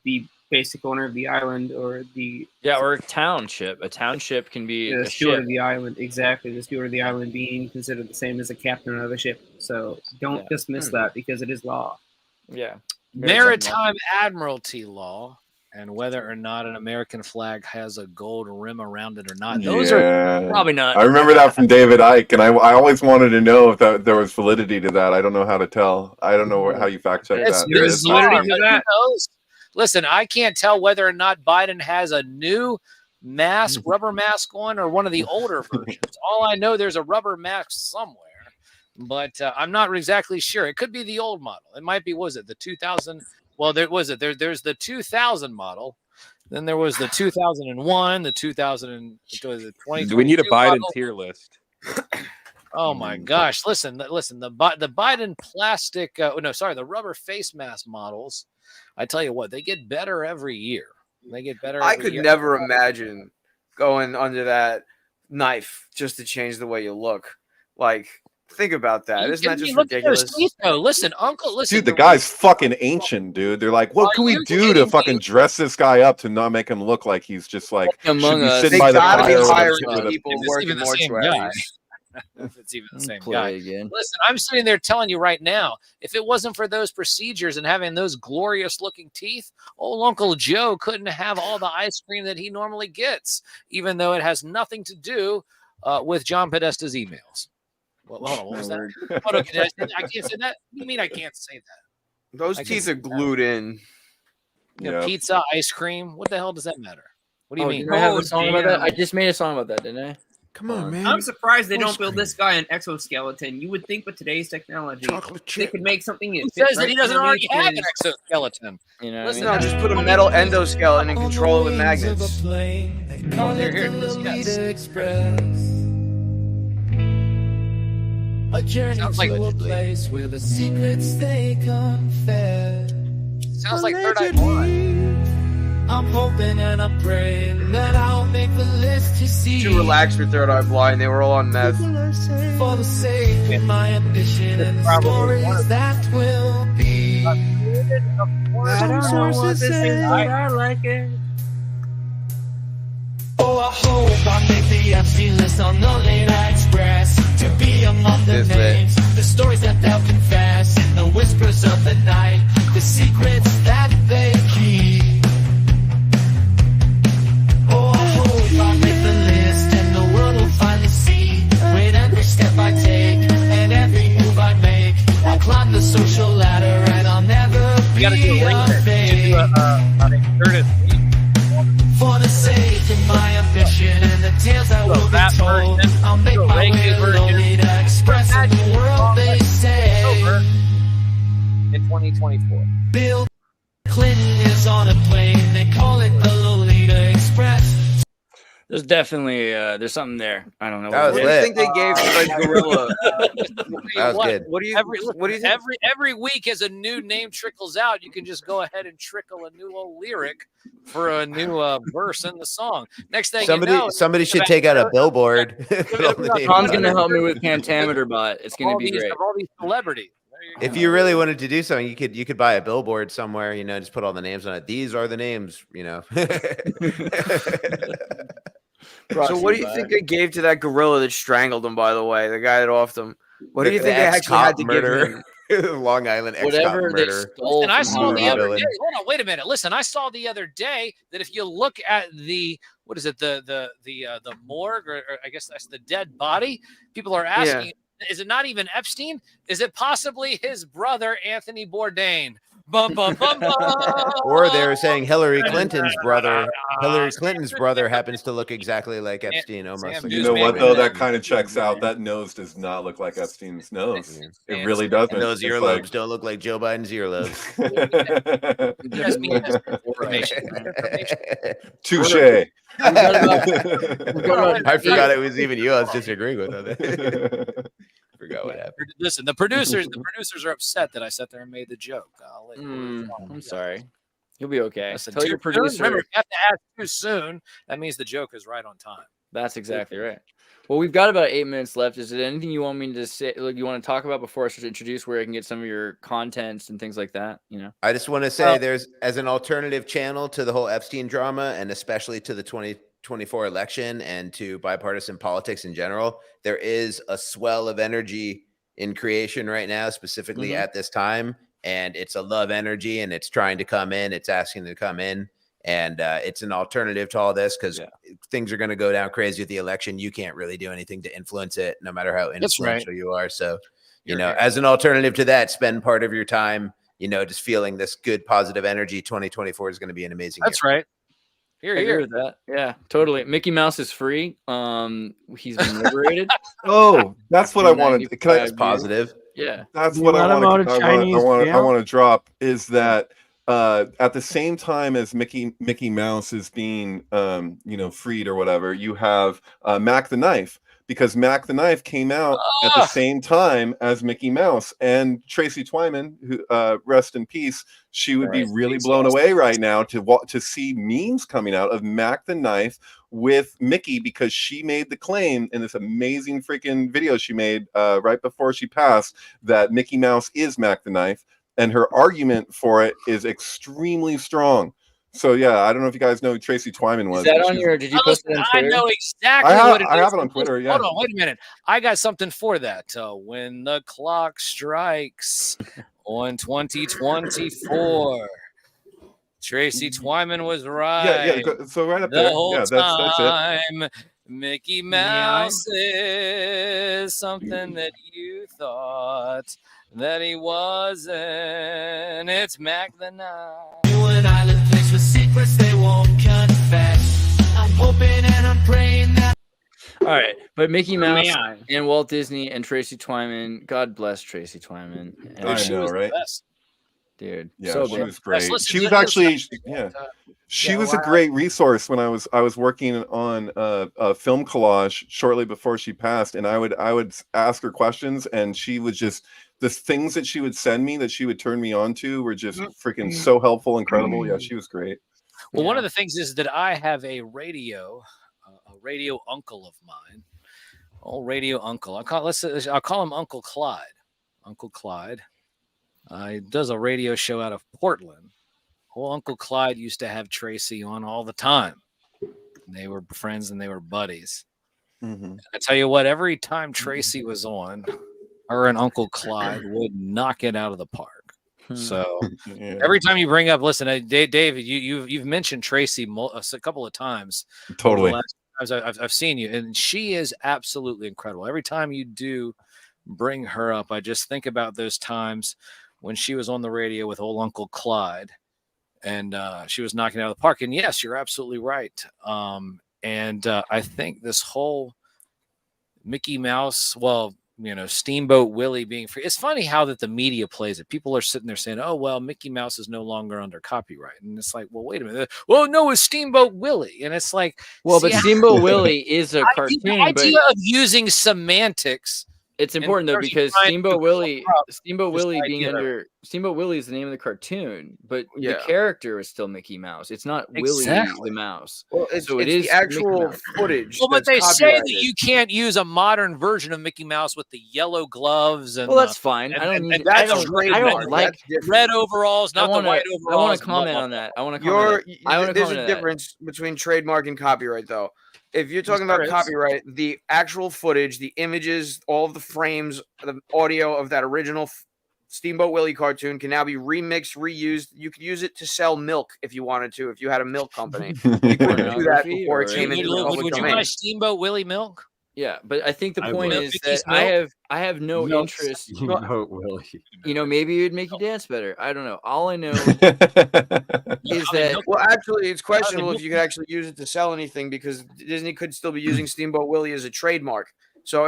the basic owner of the island or or a township. A township can be the steward of the island. Exactly, the steward of the island being considered the same as the captain of the ship. So don't dismiss that because it is law. Yeah, maritime admiralty law and whether or not an American flag has a gold rim around it or not. Those are probably not. I remember that from David Icke, and I always wanted to know if there was validity to that. I don't know how to tell. I don't know how you fact check that. There's validity to that. Listen, I can't tell whether or not Biden has a new mask, rubber mask on, or one of the older versions. All I know, there's a rubber mask somewhere, but I'm not exactly sure. It could be the old model. It might be. Was it the 2000? Well, there's the 2000 model. Then there was the 2001, the 2020. Do we need a Biden tier list? Oh my gosh! Listen. The Biden plastic. The rubber face mask models. I tell you what, they get better every year. They get better. I could never imagine going under that knife just to change the way you look. Like, think about that. Isn't that just ridiculous? Listen, Uncle. Listen, Dude, the guy's fucking ancient, dude. They're like, what can we do to fucking dress this guy up to not make him look like he's just like Among should be us. sitting They by the gotta be fire hiring with a- people If it's working even the same mortuaries. if it's even the same Play guy. again. Listen, I'm sitting there telling you right now, if it wasn't for those procedures and having those glorious looking teeth, old Uncle Joe couldn't have all the ice cream that he normally gets, even though it has nothing to do with John Podesta's emails. Well, hold on, what was that? Hold on, I can't say that? What do you mean I can't say that? Those teeth are glued in. Pizza, ice cream. What the hell does that matter? What do you mean? Didn't I have a song about that? I just made a song about that, didn't I? Come on, man. I'm surprised they don't build this guy an exoskeleton. You would think with today's technology, they could make something. Who says that he doesn't already have an exoskeleton? You know, Listen, no, just put a metal endoskeleton and control it with magnets. A journey Sounds like to a place where the secrets they confess. Sounds like Third Eye Blind. I'm hoping and I'm praying that I'll make the list to see. Too relaxed for Third Eye Blind. They were all on meth. For the sake of my ambition and the stories that will be. Some sources say I like it. Oh, I hope I make the Epstein list on the Late Night Express to be among the names, the stories that they'll confess, and the whispers of the night, the secrets that they keep. Oh, I hope I make the list and the world will finally see. With every step I take and every move I make, I'll climb the social ladder and I'll never be a fake. For the sake of my ambition and the tales I will be told, I'll make my way lonely to express in the world they say. In 2024. Bill Clinton is on a plane, they call it the Lolita Express. There's definitely there's something there. I don't know. That was What do you lit. think they gave to like Gorilla? That was good. What do you think? Every week as a new name trickles out, you can just go ahead and trickle a new old lyric for a new verse in the song. Next thing Somebody should take out a billboard. Tom's gonna help me with Pentameter Bot. It's gonna be great. All these celebrities. If you really wanted to do something, you could buy a billboard somewhere, just put all the names on it. These are the names, So what do you think they gave to that gorilla that strangled him, by the way? The guy that offed him. What do you think they actually had to give him? Long Island ex-cop Whatever they murder. stole. And I saw the other villain. day. Hold on, wait a minute. Listen, I saw the other day that if you look at the the morgue, or I guess that's the dead body, people are asking, is it not even Epstein? Is it possibly his brother Anthony Bourdain? Bum, bum, bum, bum. Or they were saying Hillary Clinton's brother. Hillary Clinton's brother happens to look exactly like Epstein, almost. Like You know what though? That kind of checks out. That nose does not look like Epstein's nose. It really doesn't. And those It's earlobes like- don't look like Joe Biden's earlobes. Touche. I forgot it was even you. I was disagreeing with it. Forgot what happened. Listen, the producers are upset that I sat there and made the joke. I'm sorry. You'll be okay. Listen, Tell your producer. Remember, if you have to ask too soon, that means the joke is right on time. That's exactly right. Well, we've got about 8 minutes left. Is there anything you want me to say? Like, you want to talk about before I start to introduce where I can get some of your contents and things like that? I just want to say there's, as an alternative channel to the whole Epstein drama, and especially to the 2024 election and to bipartisan politics in general, there is a swell of energy in creation right now, specifically at this time. And it's a love energy, and it's trying to come in. It's asking to come in. And it's an alternative to all this because things are going to go down crazy with the election. You can't really do anything to influence it, no matter how influential you are. So, you know, as an alternative to that, spend part of your time, you know, just feeling this good, positive energy. 2024 is going to be an amazing year. That's right. I agree with that. Yeah, totally. Mickey Mouse is free. He's been liberated. Oh, that's what I wanted. That's positive. Yeah, that's what I want to drop is that at the same time as Mickey Mouse is being you know, freed or whatever, you have Mac the Knife, because Mac the Knife came out at the same time as Mickey Mouse, and Tracy Twyman, who rest in peace, she would be really blown away right now to see memes coming out of Mac the Knife with Mickey, because she made the claim in this amazing freaking video she made right before she passed that Mickey Mouse is Mac the Knife, and her argument for it is extremely strong. So yeah, I don't know if you guys know who Tracy Twyman was. Is that on your? Did you post it on Twitter? I know exactly what it is. I have it on Twitter. Yeah. Hold on, wait a minute. I got something for that. When the clock strikes on 2024, Tracy Twyman was right. Yeah. So right up the there. whole Yeah, time. That's it. Mickey Mouse is something that you thought that he wasn't. It's Mac the Knife. You and I live place with secrets they won't confess. I'm hoping and I'm praying that. All right, but Mickey Mouse and Walt Disney and Tracy Twyman. God bless Tracy Twyman. And I know, right? Dude, yeah, so she good. was great. She was actually, she was a great resource when I was working on a film collage shortly before she passed, and I would ask her questions, and she would just, the things that she would send me that she would turn me on to were just freaking so helpful, incredible. Yeah, she was great. Well, one of the things is that I have a radio uncle of mine, old radio uncle. I'll call him Uncle Clyde. Uncle Clyde. He does a radio show out of Portland. Old Uncle Clyde used to have Tracy on all the time. They were friends and they were buddies. Mm-hmm. I tell you what, every time Tracy was on, her and Uncle Clyde would knock it out of the park. So every time you bring up, listen, David, you've mentioned Tracy a couple of times. Totally. The last times I've seen you, and she is absolutely incredible. Every time you do bring her up, I just think about those times when she was on the radio with old Uncle Clyde, and she was knocking it out of the park. And yes, you're absolutely right. I think this whole Mickey Mouse, Steamboat Willie being free. It's funny how that the media plays it. People are sitting there saying, "Oh, well, Mickey Mouse is no longer under copyright," and it's like, well, wait a minute. Well, no, it's Steamboat Willie, and it's like, well, but Steamboat Willie is a cartoon. The idea of using semantics. It's important though, because Steamboat Willie being under Steamboat Willie is the name of the cartoon, but the character is still Mickey Mouse. It's not Willie the Mouse. Well, it's the actual footage. Well, but they say that you can't use a modern version of Mickey Mouse with the yellow gloves and. Well, that's fine. I don't need. I don't like red overalls, not the white overalls. I want to comment on that. There's a difference between trademark and copyright, though. If you're talking about copyright, the actual footage, the images, all of the frames, the audio of that original Steamboat Willie cartoon can now be remixed, reused. You could use it to sell milk if you wanted to, if you had a milk company. You couldn't do that before it came into the public domain. Would you buy Steamboat Willie milk? Yeah, but I think the point is that I have no interest. Steamboat Willie. Maybe it would make you dance better. I don't know. All I know is that. Well, actually, it's questionable if you could actually use it to sell anything, because Disney could still be using Steamboat Willie as a trademark. So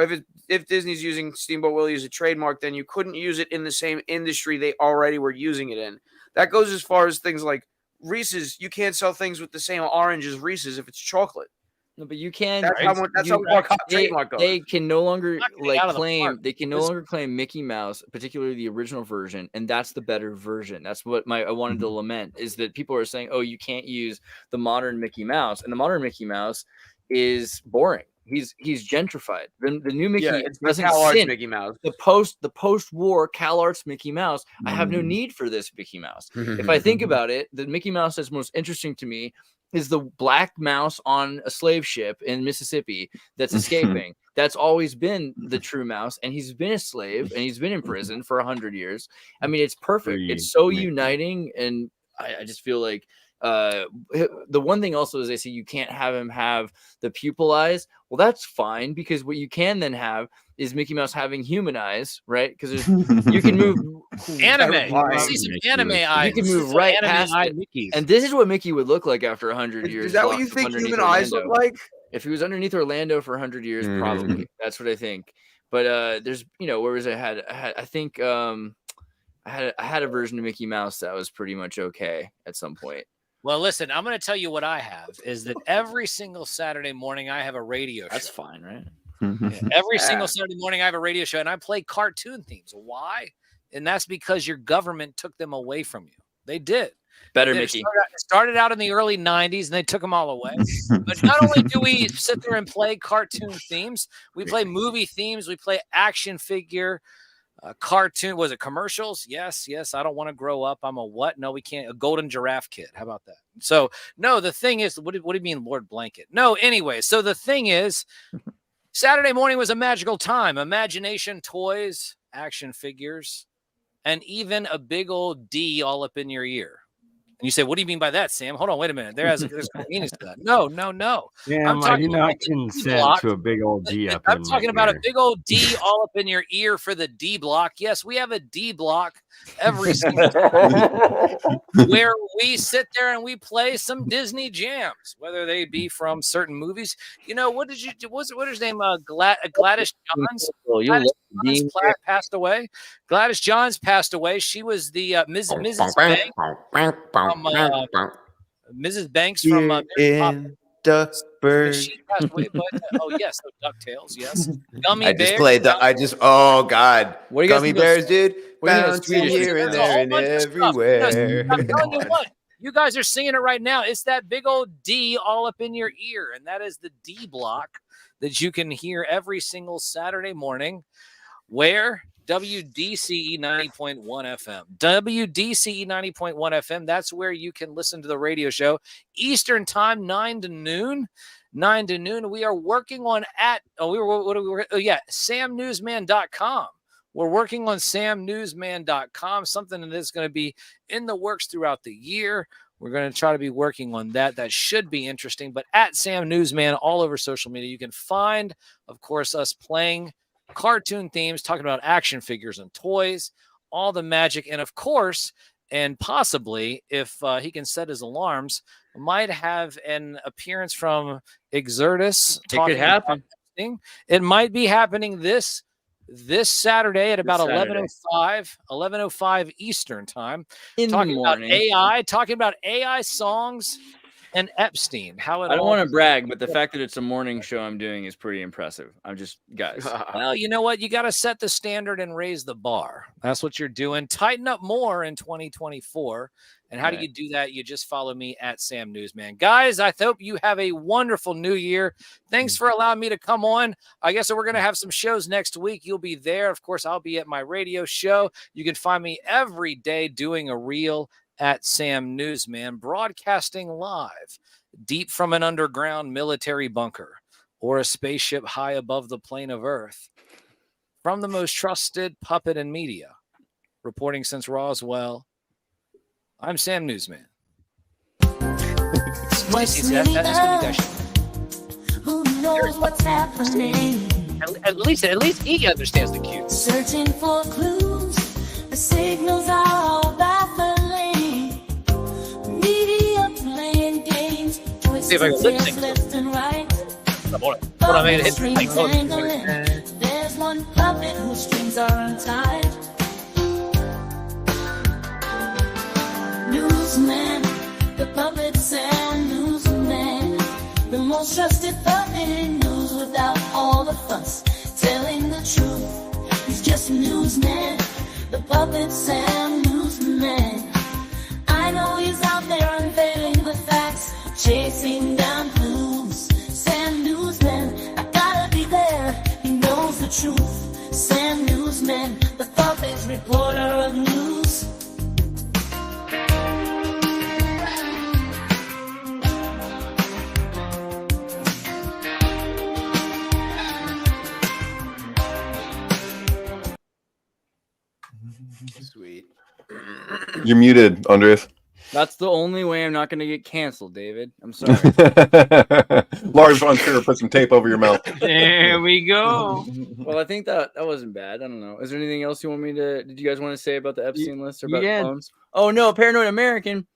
if Disney's using Steamboat Willie as a trademark, then you couldn't use it in the same industry they already were using it in. That goes as far as things like Reese's. You can't sell things with the same orange as Reese's if it's chocolate. No, but you can. That's how trademark goes. They can no longer claim. They can no longer claim Mickey Mouse, particularly the original version, and that's the better version. That's what I wanted to lament, is that people are saying, "Oh, you can't use the modern Mickey Mouse," and the modern Mickey Mouse is boring. He's gentrified. The new Mickey doesn't sin. Mickey Mouse. The post-war CalArts Mickey Mouse. I have no need for this Mickey Mouse. If I think about it, the Mickey Mouse that's most interesting to me is the black mouse on a slave ship in Mississippi that's escaping. That's always been the true mouse, and he's been a slave and he's been in prison for 100 years. I mean, it's perfect. It's so uniting, and I just feel like The one thing also is they say you can't have him have the pupil eyes. Well, that's fine, because what you can then have is Mickey Mouse having human eyes, right? Because you can move anime. See some anime eyes. You can move right past it. And this is what Mickey would look like after 100 years. Is that what you think human eyes look like? If he was underneath Orlando for 100 years, probably. That's what I think. But there's, where was I think I had a version of Mickey Mouse that was pretty much okay at some point. Well, listen, I'm going to tell you what I have is that every single Saturday morning I have a radio show. That's fine, right? Yeah, every single Saturday morning I have a radio show, and I play cartoon themes. Why? And that's because your government took them away from you. They did. Mickey. It started out in the early 90s, and they took them all away. But not only do we sit there and play cartoon themes, we play movie themes, we play action figure, cartoon. Was it commercials? Yes. I don't want to grow up. I'm a what? No, we can't. A golden giraffe kid. How about that? So, no, the thing is, what do you mean, Lord Blanket? No, anyway. So the thing is, Saturday morning was a magical time. Imagination, toys, action figures, and even a big old D all up in your ear. And you say, what do you mean by that, Sam? Hold on, wait a minute. There's meanings to that. No. Yeah, I do not consent to a big old D up I'm talking about a big old D all up in your ear for the D block. Yes, we have a D block every single time where we sit there and we play some Disney jams, whether they be from certain movies. What did you do? What is his name? Gladys Johns. Passed away. Gladys Johns passed away. She was the Mrs. Banks. Mrs. Banks from Duckburg. She passed away, but yes, DuckTales, yes. Gummy bears. Oh God. What do you Gummy bears, dude. Bouncing here and there and everywhere. I'm telling you what, you guys are singing it right now. It's that big old D all up in your ear, and that is the D block that you can hear every single Saturday morning. Where? WDCE 90.1 FM. WDCE 90.1 FM. That's where you can listen to the radio show. Eastern time, 9 to noon. 9 to noon. We are working on samnewsman.com. We're working on samnewsman.com, something that is going to be in the works throughout the year. We're going to try to be working on that. That should be interesting. But at Sam Newsman, all over social media, you can find, of course, us playing cartoon themes, talking about action figures and toys, all the magic, and of course, and possibly, if he can set his alarms, might have an appearance from Xirtus. It could happen. It might be happening this Saturday at about 11:05 Eastern time. Talking about AI songs and Epstein. I don't want to brag, but the fact that it's a morning show I'm doing is pretty impressive. I'm just, guys. Well, you know what? You got to set the standard and raise the bar. That's what you're doing. Tighten up more in 2024. And how do you do that? You just follow me at Sam Newsman. Guys, I hope you have a wonderful new year. Thanks for allowing me to come on. I guess we're going to have some shows next week. You'll be there. Of course, I'll be at my radio show. You can find me every day doing a reel at Sam Newsman, broadcasting live deep from an underground military bunker or a spaceship high above the plane of Earth. From the most trusted puppet in media, reporting since Roswell, I'm Sam Newsman. That's what you guys should. Who knows what's happening? At least he understands the cues. Searching for clues, the signals are all baffling. Media playing games, twisting tails left and right. There's one puppet whose strings are untied. Newsman, the puppet Sam Newsman, the most trusted puppet in news without all the fuss, telling the truth. He's just a newsman, the puppet Sam Newsman. I know he's out there unveiling the facts, chasing down clues. Sam Newsman, I gotta be there. He knows the truth. Sam Newsman, the puppet reporter of news. Sweet. You're muted, Andreas. That's the only way I'm not going to get canceled, David. I'm sorry. Lars von Trier, put some tape over your mouth. There we go. Well, I think that wasn't bad. I don't know. Is there anything else you want me to? Did you guys want to say about the Epstein list or about the clones? Oh no, Paranoid American.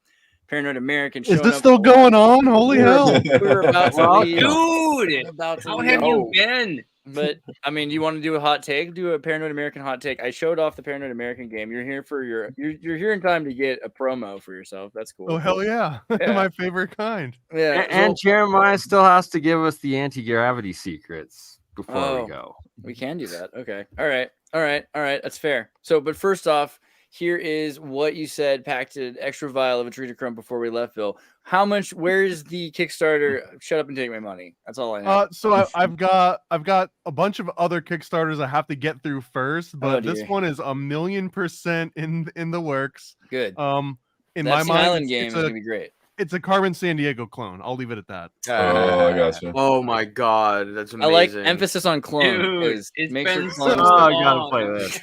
Paranoid American. Is this still going on? Holy hell! We were about to leave. Dude, about to how leave. have you been? But I mean, you want to do a hot take? Do a Paranoid American hot take. I showed off the Paranoid American game. You're here for you're here in time to get a promo for yourself. That's cool. Oh hell yeah! Yeah. My favorite kind. Yeah, And Jeremiah still has to give us the anti-gravity secrets before we go. We can do that. Okay. All right. That's fair. So, but first off, here is what you said packed an extra vial of a treated crumb before we left, Bill. How much? Where is the Kickstarter? Shut up and take my money. That's all I know. So I've got a bunch of other Kickstarters I have to get through first, but this dear. one is 1,000,000% in the works. Good. In That my Epstein mind, Island game is gonna be great. It's a Carmen San Diego clone. I'll leave it at that. Oh, I gotcha. Oh my god, that's I amazing. like emphasis on clone. Dude, Is it's make been sure so clones. Oh, I gotta play this.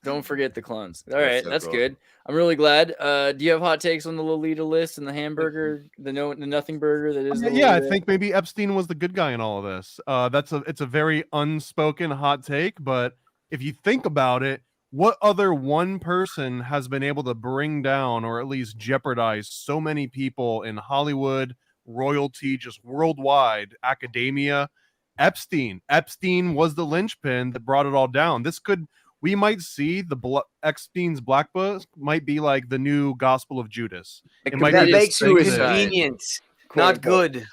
Don't forget the clones. All right, so that's cool. good. I'm really glad. Do you have hot takes on the Lolita list and the hamburger, the nothing burger that is? The Yeah, I Lolita? think maybe Epstein was the good guy in all of this. It's a very unspoken hot take, but if you think about it, what other one person has been able to bring down or at least jeopardize so many people in Hollywood, royalty, just worldwide, academia? Epstein. Epstein was the linchpin that brought it all down. We might see Epstein's Black Book might be like the new Gospel of Judas. It might that be makes you this thing that- convenient, not good.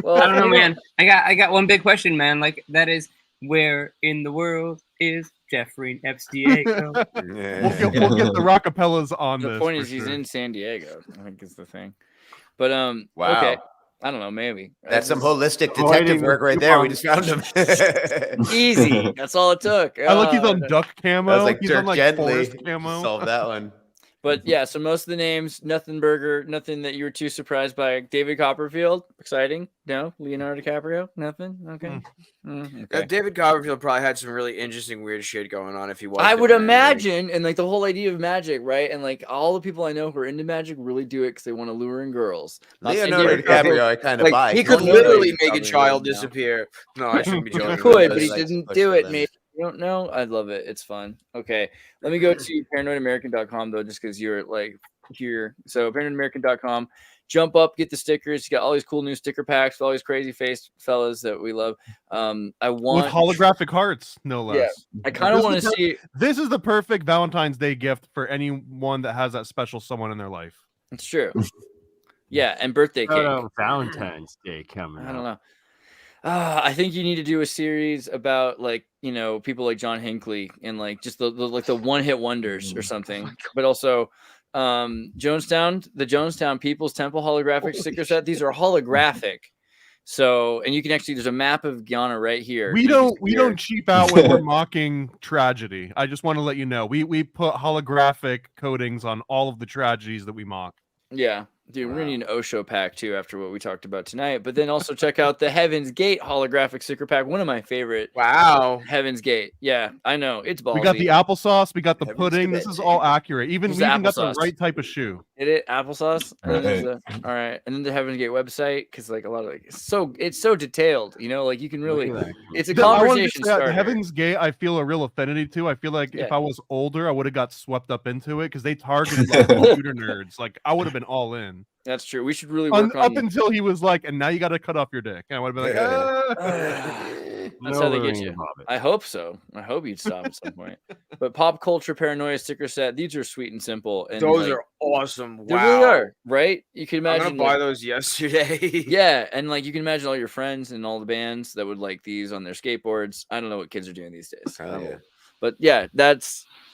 Well, I don't know, man. I got one big question, man. Like that is, where in the world is Jeffrey Epstein? We'll get the Rockapellas on The this. point for is, he's sure. in San Diego. I think is the thing. But Wow. okay. I don't know. Maybe That's some holistic Avoiding detective work right the there. We coupons. just found him. easy. That's all it took. I look, he's on duck camo. I was like, He's on Dirk like Gently forest camo. solved that one. But yeah, so most of the names, nothing burger, nothing that you were too surprised by. David Copperfield, exciting. No, Leonardo DiCaprio, nothing. Okay. Okay. David Copperfield probably had some really interesting, weird shit going on if he was. I would doing anything. imagine, and like the whole idea of magic, right? And like all the people I know who are into magic really do it because they want to lure in girls. Not saying Leonardo David DiCaprio, I kind of Like buy. he could No, no, literally no, make a probably child wouldn't, no. disappear. No, I shouldn't be He joking. could, about but he that. didn't push do the it. limit. Maybe you don't know. I love it. It's fun. Okay, let me go to paranoidamerican.com though, just because you're like here. So paranoidamerican.com. Jump up, get the stickers. You got all these cool new sticker packs with all these crazy faced fellas that we love. I want With holographic hearts, no less. Yeah, I kind of want to see. This is the perfect Valentine's Day gift for anyone that has that special someone in their life. It's true. Yeah, and birthday cake. Valentine's Day coming. I don't know. I think you need to do a series about like people like John Hinckley and like just the one hit wonders or something, but also the Jonestown People's Temple holographic sticker set. These are holographic, so and you can actually there's a map of Guyana right here. We don't cheap out when we're mocking tragedy. I just want to let you know we put holographic coatings on all of the tragedies that we mock. Yeah. Dude, we're gonna need an Osho pack too after what we talked about tonight. But then also check out the Heaven's Gate holographic sticker pack. One of my favorite. Wow. Heaven's Gate. Yeah, I know. It's ballsy. We got the applesauce. We got the Heaven's pudding. This is all accurate. We even got the applesauce. right type of shoe. Did it applesauce? And then there's Right. all right, and then the Heaven's Gate website because like a lot of it's so detailed. Like you can really. It's a I wanted to conversation say that starter. Heaven's Gate, I feel a real affinity to. I feel like Yeah. if I was older, I would have got swept up into it because they targeted like computer nerds. Like I would have been all in. That's true. We should really work Up on. until he was like, and now you got to cut off your dick. And I would have been like, That's how they get you. I hope so. I hope you'd stop at some point. But pop culture paranoia sticker set. These are sweet and simple. And Those like, are awesome. They Wow. really are, right? You can imagine. I'm gonna buy those yesterday. Yeah, and like you can imagine all your friends and all the bands that would like these on their skateboards. I don't know what kids are doing these days. I don't know. But yeah,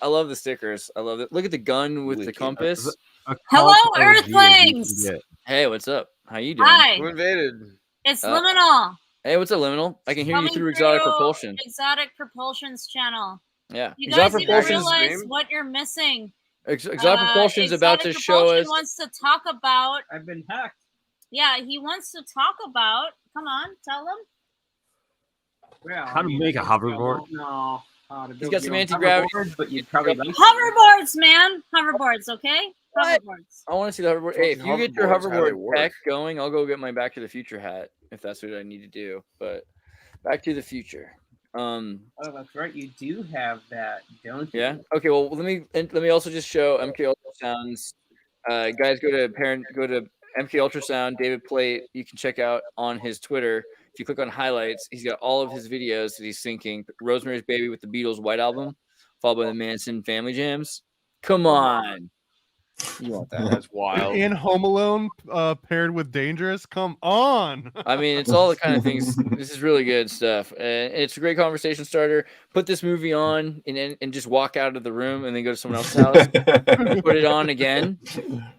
I love the stickers. I love it. Look at the gun with the compass. Hello, Earthlings. Hey, what's up? How you doing? Hi. Who invaded? It's Liminal. Hey, what's up, Liminal? I can hear you Coming through Exotic Propulsion. Exotic Propulsion's channel. Yeah, You Exotic guys need to Propulsion's realize what you're missing. Exotic Propulsion's about to show Propulsion us. wants to talk about. I've been hacked. Yeah, he wants to talk about. Come on, tell him. Well, How to make a hoverboard? No. How to He's build got some your own anti-gravity. hoverboard, but you'd probably like Hoverboards, man. Hoverboards, okay? Hoverboards. I want to see the hoverboard. Hey, if you get your Hoverboards, how they hoverboard work. tech going, I'll go get my Back to the Future hat if that's what I need to do. But Back to the Future. Oh, that's right. You do have that, don't you? Yeah. Okay. Well, let me also just show MK Ultrasound's. Guys, go to MK Ultrasound, David Plate. You can check out on his Twitter. If you click on highlights, he's got all of his videos that he's syncing. Rosemary's Baby with the Beatles' White Album, followed by the Manson Family Jams. Come on. You want that? That's wild. And Home Alone paired with Dangerous. Come on. I mean, it's all the kind of things. This is really good stuff. It's a great conversation starter. Put this movie on and just walk out of the room and then go to someone else's house. Put it on again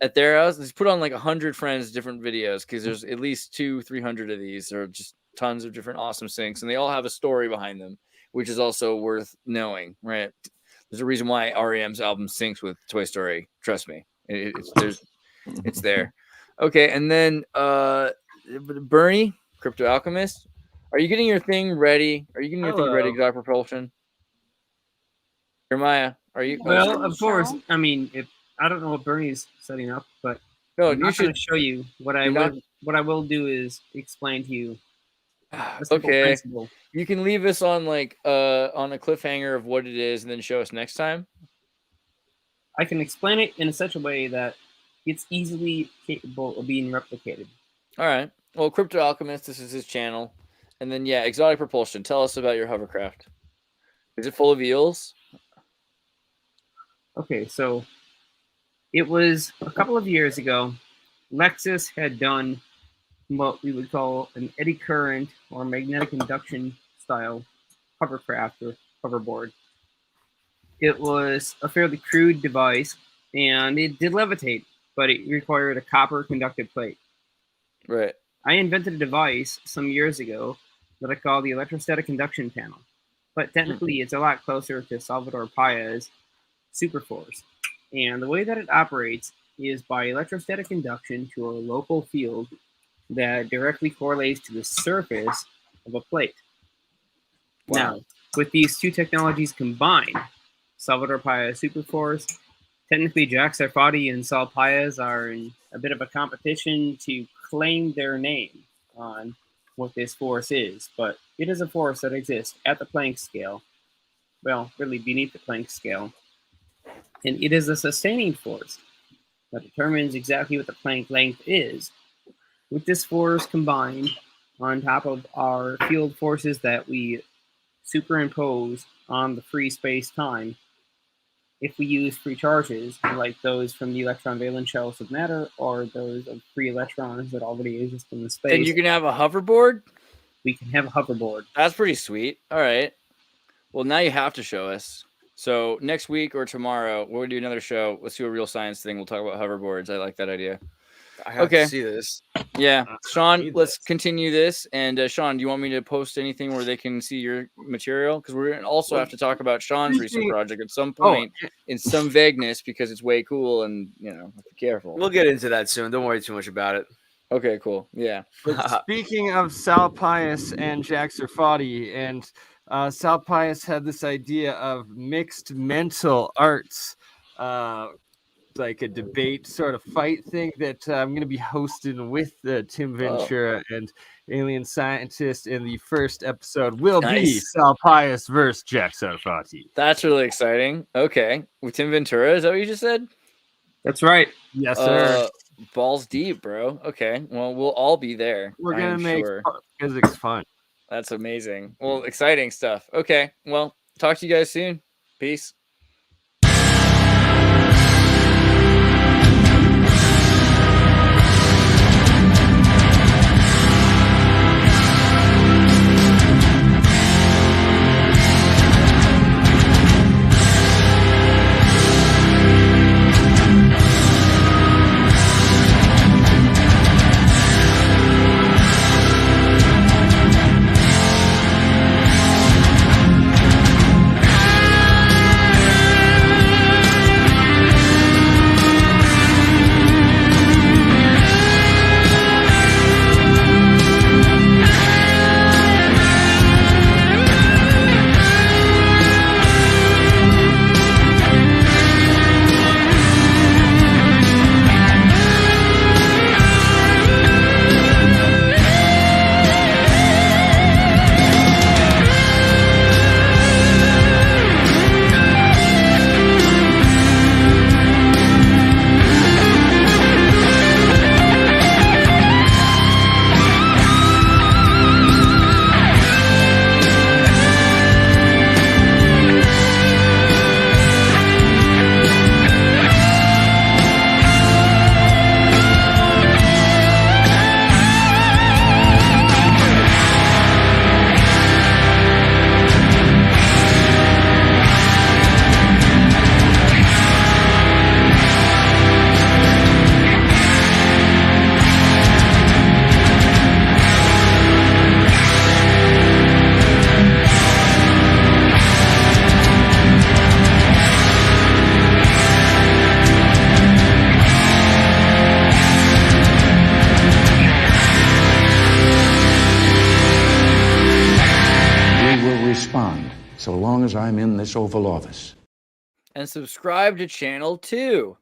at their house. Just put on like 100 friends, different videos, because there's at least 200-300 of these. There are just tons of different awesome syncs, and they all have a story behind them, which is also worth knowing, right? There's a reason why REM's album syncs with Toy Story. Trust me. It's there. Okay, and then Bernie, Crypto Alchemist, are you getting your thing ready? Are you getting your thing ready, Exotic Propulsion? Jeremiah, are you? Well, of course. I mean, if I don't know what Bernie's setting up, but no, I'm you not going should to show you. What I will do is explain to you. Okay, principle. you can leave us on like on a cliffhanger of what it is, and then show us next time. I can explain it in such a way that it's easily capable of being replicated. All right. Well, Crypto Alchemist, this is his channel. And then, yeah, Exotic Propulsion. Tell us about your hovercraft. Is it full of eels? Okay, so it was a couple of years ago. Lexus had done what we would call an eddy current or magnetic induction style hovercraft or hoverboard. It was a fairly crude device, and it did levitate, but it required a copper conductive plate. Right. I invented a device some years ago that I call the electrostatic induction panel, but technically it's a lot closer to Salvador Paya's Superforce. And the way that it operates is by electrostatic induction to a local field that directly correlates to the surface of a plate. Wow. Now, with these two technologies combined, Salvador Paya Superforce, technically Jack Sarfati and Sal Payas are in a bit of a competition to claim their name on what this force is, but it is a force that exists at the Planck scale, well, really beneath the Planck scale, and it is a sustaining force that determines exactly what the Planck length is. With this force combined on top of our field forces that we superimpose on the free space-time, if we use free charges, like those from the electron valence shells of matter or those of free electrons that already exist in the space. Then you can have a hoverboard? We can have a hoverboard. That's pretty sweet. All right. Well, now you have to show us. So next week or tomorrow, we'll do another show. Let's do a real science thing. We'll talk about hoverboards. I like that idea. I have to see this. Yeah. Sean, let's continue this. And Sean, do you want me to post anything where they can see your material? Because we're going to also have to talk about Sean's recent project at some point in some vagueness because it's way cool and, you know, be careful. We'll get into that soon. Don't worry too much about it. Okay, cool. Yeah. But speaking of Sal Pius and Jack Sarfati, and Sal Pius had this idea of mixed mental arts, like a debate sort of fight thing that I'm going to be hosting with Tim Ventura and Alien Scientist. In the first episode will be Sal Pius versus Jack Sarfati. That's really exciting. Okay. With Tim Ventura, is that what you just said? That's right. Yes, sir. Balls deep, bro. Okay. Well, we'll all be there. We're going to make physics fun. That's amazing. Well, exciting stuff. Okay. Well, talk to you guys soon. Peace. respond so long as I'm in this Oval Office. And subscribe to channel 2.